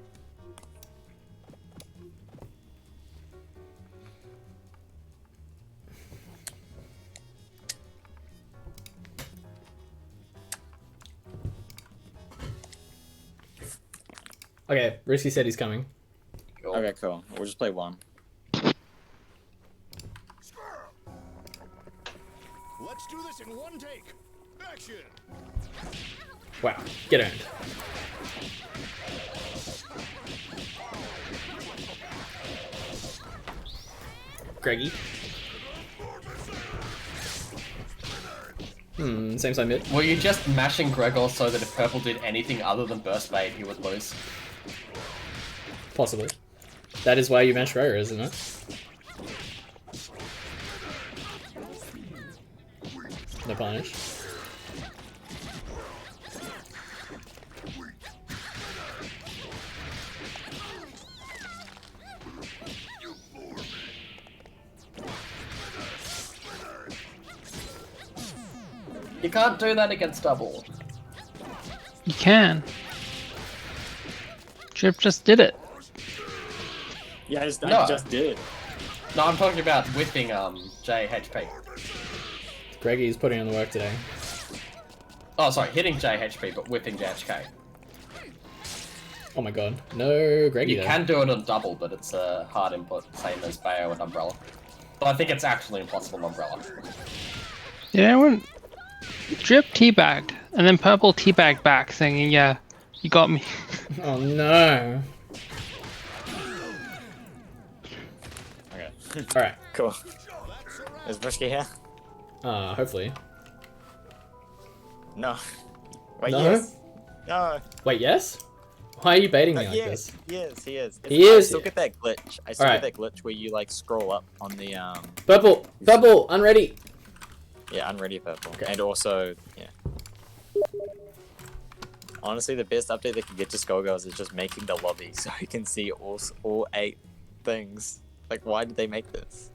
Okay, Risky said he's coming. Okay, cool. We'll just play one. Let's do this in one take. Action. Wow, get owned. Greggy. Same side mid. Were you just mashing Gregor so that if Purple did anything other than Burst Bait, he would lose? Possibly. That is why you mash Gregor, isn't it? No punish. You can't do that against double. You can. Drip just did it. Yeah, I No. just did. No, I'm talking about whipping JHP. Greggy's putting in the work today. Oh, sorry, hitting JHP, but whipping JHK. Oh my god. No Greggy You though. can do it on double, but it's a hard input, same as Bayo and Umbrella. But I think it's actually impossible on Umbrella. Yeah, when Drip teabagged, and then Purple teabagged back, saying, "Yeah, you got me." Oh no. Okay. Alright. Cool. Is Brisky here? Hopefully. No. Wait, No? yes. No. Wait, yes? Why are you baiting me like yes, this? he is. He is I still here. get that glitch. I still Alright. get that glitch where you like scroll up on the Purple! Purple! Unready! Yeah, unready Purple. Okay. And also, yeah. Honestly, the best update they can get to Skullgirls is just making the lobby so you can see all 8 things. Like, why did they make this?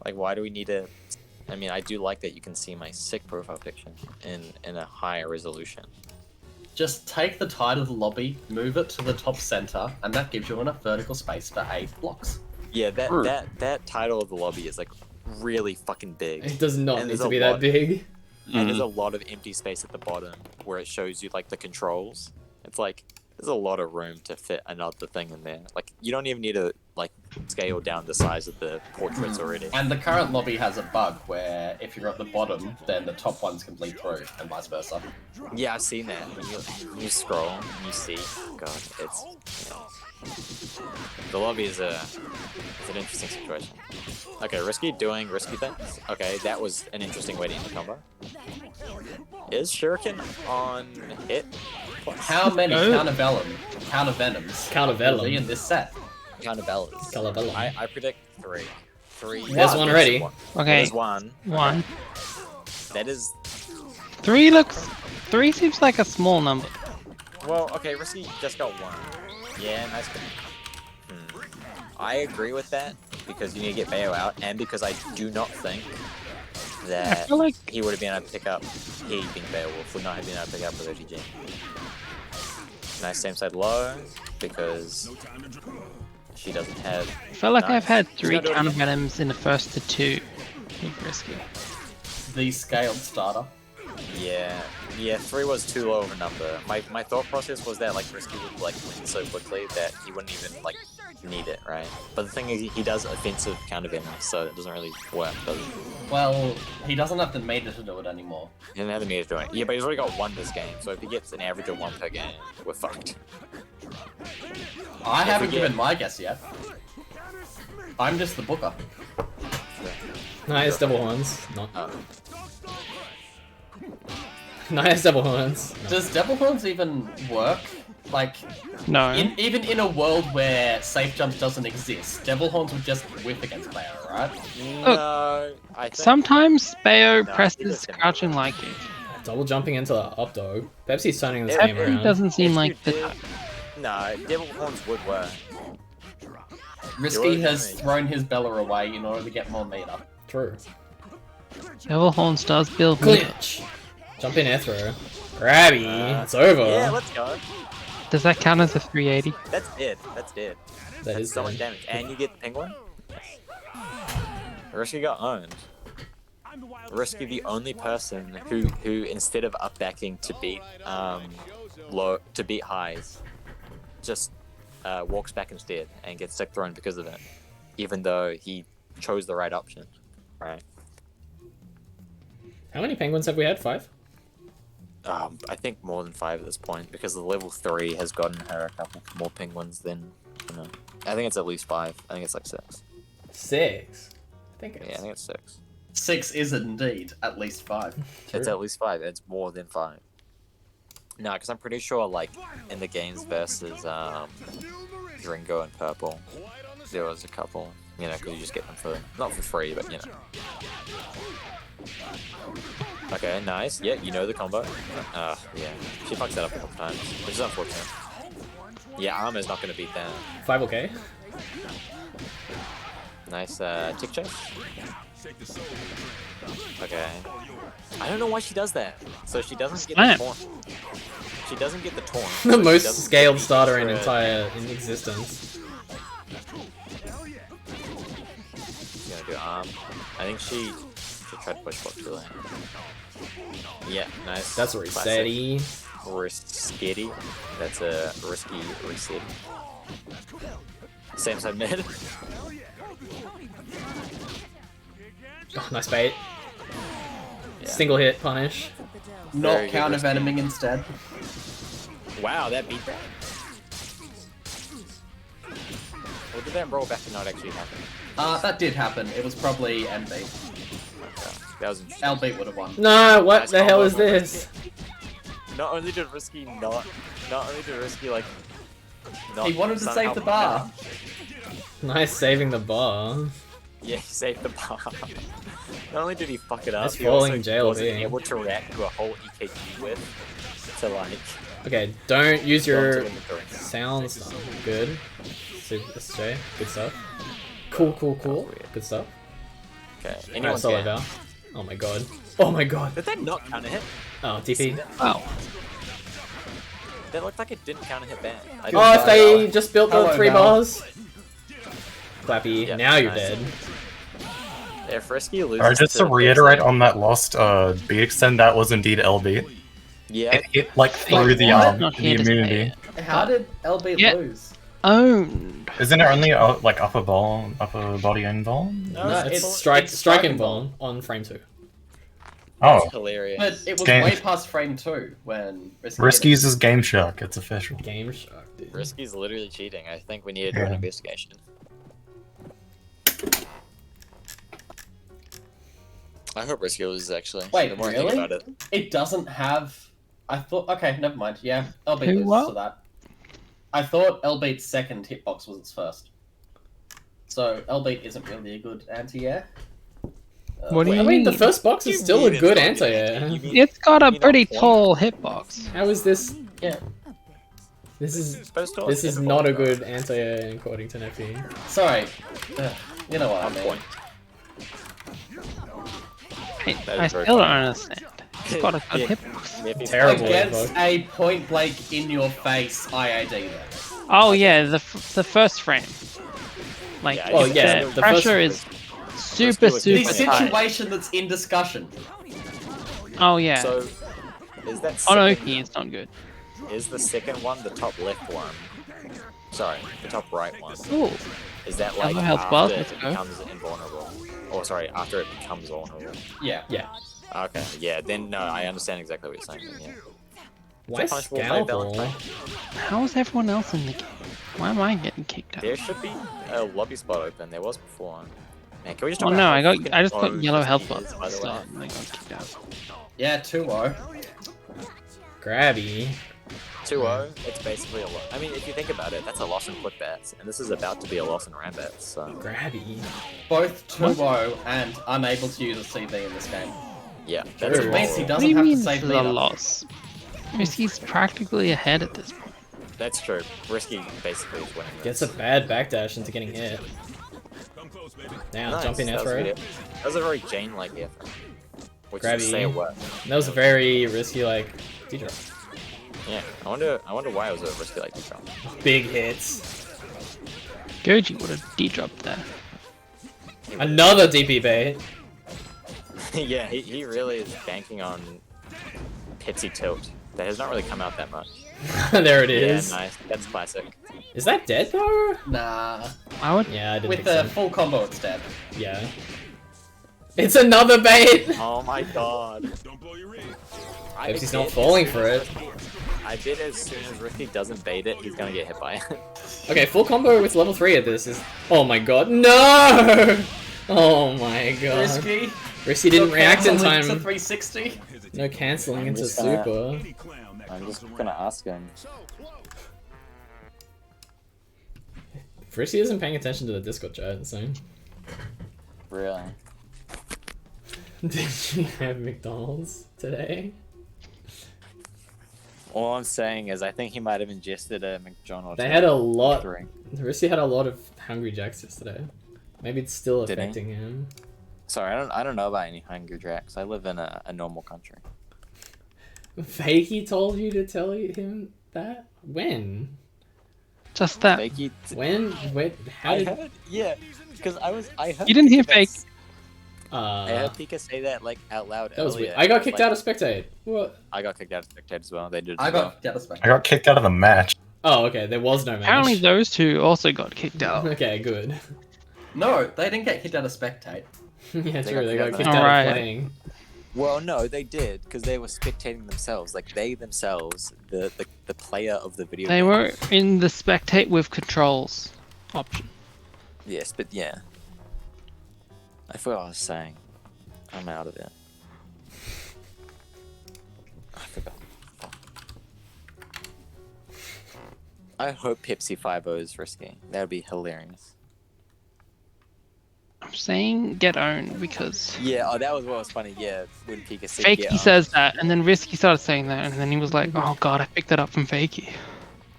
Like, why do we need to... I mean, I do like that you can see my sick profile picture in a higher resolution. Just take the tide of the lobby, move it to the top center, and that gives you enough vertical space for 8 blocks. Yeah, that title of the lobby is like really fucking big. It does not And need there's to a be lot- that big. And there's a lot of empty space at the bottom where it shows you like the controls. It's like there's a lot of room to fit another thing in there. Like you don't even need to like scale down the size of the portraits already. And the current lobby has a bug where if you're at the bottom, then the top ones can bleed through, and vice versa. Yeah, I've seen that. When you scroll and you see, God, it's the lobby is it's an interesting situation. Okay, Risky doing risky things. Okay, that was an interesting way to end the combo. Is Shuriken on hit? How many countervenoms will be in this set? Countervellas. I predict 3. 3. There's one already. Okay. There's one. One. That is. 3 looks. 3 seems like a small number. Well, okay, Risky just got 1. Yeah, nice. I agree with that because you need to get Bayo out, and because I do not think that feel like- he would have been able to pick up. He being Beowulf would not have been able to pick up with OTG. Nice same side low because she doesn't have. I feel like I've had She's 3 gotta do it. countervenoms in the first to 2 with Risky. The scaled starter. Yeah, 3 was too low of a number. My thought process was that like Risky would like win so quickly that he wouldn't even like need it, right? But the thing is, he does offensive counter venom, so it doesn't really work, does it? Well, he doesn't have the meter to do it anymore. He doesn't have the meter to do it. Yeah, but he's already got 1 this game, so if he gets an average of 1 per game, we're fucked. I haven't given my guess yet. I'm just the booker. Nice double horns. No. Nice double horns. No. Does double horns even work? Like, No. even in a world where safe jump doesn't exist, devil horns would just whip against player, right? No, I think... Sometimes Bayo No, presses crouching like it. Double jumping into the up dog. Pepsi's turning this Pepsi game around. doesn't seem If like you the did- type. No, devil horns would work. Risky has thrown his Bella away in order to get more meter. True. Devil Horns does build me. Clinch. Jump in air throw. Grabby. It's over. Yeah, let's go. Does that count as a 380? That's dead. That's dead. That That's is so much dead. damage. And you get the penguin? Risky got owned. Risky the only person who instead of up backing to beat highs, just walks back instead and gets stick thrown because of it. Even though he chose the right option. Right. How many penguins have we had? 5? I think more than 5 at this point because the level 3 has gotten her a couple more penguins than, you know. I think it's at least 5. I think it's like 6. 6? I think Yeah, I think it's 6. 6 is indeed at least 5. It's at least 5. It's more than 5. No, because I'm pretty sure, like, in the games versus Dringo and Purple, there was a couple, you know, because you just get them for, not for free, but, you know. Okay, nice. Yeah, you know the combo. Yeah. She fucks that up a couple times, which is unfortunate. Yeah, Armor's not going to beat that. 5 okay? Nice tick chase. Okay. I don't know why she does that. So she doesn't get the taunt. She doesn't get the taunt. The most doesn't scaled get the starter in shred. existence. She's gonna do arm. I think she tried to push block too late. Yeah, nice. That's resetty. Risky. That's a risky reset. Same side mid. Oh, nice bait. Yeah. Single hit punish. Not Very good counter risky. venoming instead. Wow, that beat that. Or did that roll back and not actually happen? That did happen. It was probably MB. Okay. That was interesting. LB would have won. No, what Nice the hell combo is from this? Not only did Risky not only did Risky like not He wanted to somehow save the bar. Nice saving the bar. Yeah, he saved the bar. Not only did he fuck it up, That's he also falling jail wasn't being. able to react to a whole EKG with to like Okay, don't use your Don't do it. sounds. Good. Super SJ. Good stuff. Cool. Good stuff. Okay. Alright, Anyone's solo game. Val. Oh my god. Oh my god. Did that not counter hit? Oh, TP. Oh. That looked like it didn't counter hit bad. Oh, if they just built the Hello, 3 Val. bars. Clappy. Yeah, now you're nice. dead. If Risky loses Alright, just to to reiterate Pepsi- on that lost beat extend, that was indeed LB. Yeah. It hit like through the What? Not the here to say immunity. it. How did LB Yeah. lose? Owned. Isn't it only like upper body and ball? No, it's it's strike strike and and bomb on frame 2. Oh, That's hilarious. But it was Game- way past frame 2 when Risky's is Game Shark. It's official. Game Shark, dude. Risky's literally cheating. I think we need to do an Yeah. investigation. I hope Risky loses actually. Wait, the more I think really? about it. It doesn't have. I thought. Okay, never mind. Yeah, LB Who, loses what? to that. I thought LB's second hitbox was its first. So LB isn't really a good anti-air. What do you I mean, the mean? first box is still a mean good it's not anti-air. It's got a mean pretty on point? tall hitbox. How is this? Yeah. This is Supposed to this is hit not a the ball, good anti-air according to Neffy. Sorry. You know what I On mean. point. That I is very still don't funny. understand. It's got a good Yeah. hitbox. Neffy's Terrible. Against a point blank in your face IAD there. Oh yeah, the first frame. Like, Yeah, Well, yeah, the the pressure first- is super was The super tight. situation that's in discussion. Oh yeah. So, is that On second, Oki, it's not good. is the second one the top left one? Sorry, the top right one. Ooh. Is that like Yellow health after bar, it let's go. becomes invulnerable? Or sorry, after it becomes vulnerable. Yeah. Yeah. Okay, yeah, then no, I understand exactly what you're saying. Then, yeah. Why punishable by Scalpel? Valentine? How is everyone else in the game? Why am I getting kicked out? There should be a lobby spot open. There was before. Man, can we just talk Oh about no, how I got fucking I just got owned yellow this health game bar is, at by the the way? start and I got kicked out. Yeah, 2-0. Grabby. 2-0, it's basically a loss. I mean, if you think about it, that's a loss in quick bets, and this is about to be a loss in ram bets, so... Grabby. Both 2-0 and unable to use a CV in this game. Yeah, Which that's True. means he moral. What do doesn't you have to mean save this is a meter. loss? Risky's practically ahead at this point. That's true. Risky basically is winning Gets this. a bad backdash into getting hit. Now, Nice, jumping that was air good. throw. That was a very Jane-like air throw. Which is to Grabby. say a word. That was a very risky, like, D-drop. Yeah, I wonder why it was a risky like drop. Big hits. Goji would have D-dropped there. Another DP bait. Yeah, he really is banking on Pepsi tilt. That has not really come out that much. There it is. Yeah, nice. That's classic. Is that dead though? Nah. I would. Yeah, I didn't With think the so. full combo, it's dead. Yeah. It's another bait! Oh my god. I Pepsi's bet not as falling soon for as it. I bet as soon as Risky doesn't bait it, he's gonna get hit by it. Okay, full combo with level 3 of this is... Oh my god, no! Oh my god. Risky. Risky didn't You're react in cancelling time. to 360. No cancelling I'm into just gonna- super. I'm just gonna ask him. Risky isn't paying attention to the Discord chat, so... Really? Did you have McDonald's today? All I'm saying is I think he might have ingested a McDonald's. They had a lot... Three. Risky had a lot of Hungry Jacks yesterday. Maybe it's still Did he? affecting him. Sorry, I don't know about any Hungry Jacks. I live in a normal country. Fakey told you to tell him that? When? Just that. Fakey. When? How I did... heard, yeah, because I heard. You didn't hear Pika fake. I heard Pika say that like out loud. That was earlier, weird. I got and kicked like, out of Spectate. What? I got kicked out of Spectate as well. They did. I as well. got kicked out of Spectate. I got kicked out of the match. Oh, okay. There was no match. Apparently those two also got kicked out. Okay, good. No, they didn't get kicked out of Spectate. Yeah, They true. They got got kicked kicked out out. of playing. Well, no, they did because they were spectating themselves. Like they themselves, the player of the video. They game. were in the spectate with controls option. Yes, but yeah. I forgot what I was saying. I'm out of it. I forgot. Fuck. I hope Pepsi 5-0 is risky. That would be hilarious. I'm saying get owned because Yeah, oh, that was what was funny. Yeah, when Pika said Fakey yeah, says that, and then Risky started saying that, and then he was like, "Oh God, I picked that up from Fakey." Is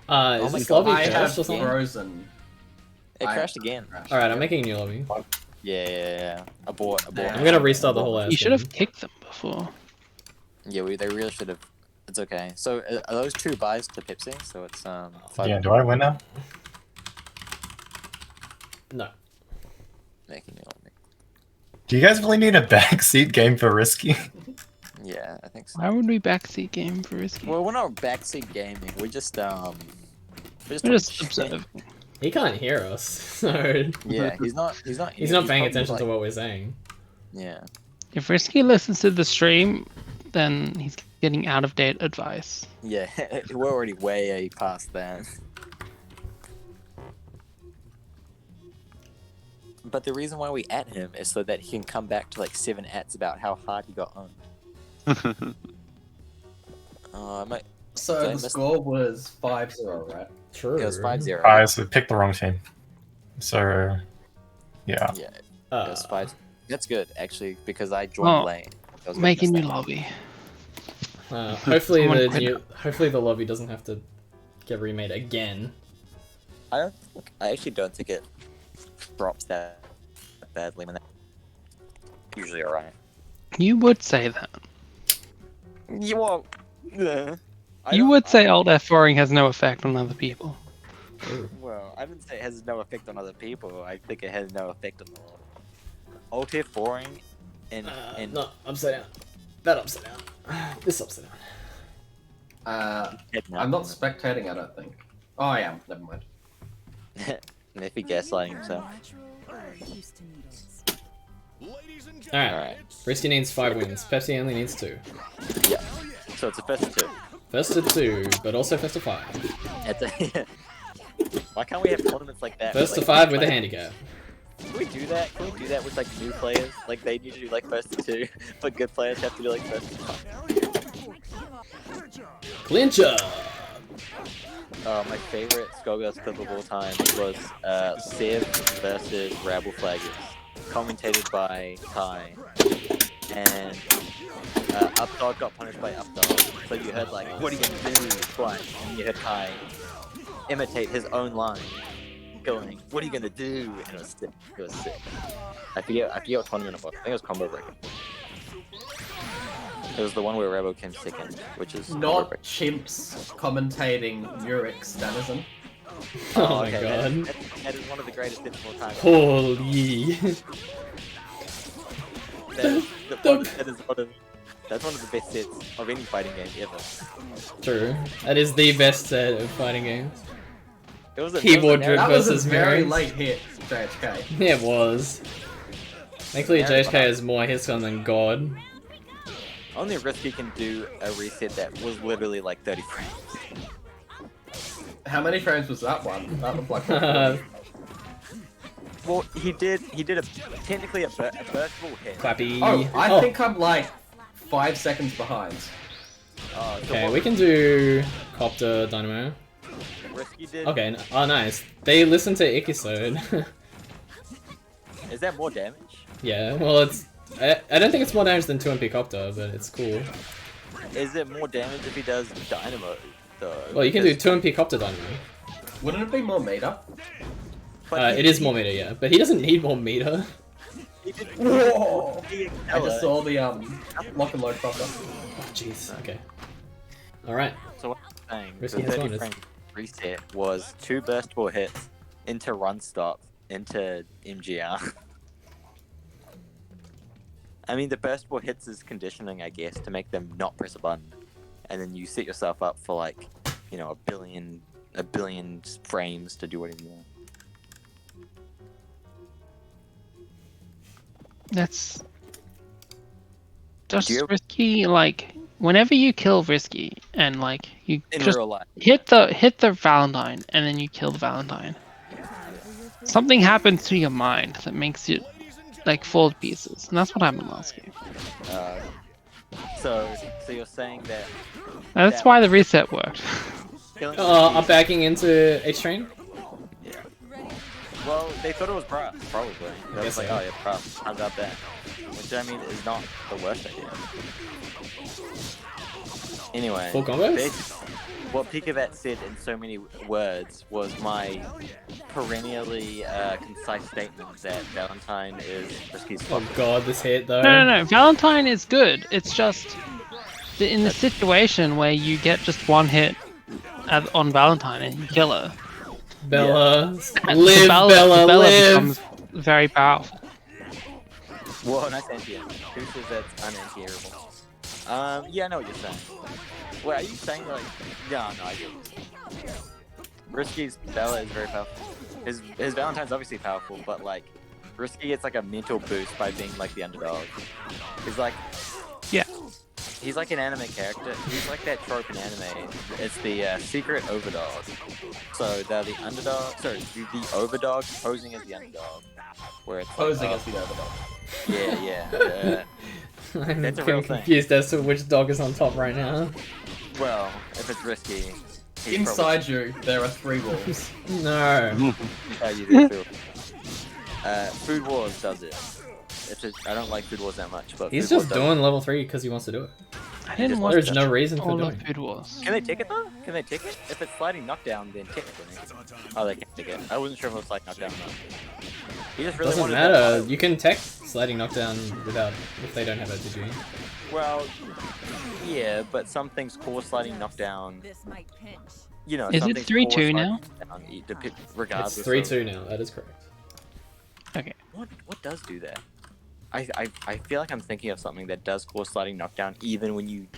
Oh my this God, lobby I crashed have or something? frozen. it I- crashed again. Alright, I'm making a new lobby. Yeah. Abort. I'm gonna restart the whole ass You should game. have kicked them before. Yeah, they really should have. It's okay. So are those 2 buys to Pepsi? So it's 5. Yeah, do I win now? No. Making it on me. Do you guys really need a backseat game for Risky? Yeah, I think so. Why would we backseat game for Risky? Well, we're not backseat gaming. We're just We're just observing. He can't hear us, so Yeah, he's not. he's not he's paying probably, attention to like- what we're saying. Yeah. If Risky listens to the stream, then he's getting out of date advice. Yeah, we're already way past that. But the reason why we at him is so that he can come back to like 7 ats about how hard he got owned. I might. So Did I the miss- score was 5-0, right? True. It was 5-0. So picked the wrong team. So, yeah. Yeah, it was 5. That's good actually because I joined Oh, late. I was gonna make a miss new that. lobby. Hopefully Someone quit. hopefully the lobby doesn't have to get remade again. I actually don't think it drops that badly when that usually alright. You would say that. You won't. You would say alt F4ing has no effect on other people. Well, I didn't say it has no effect on other people. I think it has no effect on the law. Alt F4ing and No, upside down. That upside down. This upside down. I'm not spectating, I don't think. Oh, I am. Never mind. Maybe gaslighting himself. Alright. Risky needs 5 wins. Pepsi only needs 2. Yeah. So it's a first of 2. First of 2, but also first of 5. Why can't we have tournaments like that? First like, to 5 with a like- handicap. Can we do that? Can we do that with like new players? Like they need to do like first to 2, but good players have to do like first to 5. Clincher! My favorite Skullgirls clip of all time was Sev versus Rabble Flaggers, commentated by Kai, and Updog got punished by Updog. So you heard like, "What are you gonna do?" twice, and you heard Kai imitate his own line, going, "What are you gonna do?" And it was sick. It was sick. I forget what tournament it was. I think it was Combo Breaker. It was the one where Rabo came second, which is Not chimps commentating Murex Denizen. Oh my okay, god. That is one of the greatest bits of all time. Holy. That's one of the best sets of any fighting game ever. True. That is the best set of fighting games. It was a Keyboard it was a drip That was a versus very Murex. late hit, JHK. Yeah, it was. Thankfully, JHK has more hits on than God. Only Risky can do a reset that was literally like 30 frames. How many frames was that one? That looked like. Well, he did a technically a burstable hit. Clappy. Oh, I think I'm like 5 seconds behind. So Okay, what we can do Copter Dynamo. Risky did. Okay, oh nice. They listen to Ikisode. Is that more damage? Yeah, well it's... I don't think it's more damage than 2MP Copter, but it's cool. Is it more damage if he does Dynamo though? Well, you can do 2MP Copter Dynamo. Wouldn't it be more meter? It is more meter, yeah. But he doesn't need more meter. Whoa! I just saw the lock and load proper. Oh, jeez. Okay. Alright. So what I'm saying, Risky the has 30 bonus. frame reset was 2 burstable hits into run stop into MGR. I mean, the burstable hits is conditioning, I guess, to make them not press a button, and then you set yourself up for like, you know, a billion frames to do whatever you want. That's just Risky. Like whenever you kill Risky and like you In just real life. hit the Valentine and then you kill the Valentine, something happens to your mind that makes it like fall to pieces, and that's what happened last game. So you're saying that That's why the reset worked. killing I'm backing into H-Train? Well, they thought it was brass, probably. They was Guess like, so. oh yeah, brass. How about that? Which I mean is not the worst idea. Anyway, Full combos? What Pikavet said in so many words was my perennially concise statement that Valentine is Risky's Oh fuck. god, this hit though. No. Valentine is good. It's just in the situation where you get just one hit on Valentine and you kill her. Bella, And live, the Bella, live. becomes very powerful. Whoa, nice anti-air. Who says that's unanti-airable? Yeah, I know what you're saying. Wait, are you saying like... No, I get it. Risky's Bella is very powerful. His Valentine's obviously powerful, but like, Risky gets like a mental boost by being like the underdog. He's like... Yeah. He's like an anime character. He's like that trope in anime. It's the secret overdog. So they're the underdog. Sorry, the overdog posing as the underdog. Where it's Posing as the overdog. Yeah. I'm That's a real getting thing. confused as to which dog is on top right now. Well, if it's Risky. he's Inside you, there are 3 wolves. No. You do too. Food Wars does it. I don't like Food Wars that much, but He's Food just Wars doing level 3 because he wants to do it. I didn't watch There's no reason for all doing of it. Food Wars. Can they take it though? Can they take it? If it's sliding knockdown, then technically. Oh, they can take it. I wasn't sure if it was like knockdown or not. He just really Doesn't wanted matter. that. You can tech sliding knockdown without if they don't have OTG. Well, yeah, but some things cause sliding knockdown. You know, Is some it things 3-2 cause sliding now? knockdown, regardless. It's 3-2 now. That is correct. Okay. What does do that? I feel like I'm thinking of something that does cause sliding knockdown even when you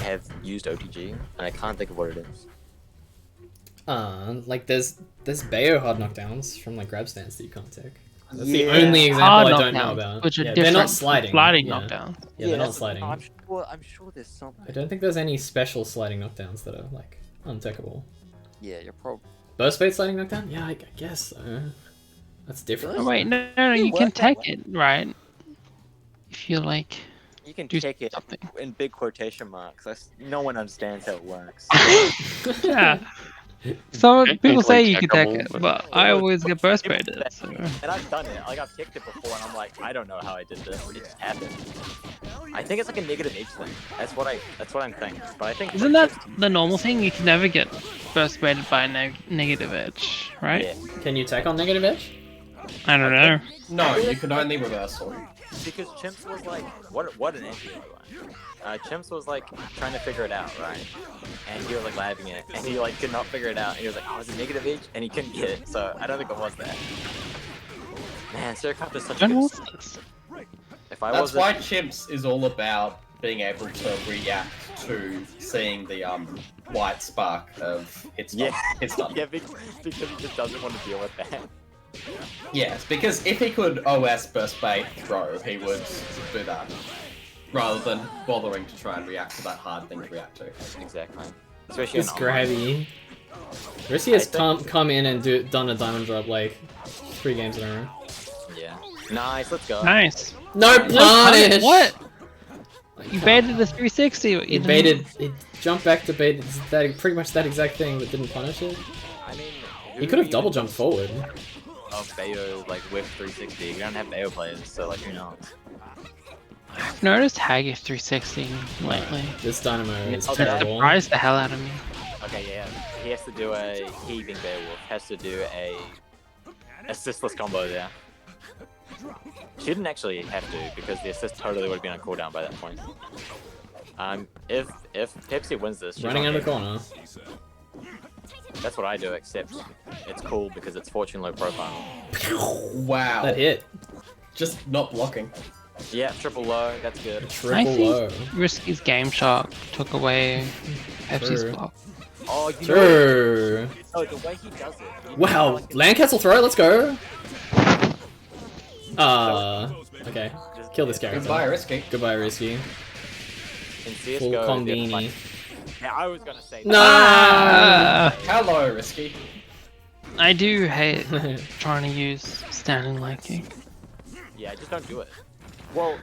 have used OTG, and I can't think of what it is. Like there's Bayo hard knockdowns from like grab stance that you can't take. That's Yeah. the only example Hard I don't know knockdowns, about. which are Yeah, they're different not from sliding. sliding yeah. knockdown. Yeah, they're not that's- sliding. I'm sure there's something. I don't think there's any special sliding knockdowns that are like untechable. Yeah, you're probably. Burst fate sliding knockdown? Yeah, I guess so. That's different. Oh, wait, no, you can tech it, right? If you like. You can do take it something. in big quotation marks. No one understands how it works. Yeah. Some people say you can tech technical, it, but- but I always get burst baited. So. And I've done it. Like, I've teched it before, and I'm like, I don't know how I did this. It just happened. I think it's like a negative edge thing. That's what I'm thinking. But I think Isn't that the normal thing? You can never get burst baited by a negative edge, right? Yeah. Can you tech on negative edge? I don't know. No, you can only reversal. Because Chimps was like, what an entry, by the way. Chimps was like trying to figure it out, right? And he was like laughing at it, and he like could not figure it out. And he was like, oh, it's a negative edge, and he couldn't get it. So I don't think it was that. Man, Sircraft is such a good. If I That's was why Chimps is all about being able to react to seeing the white spark of hit stun. Hit stun. Yeah, because he just doesn't want to deal with that. Yes, because if he could OS burst bait throw, he would do that. Rather than bothering to try and react to that hard thing to react to. Exactly. Especially It's grabby. Risky has come in and done a diamond drop like 3 games in a row. Yeah. Nice, let's go. Nice. No punish! What? You baited the 360. What He you doing? baited. He jumped back to bait. It's that pretty much that exact thing, but didn't punish it. I mean, He could have double jumped forward. Of Bayo, like with 360. We don't have Bayo players, so like who knows? I've noticed Haggis 360 lately. This Dynamo is Oh, It terrible. surprised the hell out of me. Okay, yeah. He has to do he being Beowulf has to do a assistless combo there. She didn't actually have to because the assist totally would have been on cooldown by that point. If Pepsi wins this, she's Running on out of the game. corner. That's what I do, except it's cool because it's fortune low profile. Wow. That hit. Just not blocking. Yeah, triple low, that's good. I Triple think low. Risky's Game Shark took away Pepsi's True. block. Oh, you True. know, the way he does it. you know, Wow, like, Landcastle throw, let's go! Okay. Kill this character. Goodbye, Risky. Goodbye, Risky. in CSGO, Full they're combini. like- Yeah, I was gonna say Nah! Hello, Risky. I do hate trying to use standing light kick. Yeah, just don't do it. Well,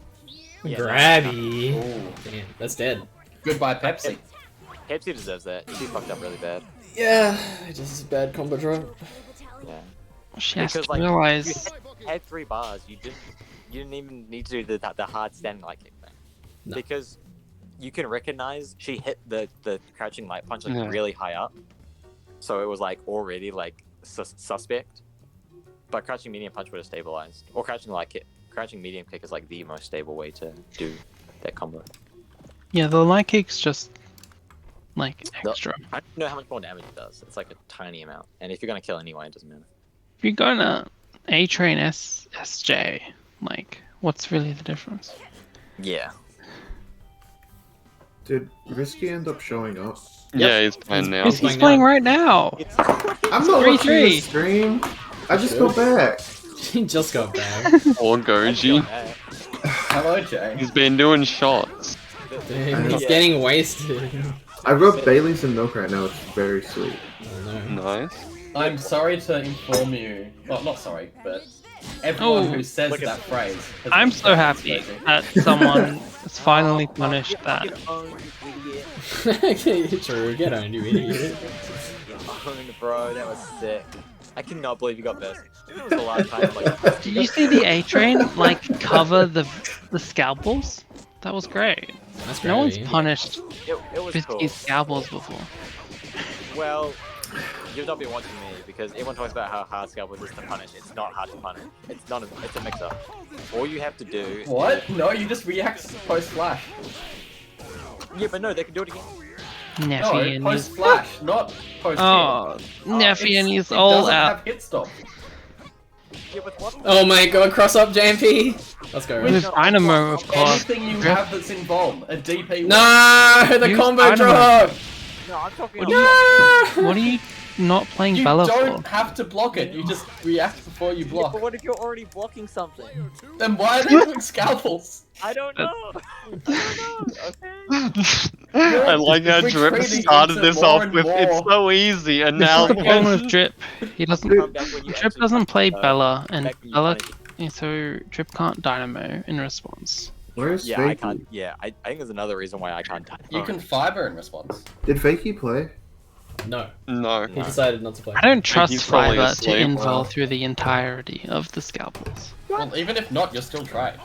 yeah, Grabby. Ooh. Damn, that's dead. Goodbye, Pepsi. Pepsi deserves that. She fucked up really bad. Yeah, just a bad combo drop. Yeah. She has Because to like realize. you had 3 bars, you didn't even need to do the hard standing light kick thing. No. Because you can recognize she hit the crouching light punch like Yeah. really high up, so it was like already like suspect. But crouching medium punch would have stabilized, or crouching light kick. Crouching medium kick is like the most stable way to do that combo. Yeah, the light kick's just like extra. I don't know how much more damage it does. It's like a tiny amount, and if you're gonna kill anyway, it doesn't matter. If you're going to A train SJ, like What's really the difference? Yeah. Did Risky end up showing up? Yeah, he's playing now. He's playing right now. I'm not watching 3-3. the stream. I just got back. He just got back. Or Goji. Hello, Jay. He's been doing shots. Damn, he's getting wasted. I've got Bailey's and milk right now. It's very sweet. Oh no. Nice. I'm sorry to inform you. Well, not sorry, but everyone who says that phrase. has I'm been so happy exposing. that someone has finally punished that. True, get on, you idiot. Bro, that was sick. I cannot believe you got best. It was the last time. Like, Did you see the A train like cover the scalpels? That was great. That's No one's great. punished it was cool. Biscuit's scalpels before. Well, you've not been watching me because everyone talks about how hard scalpels is to punish. It's not hard to punish. It's not. It's a mix-up. All you have to do. What? No, you just react post flash. Yeah, but no, they can do it again. Neffy and No, post flash, not post. Oh, hit. Neffy and he's it all doesn't out. have hit stop. Yeah, with what? Oh my god, cross up JMP! Let's go. With Dynamo, of course. Anything you have that's involved, a DP. No, the Use combo Dynamo. drop! No, I'm talking What about. are you, what are you not playing You Bella don't for? have to block it. You just react before you Yeah, block. but what if you're already blocking something? Then why are they doing scalpels? I don't know. I don't know. Okay. I like how Drip retreating started into this more off and with it's more. so easy, and now The problem with Drip, he doesn't. Come back when you Drip actually doesn't play punish, Bella, and back when you Bella, punish. so Drip can't Dynamo in response. Where's Yeah, I Fakey? can't. Yeah, I think there's another reason why I can't. You can fiber in response. Did Fakey play? No, no. he decided not to play. I don't trust he's probably Fiverr to asleep, invul well. through the entirety of the scalpels. Well, even if not, you're still trying.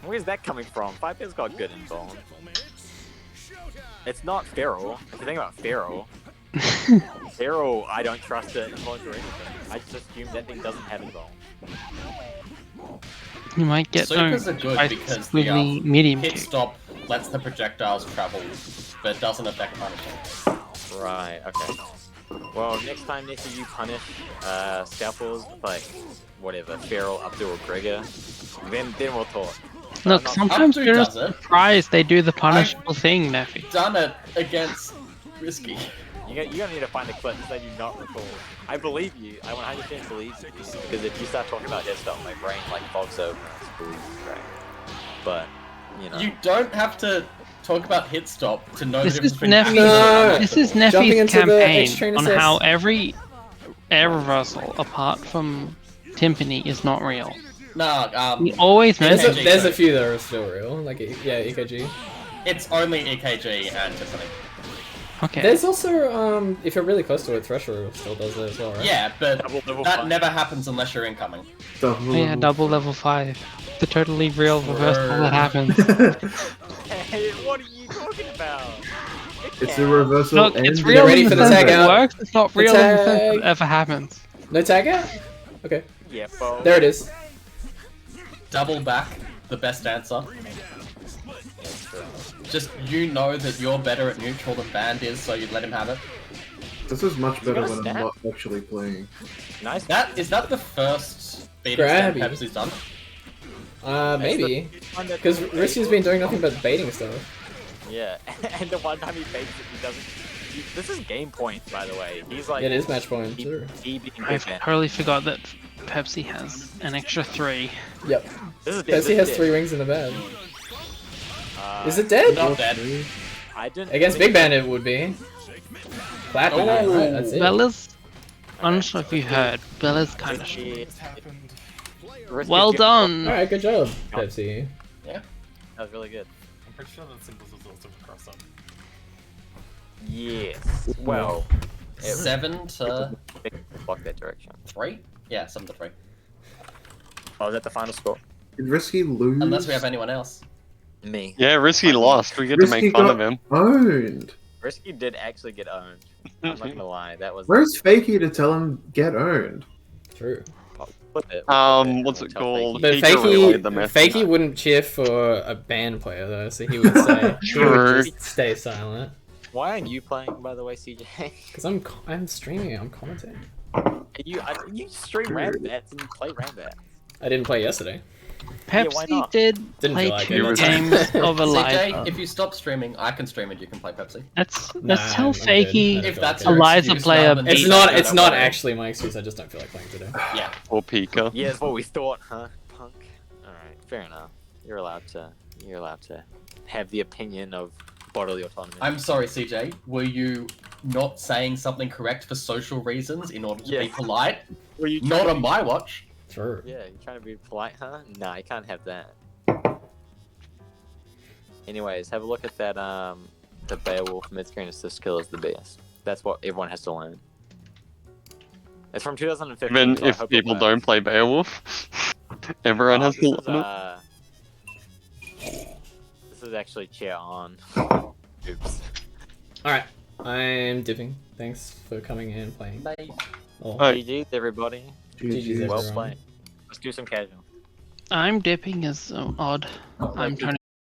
Where's that coming from? Five's got good info. It's not Feral. If you think about Feral, Feral, I don't trust it info or anything. I just assume that thing doesn't have info. You might get Supers are owned good by because with the the medium hit kick. stop lets the projectiles travel, but doesn't affect punishing. Right, okay. Well, next time Nicky, you punish scalpels with like whatever, Feral, Abdul, or Gregor, then we'll talk. Look, not- sometimes Abdu we're does just it. surprised they do the punishable thing, Neffy. Done it against Risky. You're gonna need to find a clip that you not recall. I believe you. I 100% believe you. Because if you start talking about his stuff, my brain like fogs over. Right. But, you know. You don't have to talk about hit stop to know This the is difference between No. This is Jumping Neffy's into the campaign H-train on assist. how every air reversal, apart from Timpani, is not real. No, He always There's a, mentions there's a few that are still real, like yeah, EKG. it's only EKG and Tiffany. Okay. There's also if you're really close to it, Thresher still does it as well, right? Yeah, but Double level that 5. never happens unless you're incoming. Oh yeah, double level 5. The totally real reversal that happens. Hey, what are you talking about? It's a reversal. Look, and it's real ready in for the the sense tag it out? works, it's not The real in the sense tag. it ever happens. No tag out? Okay. Yeah, bro. There it is. Double back, the best answer. Just you know that you're better at neutral than Band is, so you'd let him have it. This is much better got a when I'm stat? not actually playing. Nice. Is that the first beating Grabby. stand Pepsi's done? Maybe. One that- Because Risky's been doing nothing but baiting stuff. Yeah, and the one time he fakes it, he doesn't. This is game point, by the way. He's like. Yeah, it is match point, he, sure. he being I big man. totally forgot that Pepsi has an extra 3. Yep. This is Pepsi has dead. 3 wings in the bag. Is it Not dead? dead. I didn't. Against think- Big Band it would be. Platinum, Oh. right? That's it. Bella's. I'm not sure if you heard, Bella's kind of Risky- Risky well good- done. Alright, good job, Pepsi. That was really good. I'm pretty sure that symbols is also cross up. Yes. Well. it- 7 to Block that direction. 3? Yeah, 7 to 3. Oh, is that the final score? Did Risky lose? Unless we have anyone else. Me. Yeah, Risky lost. We get to Risky make fun got of him. owned. Risky did actually get owned. I'm not gonna lie. That was. Where's Fakey to tell him get owned? True. Flip it. What's it called? But He can relay the Fakey, message. Fakey wouldn't cheer for a band player though, so he would say he would True. just stay silent. Why aren't you playing, by the way, CJ? Because I'm streaming, I'm commenting. You stream Rambats and play Rambats. I didn't play yesterday. Yeah, why Pepsi not? Didn't play feel like 2 it. games of Eliza. CJ, if you stop streaming, I can stream and you can play Pepsi. That's Nah, how I'm good. fakey I don't If feel that's like your it. Eliza excuse player rather than It's beat. saying not. I It's don't not wanna- actually my excuse. I just don't feel like playing today. Yeah. Or Pika. Yeah, that's what we thought, huh, punk? Alright, fair enough. You're allowed to have the opinion of bodily autonomy. I'm sorry, CJ. Were you not saying something correct for social reasons in order to be Yeah. polite? Were you Not trying on to my watch. Sure. Yeah, you trying to be polite, huh? Nah, you can't have that. Anyways, have a look at that the Beowulf mid-screen assist skill is the best. That's what everyone has to learn. It's from 2015. Even so I if hope it people works. don't play Beowulf, everyone has to this learn is, this is actually chair on. Oops. Alright, I'm dipping. Thanks for coming in and playing. Bye. Oh, GG's everybody. GG's Well everyone. played. Let's do some casual. I'm dipping as odd. I'm trying